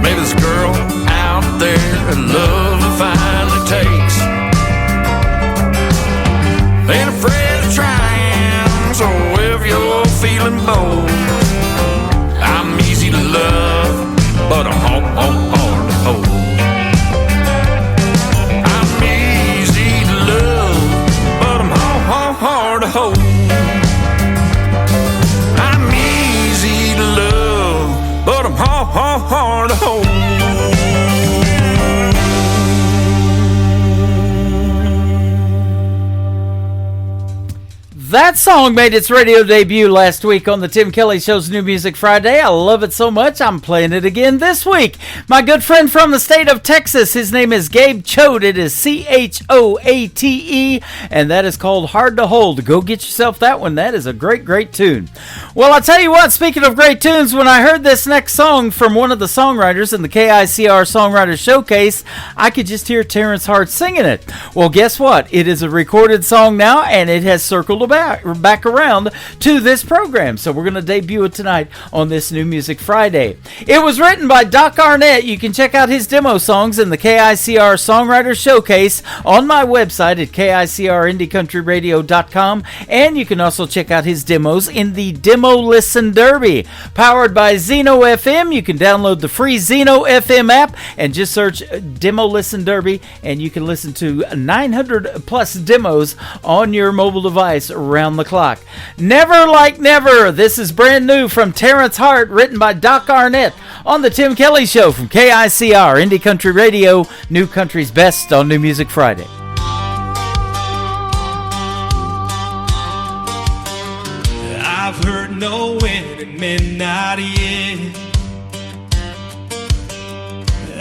Maybe this girl out there that love finally takes. Ain't afraid of trying, so if you're feeling bold, I'm easy to love, but I'm hard to hold. I'm easy to love, but I'm hard to hold. I'm easy to love, but I'm hard to hold. That song made its radio debut last week on the Tim Kelly Show's New Music Friday. I love it so much, I'm playing it again this week. My good friend from the state of Texas, his name is Gabe Choate. It is Choate, and that is called Hard to Hold. Go get yourself that one. That is a great, great tune. Well, I'll tell you what, speaking of great tunes, when I heard this next song from one of the songwriters in the KICR Songwriters Showcase, I could just hear Terrence Hart singing it. Well, guess what? It is a recorded song now, and it has circled back around to this program. So we're going to debut it tonight on this New Music Friday. It was written by Doc Arnett. You can check out his demo songs in the KICR Songwriters Showcase on my website at KICRIndieCountryRadio.com, and you can also check out his demos in the Demo Listen Derby. Powered by Zeno FM, you can download the free Zeno FM app and just search Demo Listen Derby, and you can listen to 900 plus demos on your mobile device around the clock. Never Like Never. This is brand new from Terrence Hart, written by Doc Arnett on the Tim Kelly Show from KICR Indie Country Radio, New Country's Best on New Music Friday. I've heard no wind at midnight yet.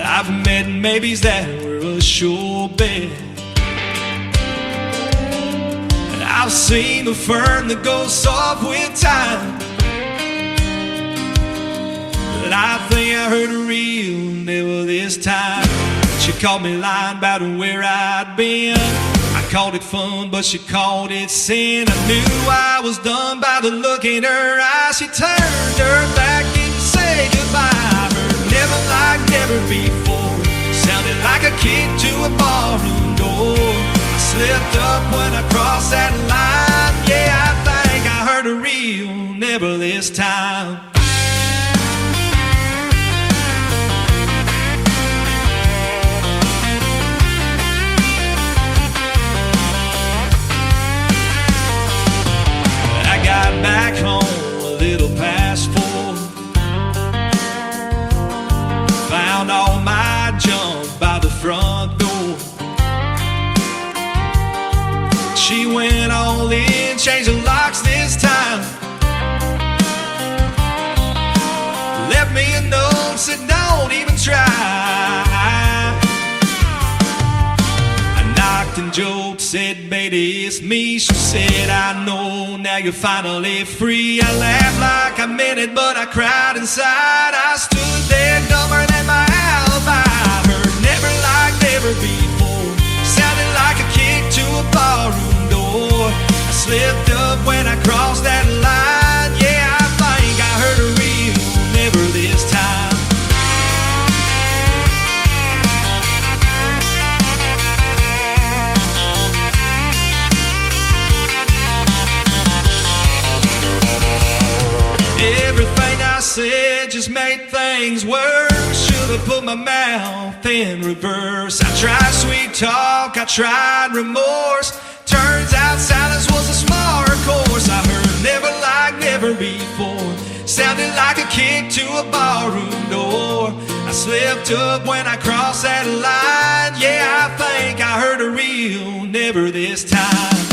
I've met maybes that were a sure bet. I've seen the fern that goes soft with time, but I think I heard a real never this time. She called me lying about where I'd been. I called it fun, but she called it sin. I knew I was done by the look in her eyes. She turned her back and said goodbye. I heard never like never before. Sounded like a kid to a barroom door. Slipped up when I crossed that line. Yeah, I think I heard a real never this time. I got back home a little past 4. Found all my junk by the front door. She went all in, changed the locks this time. Left me a note, said don't even try. I knocked and joked, said baby it's me. She said I know, now you're finally free. I laughed like I meant it, but I cried inside. I stood there dumber than my alibi. I heard never like never before. Sounded like a kick to a barroom. I slipped up when I crossed that line. Yeah, I think I heard a real never this time. Everything I said just made things worse. Should've put my mouth in reverse. I tried sweet talk, I tried remorse. Turns out silence was a smart course. I heard never like never before. Sounded like a kick to a barroom door. I slipped up when I crossed that line. Yeah, I think I heard a real never this time.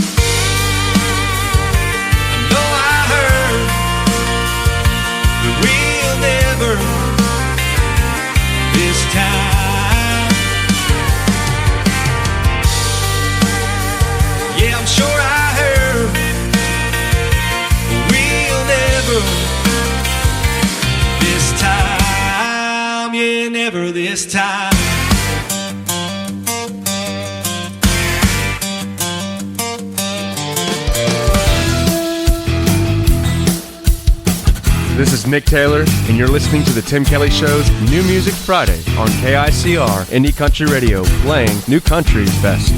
I know I heard the real never this time. Yeah, I'm sure I heard we'll never this time. Yeah, never this time. This is Nick Taylor, and you're listening to The Tim Kelly Show's New Music Friday on KICR Indie Country Radio, playing New Country's best.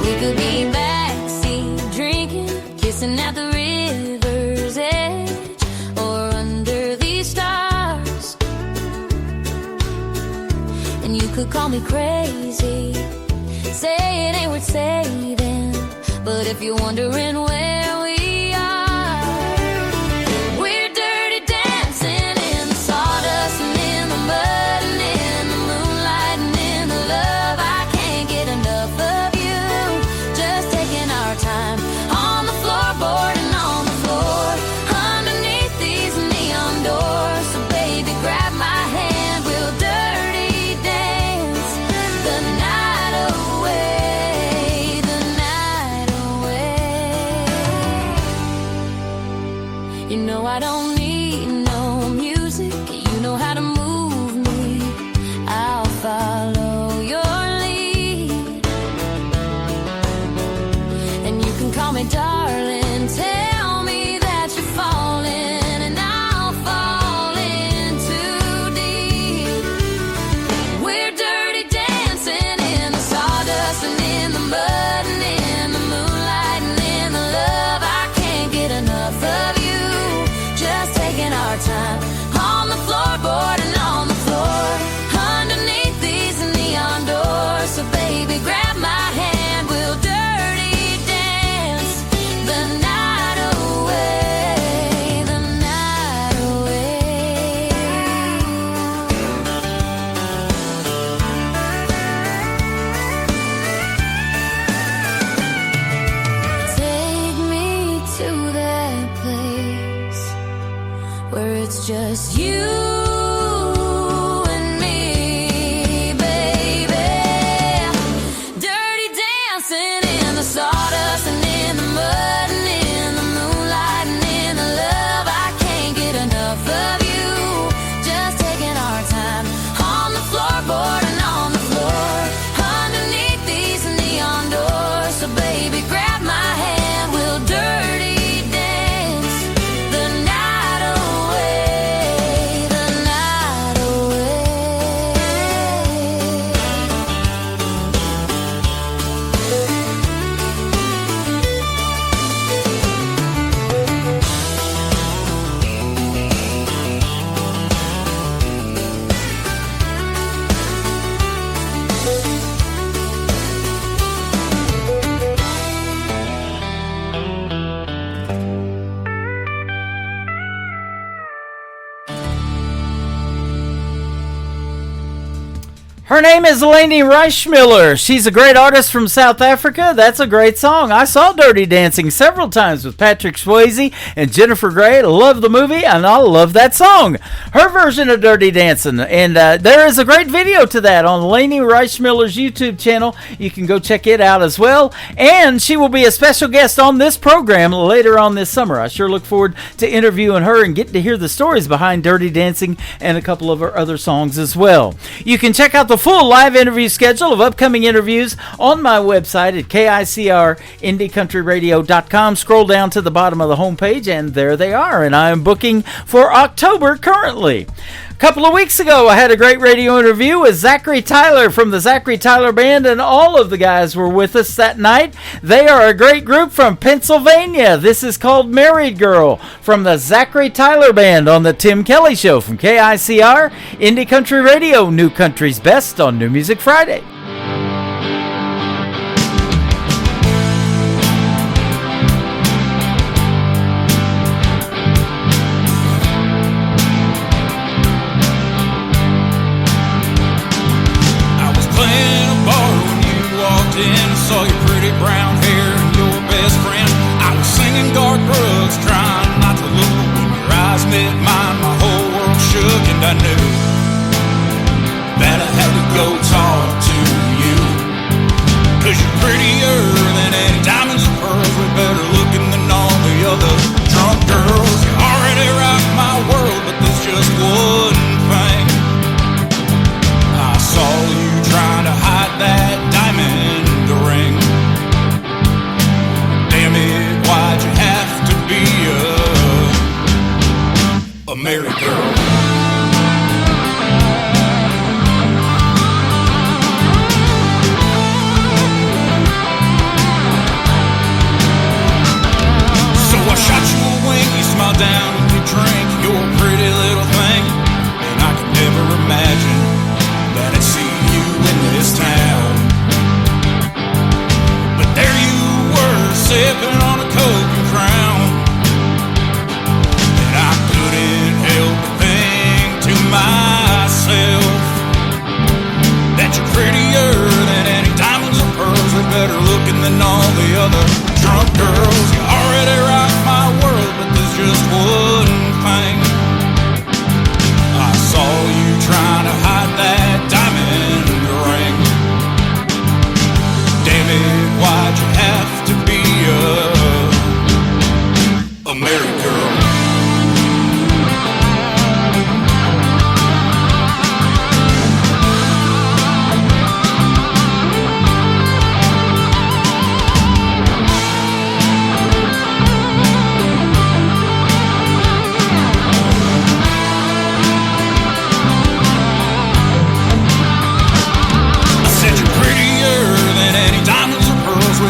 We could be backseat drinking, kissing at the river's edge, or under these stars. And you could call me crazy, say it ain't worth saving, but if you're wondering where we are, we're dirty dancing in the sawdust and in the mud and in the moonlight and in the love. I can't get enough of you, just taking our time on the floorboard and on the floor underneath these neon doors. So baby, grab my hand, we'll dirty dance the night away, the night away. You know I don't need no music, you know how to move me, I'll follow your lead. And you can call me darling, tell me that you're falling, and I'll fall in too deep. We're dirty dancing in the sawdust and in the mud and in the moonlight and in the love. I can't get enough of you, just taking our time on the floorboard and on the floor underneath these neon doors. So baby, grab my hand, we'll dirty dance the night away, the night away. Take me to that place where it's just you and me, baby. Dirty dancing in the sawdust and in the mud and in the moonlight and in the love. I can't get enough of you, just taking our time on the floorboard and on the floor underneath these neon doors. So baby, grab my hand, we'll dirty dance the night away, the night Her name is Leni Reichmiller. She's a great artist from South Africa. That's a great song. I saw Dirty Dancing several times with Patrick Swayze and Jennifer Grey. I love the movie, and I love that song. Her version of Dirty Dancing. And there is a great video to that on Leni Reichmiller's YouTube channel. You can go check it out as well. And she will be a special guest on this program later on this summer. I sure look forward to interviewing her and getting to hear the stories behind Dirty Dancing and a couple of her other songs as well. You can check out the full live interview schedule of upcoming interviews on my website at KICRIndieCountryRadio.com. Scroll down to the bottom of the homepage and there they are, and I am booking for October currently. A couple of weeks ago, I had a great radio interview with Zachary Tyler from the Zachary Tyler Band, and all of the guys were with us that night. They are a great group from Pennsylvania. This is called Married Girl from the Zachary Tyler Band on the Tim Kelly Show from KICR Indie Country Radio, New Country's Best on New Music Friday. Saw your pretty brown hair and your best friend. I was singing Garth Brooks, trying not to look. When your eyes met mine, my whole world shook, and I knew that I had to go talk to married girl. So I shot you a wink, you smiled down and you drank. You're a pretty little thing, and I could never imagine that I'd see you in this town. But there you were, sipping on a Coke and Crown, and I couldn't help but think to myself that you're prettier than any diamonds or pearls. They're better looking than all the other drunk girls. You already rock my world, but there's just one thing. I saw you trying to hide that diamond ring. Damn it, why'd you have to be a married girl?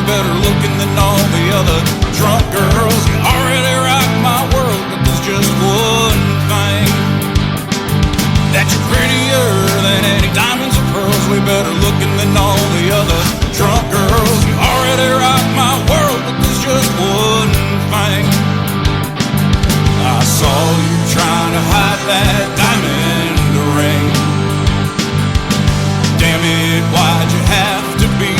Better looking than all the other drunk girls. You already rock my world, but there's just one thing. That you're prettier than any diamonds or pearls. Way better looking than all the other drunk girls. You already rock my world, but there's just one thing. I saw you trying to hide that diamond ring. Damn it, why'd you have to be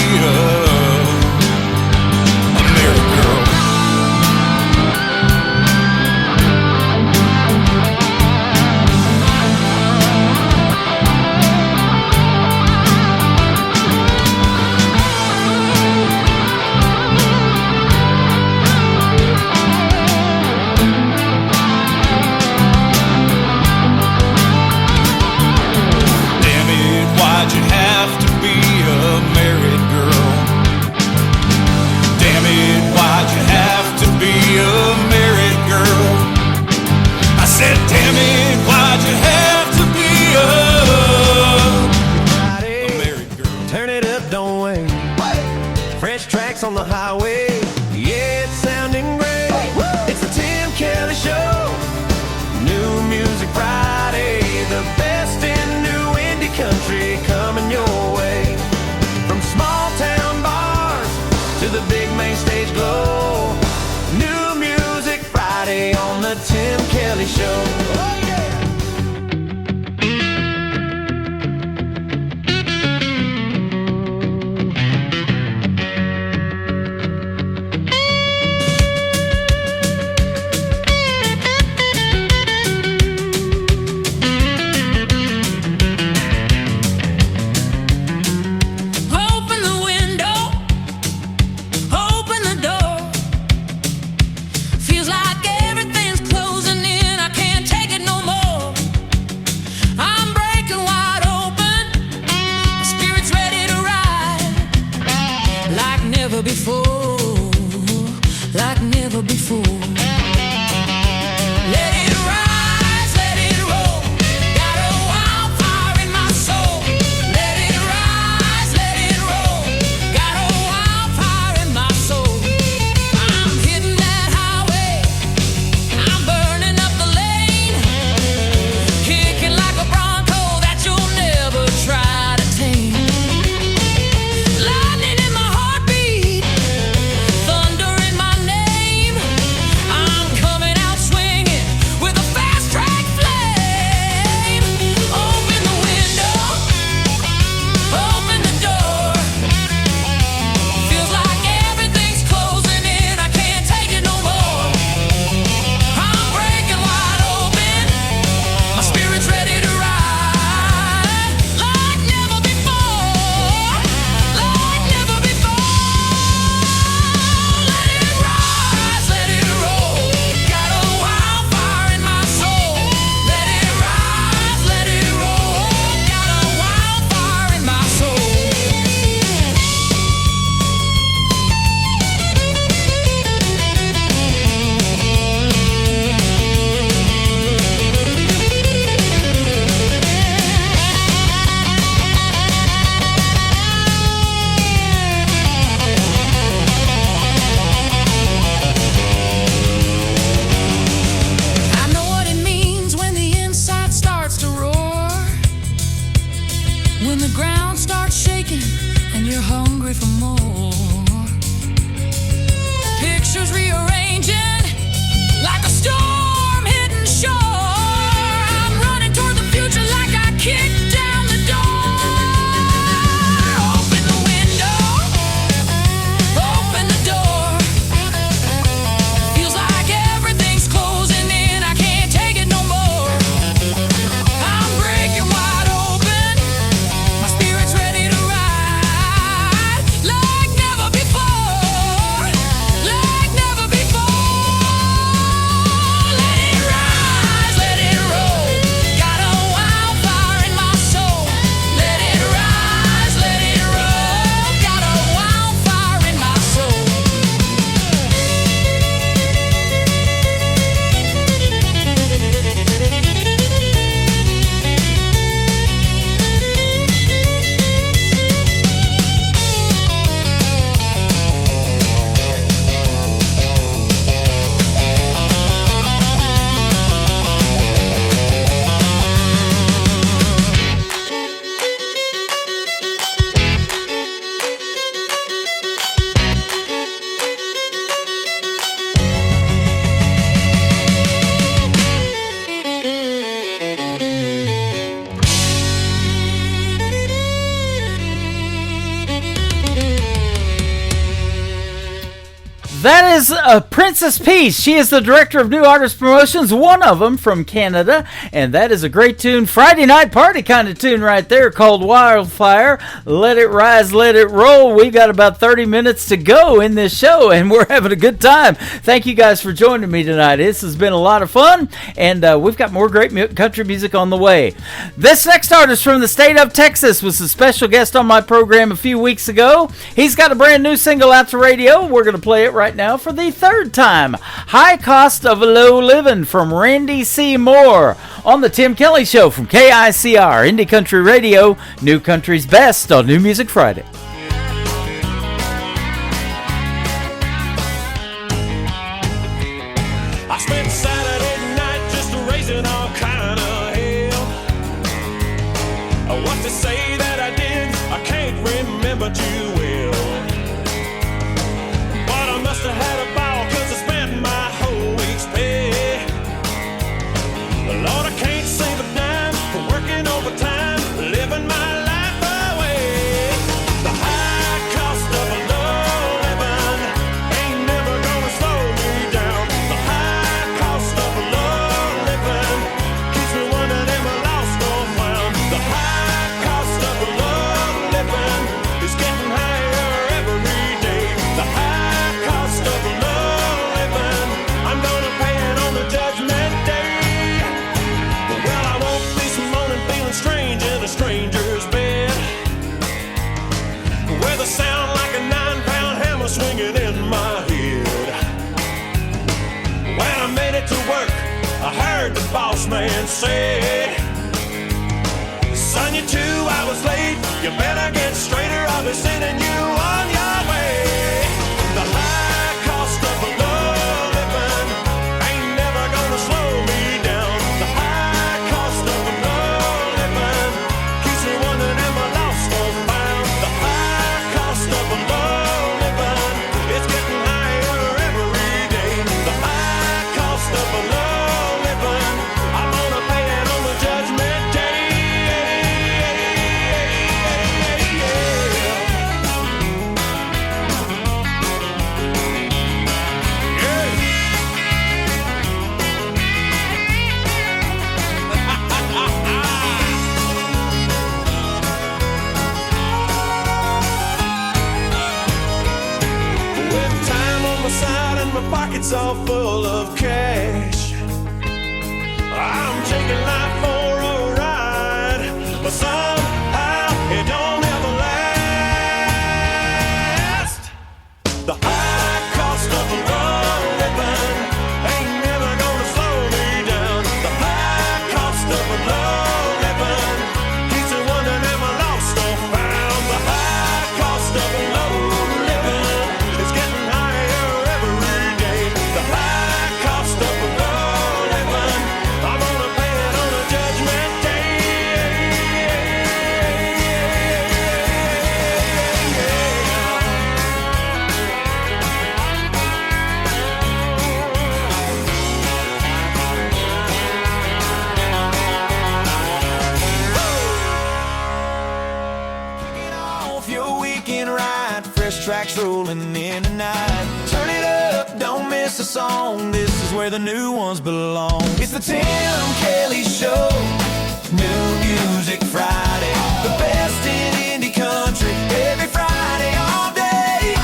on the highway. Yeah, it's sounding great. It's the Tim Kelly Show. New Music Friday. The best in new indie country coming your way. From small town bars to the big main stage glow. New Music Friday on the Tim Kelly Show. Oh, yeah. Thunder in my name. That is Princess Peace. She is the director of New Artist Promotions, one of them from Canada, and that is a great tune, Friday night party kind of tune right there, called Wildfire. Let it rise, let it roll. We got about 30 minutes to go in this show, and we're having a good time. Thank you guys for joining me tonight. This has been a lot of fun, and we've got more great country music on the way. This next artist from the state of Texas was a special guest on my program a few weeks ago. He's got a brand new single out to radio. We're going to play it right now for the third time. High Cost of Low Living from Randy C. Moore on the Tim Kelly Show from KICR, Indie Country Radio, New Country's Best on New Music Friday. I spent Saturday night just raising all kind of hell. What to say that I did, I can't remember too well. But I must have had a ball, cause I spent my whole week's pay. Lord, I can't save a dime for working overtime, living my life away. The high cost of a low living ain't never gonna slow me down. The high cost of a low living keeps me wondering, am I lost or found? The high cost of a low living is getting higher every day. The high cost of a low living, I'm gonna pay it on the judgment day. Well, I woke this morning feeling strange in a stranger's bed, with a sound like a 9-pound hammer swinging in my head. When I made it to work, I heard the boss man say, son, you're 2 hours late, you better get straighter, I'll be sending you on your way. The high cost of a low living ain't never gonna slow me down. The high cost of a low living keeps me wondering, am I lost or found? The high cost of a low living is getting higher every day. The high cost of a low living, I'm gonna pay it on the judgment day. With time on my side and my pockets all full of cash, I'm taking life for a ride, but somehow it don't ever last. The high cost of a low living ain't never gonna slow me down. The high cost of a low living keeps me wondering, am I lost or found? The high cost of a low living is getting higher every day. The high cost of a low living, I'm gonna pay it on a judgment day. Off your weekend ride, fresh tracks rolling in tonight. Turn it up, don't miss a song. This is where the new ones belong. It's the Tim Kelly Show, New Music Friday. The best in indie country, every Friday all day.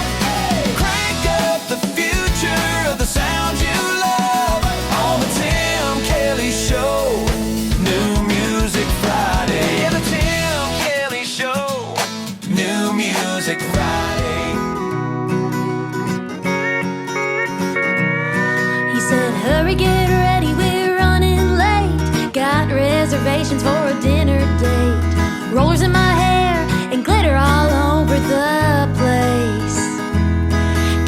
Crank up the future of the sounds you love on the Tim Kelly Show, New Music Friday. Yeah, the Tim Kelly Show, New Music Friday. He said, hurry, get ready, we're running late. Got reservations for a dinner date. Rollers in my hair and glitter all over the place.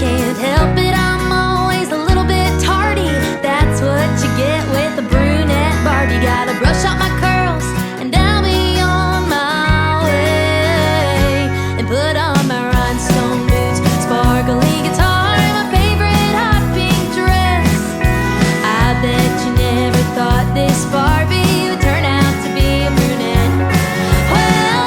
Can't help it, I'm always a little bit tardy. That's what you get with a brunette Barbie. Gotta brush out my curls and I'll be on my way. And put on my rhinestone boots, sparkly guitar, and my favorite hot pink dress. I bet you never thought this Barbie would turn out to be a brunette. Well,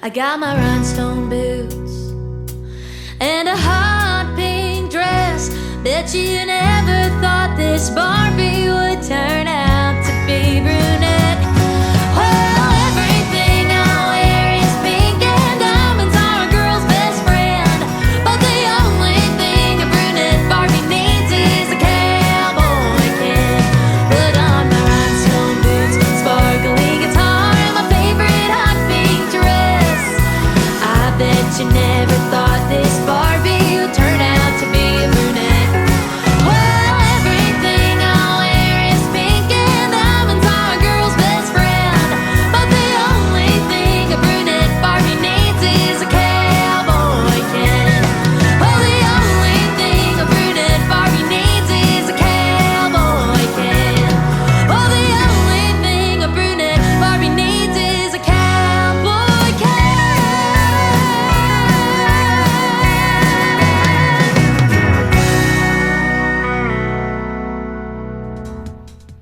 I got my rhinestone boots and a hot pink dress. Bet you never thought this Barbie would turn out to be brunette. Well, everything I wear is pink and diamonds are a girl's best friend. But the only thing a brunette Barbie needs is a cowboy can. Put on my rhinestone boots, sparkly guitar, and my favorite hot pink dress. I bet you never thought this Barbie would turn out to be a brunette. Well, everything I wear is pink and diamonds are a girl's best friend. But the only thing a brunette Barbie needs is a cowboy can. Well, the only thing a brunette Barbie needs is a cowboy can. Well, the only thing a brunette Barbie needs is a cowboy can.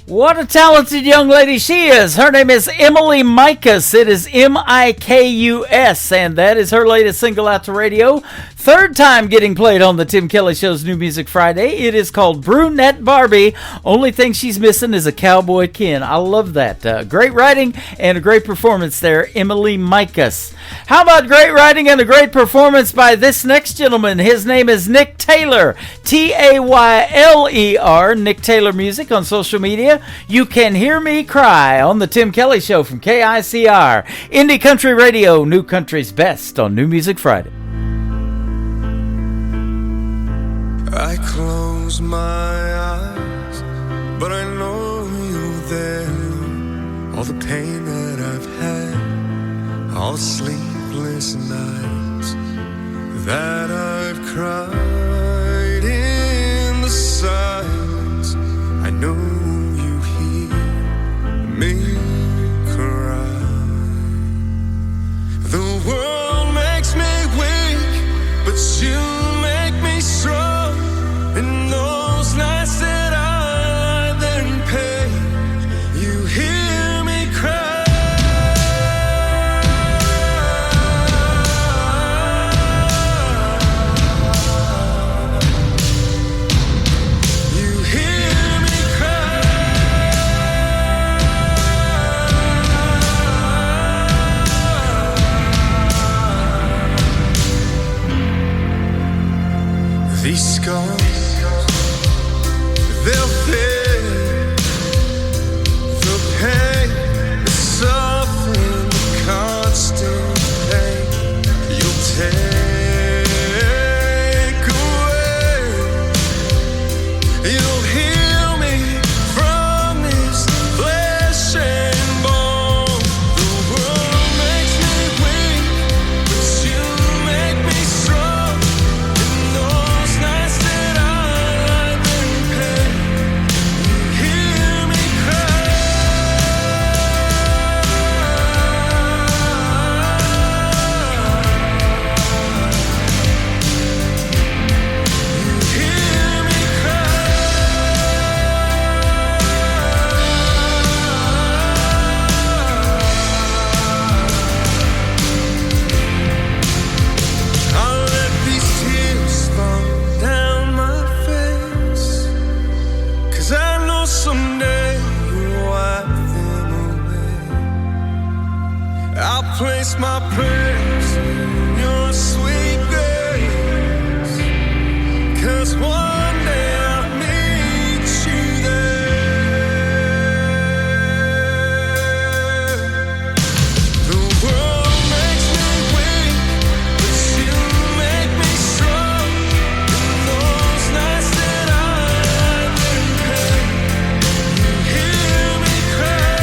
What a talented young lady she is. Her name is Emily Mikus. It is Mikus, and that is her latest single out to radio. Third time getting played on the Tim Kelly Show's New Music Friday. It is called Brunette Barbie. Only thing she's missing is a cowboy kin. I love that. Great writing and a great performance there, Emily Mikus. How about great writing and a great performance by this next gentleman? His name is Nick Taylor, Tayler, Nick Taylor Music on social media. You Can Hear Me Cry on the Tim Kelly Show from KICR. Indie Country Radio, New Country's Best on New Music Friday. I close my eyes, but I know you're there. All the pain that I've had, all the sleepless nights that I've cried in the silence. I know you hear me cry. The world makes me weak, but you make me strong. And those nights that I lie there in pain, you hear me cry. You hear me cry. These scars, they'll fade. The pain, the suffering, the constant pain you'll take away. You'll heal me from this flesh and bone. The world makes me weak, but you make me strong. In those nights that I lie there in pain, you hear me cry. You hear me cry. I'll let these tears fall down my face, 'cause I know someday you'll wipe them away. I'll place my prayers in your sweet grace, 'cause one day I'll meet you there. The world makes me weak, but you make me strong. In those nights that I lie there in pain, you hear me cry.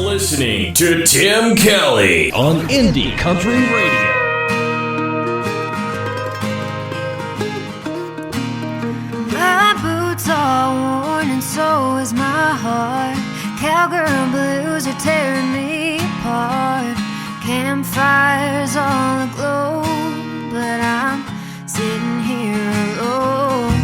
Listening to Tim Kelly on Indie Country Radio. I so is my heart. Cowgirl blues are tearing me apart. Campfires all aglow, but I'm sitting here alone.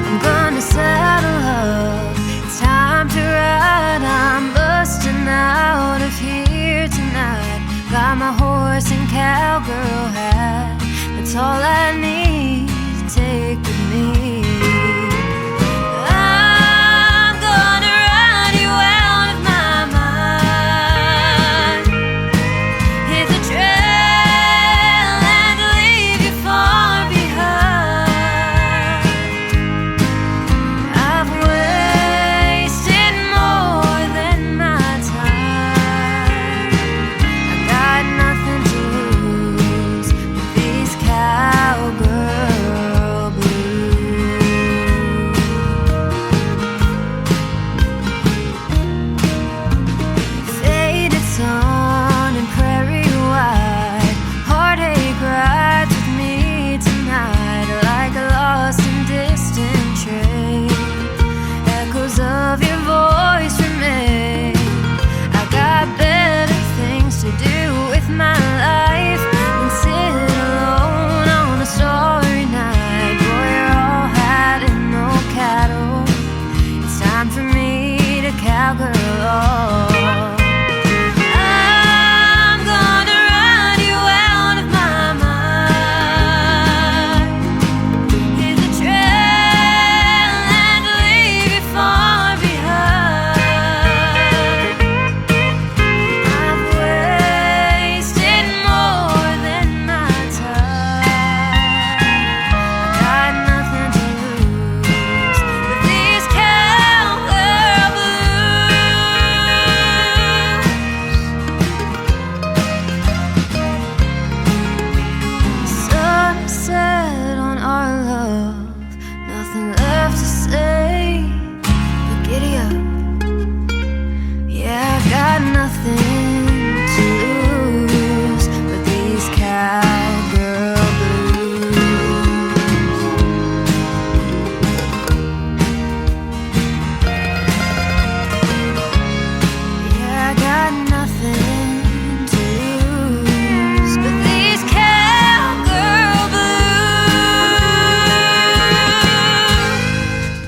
I'm gonna saddle up, it's time to ride. I'm busting out of here tonight. Got my horse and cowgirl hat, that's all I need to take with me. I'm gonna ride you out of my mind, hit the trail and leave you far behind. I've wasted more than my time. I got nothing to lose with these cowgirl blues. Faded sun and prairie wide, heartache rides with me tonight like a lost and distant train. Echoes of your voice remain. I got better things to do with my life than sit alone on a starry night. Boy, you're all hat and no cattle. It's time for me to cowgirl off. I'm gonna ride you out of my mind, hit the trail and leave you far behind. I've wasted more than my time. I got nothing to lose with these cowgirl blues. Sun set on our love, nothing left to say but giddy up. Yeah, I've got nothing to lose with these cowgirl blues. Yeah, I got nothing to lose with these cowgirl blues.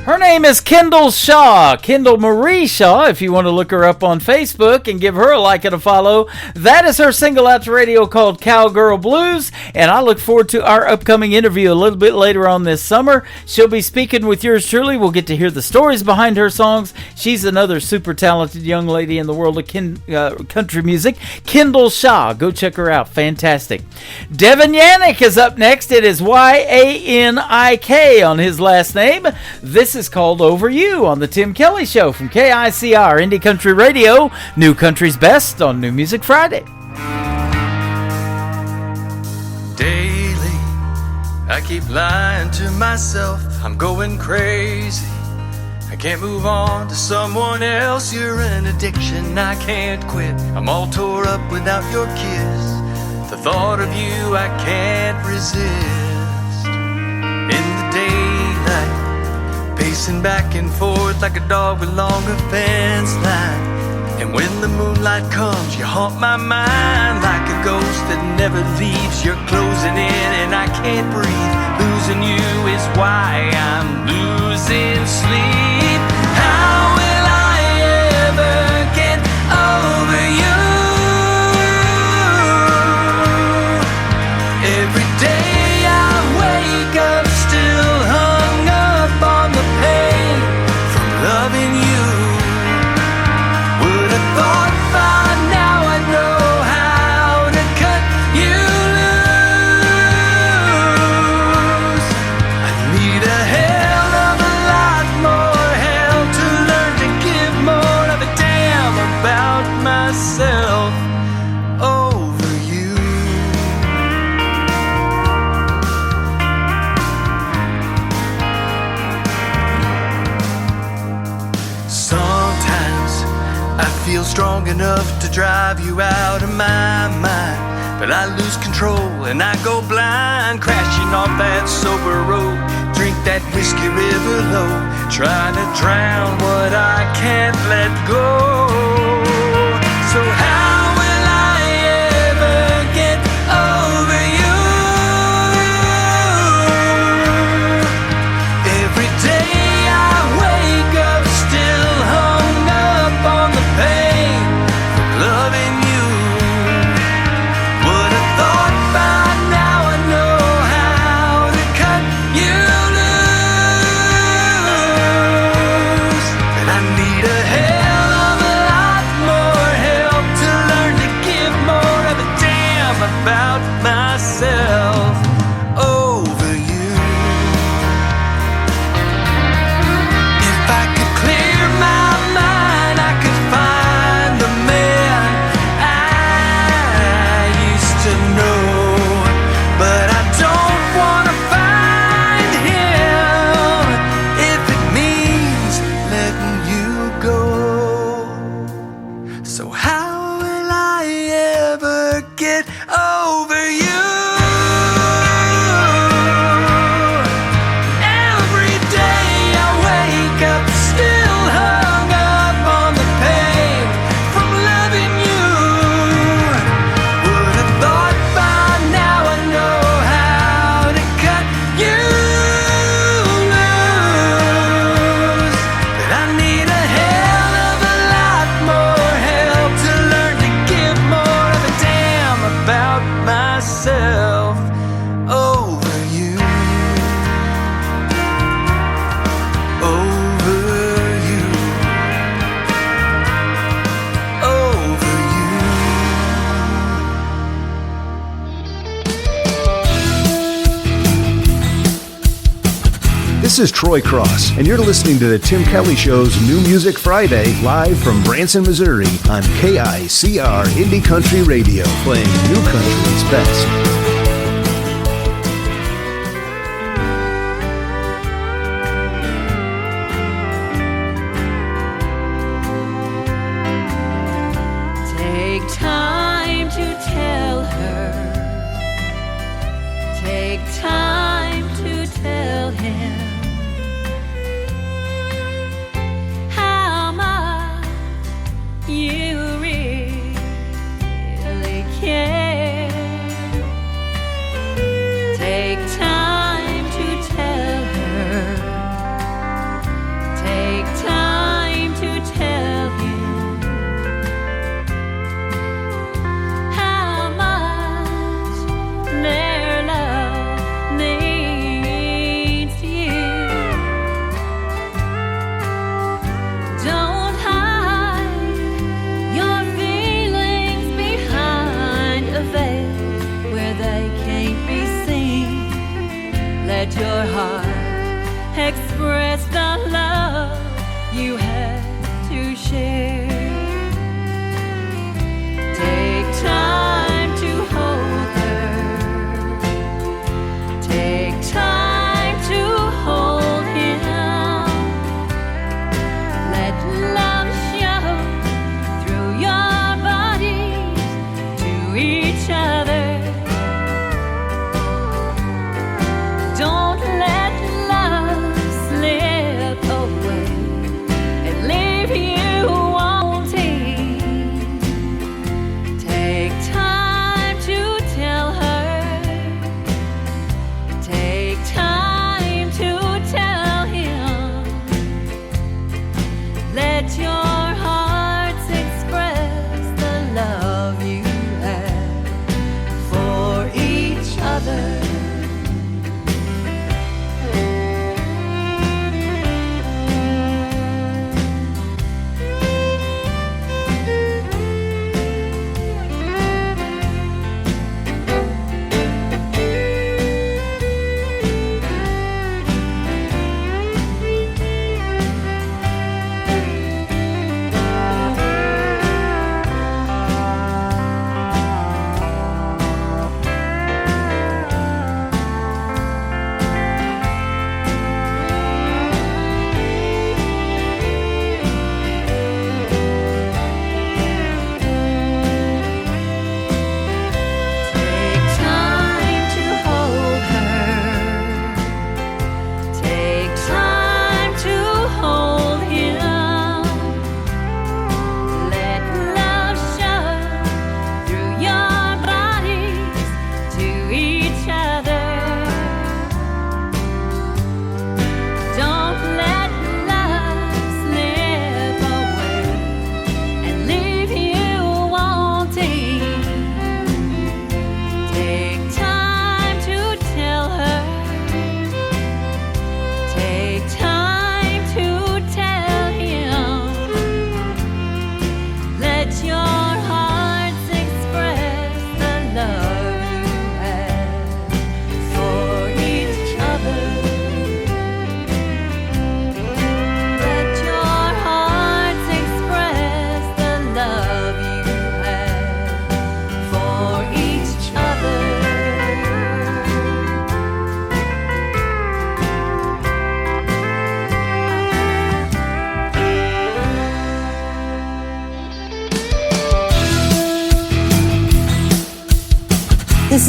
Her name is Kendall Shaw, Kendall Marie Shaw, if you want to look her up on Facebook and give her a like and a follow. That is her single out to radio called Cowgirl Blues, and I look forward to our upcoming interview a little bit later on this summer. She'll be speaking with yours truly. We'll get to hear the stories behind her songs. She's another super talented young lady in the world of country music. Kendall Shaw, go check her out. Fantastic. Devin Yannick is up next. It is Yanik on his last name. This is called Over You on the Tim Kelly Show from KICR Indie Country Radio, New Country's Best on New Music Friday. Daily, I keep lying to myself, I'm going crazy. I can't move on to someone else, you're an addiction I can't quit. I'm all tore up without your kiss, the thought of you I can't resist. In the daylight, pacing back and forth like a dog along a fence line. And when the moonlight comes, you haunt my mind like a ghost that never leaves. You're closing in and I can't breathe. Losing you is why I'm losing sleep. How will I ever get over you? Every day I wake up still hung up on the pain from loving you. Would have thought by now I know how to cut you loose. I need a hell of a lot more hell to learn to give more of a damn about myself over you. Sometimes I feel strong enough to drive you out of my mind, but I lose control and I go blind, crashing off that sober road, drinking that whiskey river low, trying to drown what I can't let go. So how will I ever get over you? Every day I wake up still hung up on the pain of loving you. Would have thought by now I know how to cut you loose. And I need a hell of a lot more help to learn to give more of a damn about myself over you. If I could clear my mind, I could find the man I used to know. But I don't wanna find him if it means letting you go. So how will I ever get over you? Every day I wake up still hung up on the pain from loving you. Would have thought by now I know how to cut you loose. But I need a hell of a lot more help to learn to give more of a damn about myself over you. Over you. Over you. This is Troy Cross, and you're listening to the Tim Kelly Show's New Music Friday, live from Branson, Missouri, on KICR Indie Country Radio, playing new country's best. Take time to tell her. Take time to tell him how much you really care. Take time to tell her. Take time to tell him how much their love needs you. Don't hide your feelings behind a veil where they can't be seen. Let your heart express the love you have to share. Take time to hold her. Take time to hold him. Let love show through your bodies to each other. Don't let love slip away and leave you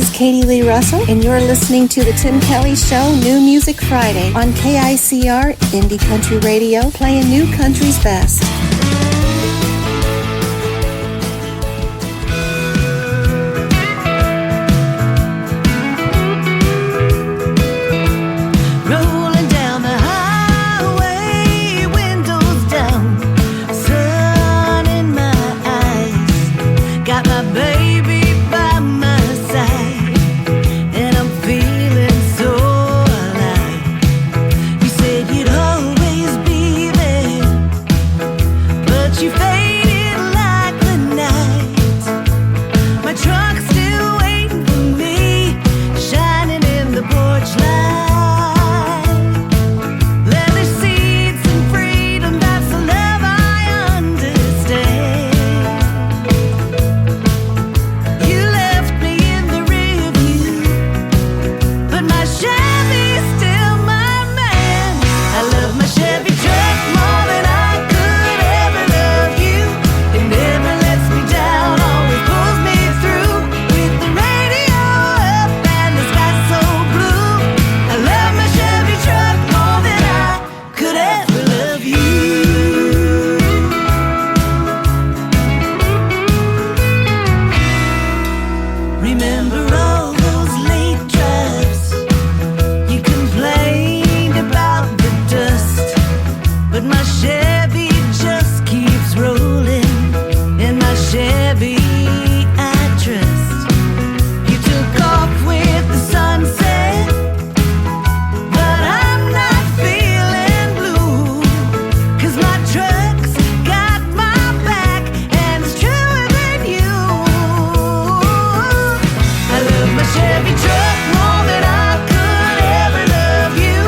is Katie Lee Russell, and you're listening to The Tim Kelly Show, New Music Friday on KICR Indie Country Radio, playing new country's best. Rolling down the highway, windows down, sun in my eyes, got my baby by my side, and I'm feeling so alive. You said you'd always be there, but you faded like the night. My trunk's still waiting for me, shining in the porch light. Leather seats and freedom, that's the love I understand. You left me in the rear view, but my Chevy's still my man. I love my Chevy truck more than I could ever love you. It never lets me down, always pulls me through. With the radio up and the sky so blue, I love my Chevy truck more than I could ever love you. Remember all those late drives? You complained about the dust, but my Chevy just keeps rolling. In my Chevy I trust. You took off with the sunset, but I'm not feeling blue, 'cause my truck's got my back and it's truer than you. I love my Chevy truck more than I could ever love you.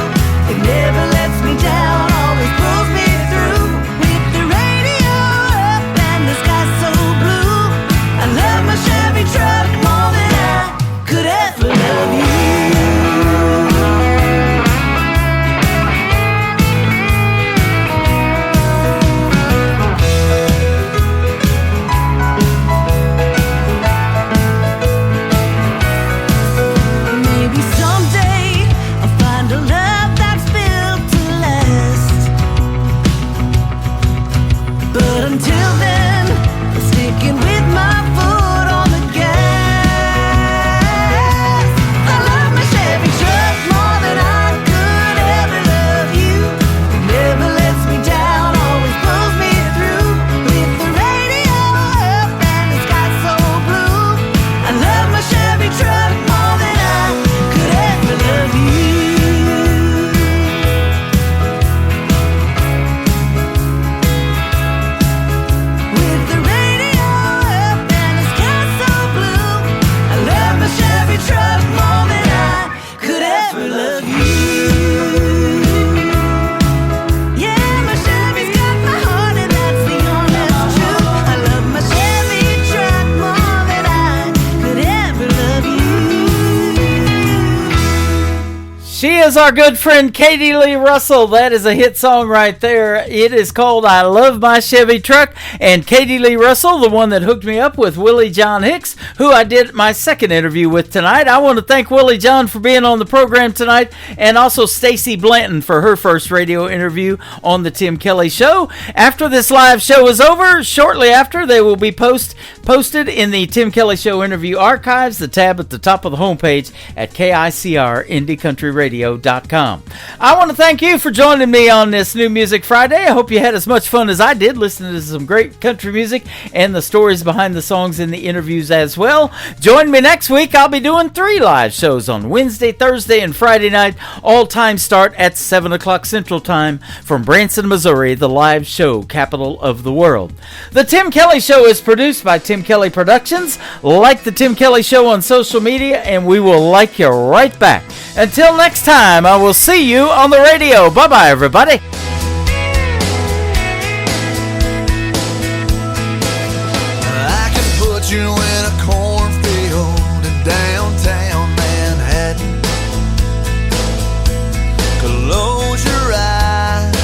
It never lets me down, always pulls me through. With the radio up and the sky so blue, I love my Chevy truck more than I could ever love you. Maybe someday I'll find a love that's built to last, but until then, I'm sticking with my foot on the gas. I love my Chevy truck more than I could ever love you. It never lets me down, always pulls me through. With the radio up and the sky so blue, I love my Chevy truck more than I could ever love you. With the radio up and the sky so blue, I love my Chevy truck more than I could ever love you. Yeah, my Chevy's got my heart and that's the honest truth. I love my Chevy truck more than I could ever love you. She is our good friend Katie Lee Russell. That is a hit song right there. It is called I Love My Chevy Truck. And Katie Lee Russell, the one that hooked me up with Willie John Hicks, who I did my second interview with tonight. I want to thank Willie John for being on the program tonight, and also Stacy Blanton for her first radio interview on the Tim Kelly Show. After this live show is over, shortly after, they will be posted in the Tim Kelly Show interview archives, the tab at the top of the homepage at KICRIndieCountryRadio.com. I want to thank you for joining me on this New Music Friday. I hope you had as much fun as I did listening to some great country music and the stories behind the songs in the interviews as well. Join me next week. I'll be doing 3 live shows on Wednesday, Thursday, and Friday night. All times start at 7 o'clock Central Time from Branson, Missouri, the live show capital of the world. The Tim Kelly Show is produced by Tim Kelly Productions. Like the Tim Kelly Show on social media, and we will like you right back. Until next time, I will see you on the radio. Bye-bye, everybody. I can put you in a cornfield in downtown Manhattan. Close your eyes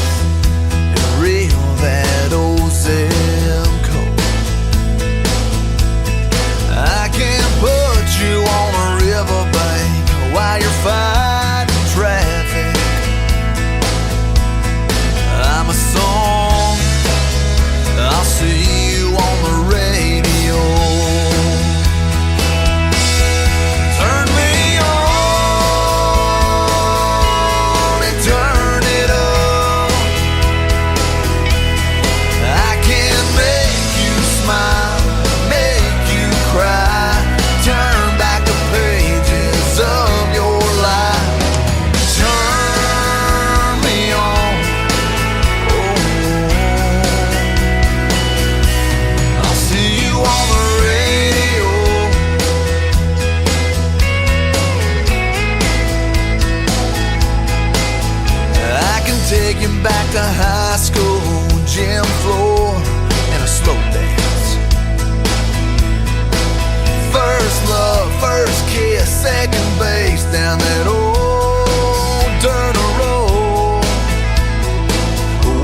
and reel that old zip code. I can put you on a back to high school, gym floor, and a slow dance. First love, first kiss, second base down that old dirt road.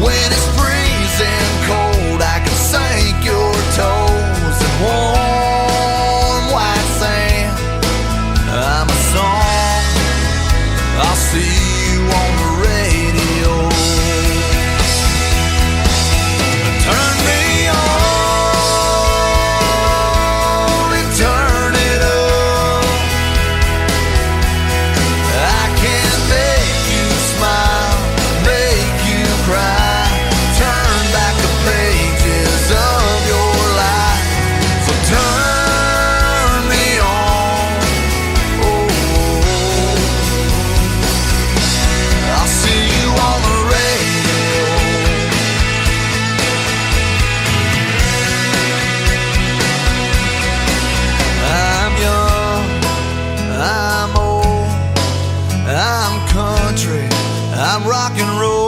When it's freezing cold, I can sink your toes in warm white sand. I'm a song, I'll see you on the radio. Turn me on and turn it up. I can make you smile, make you cry, turn back the pages of your life. So turn me on. Oh, I'll see you on the radio. I'm young, I'm old, I'm country, I'm rock and roll.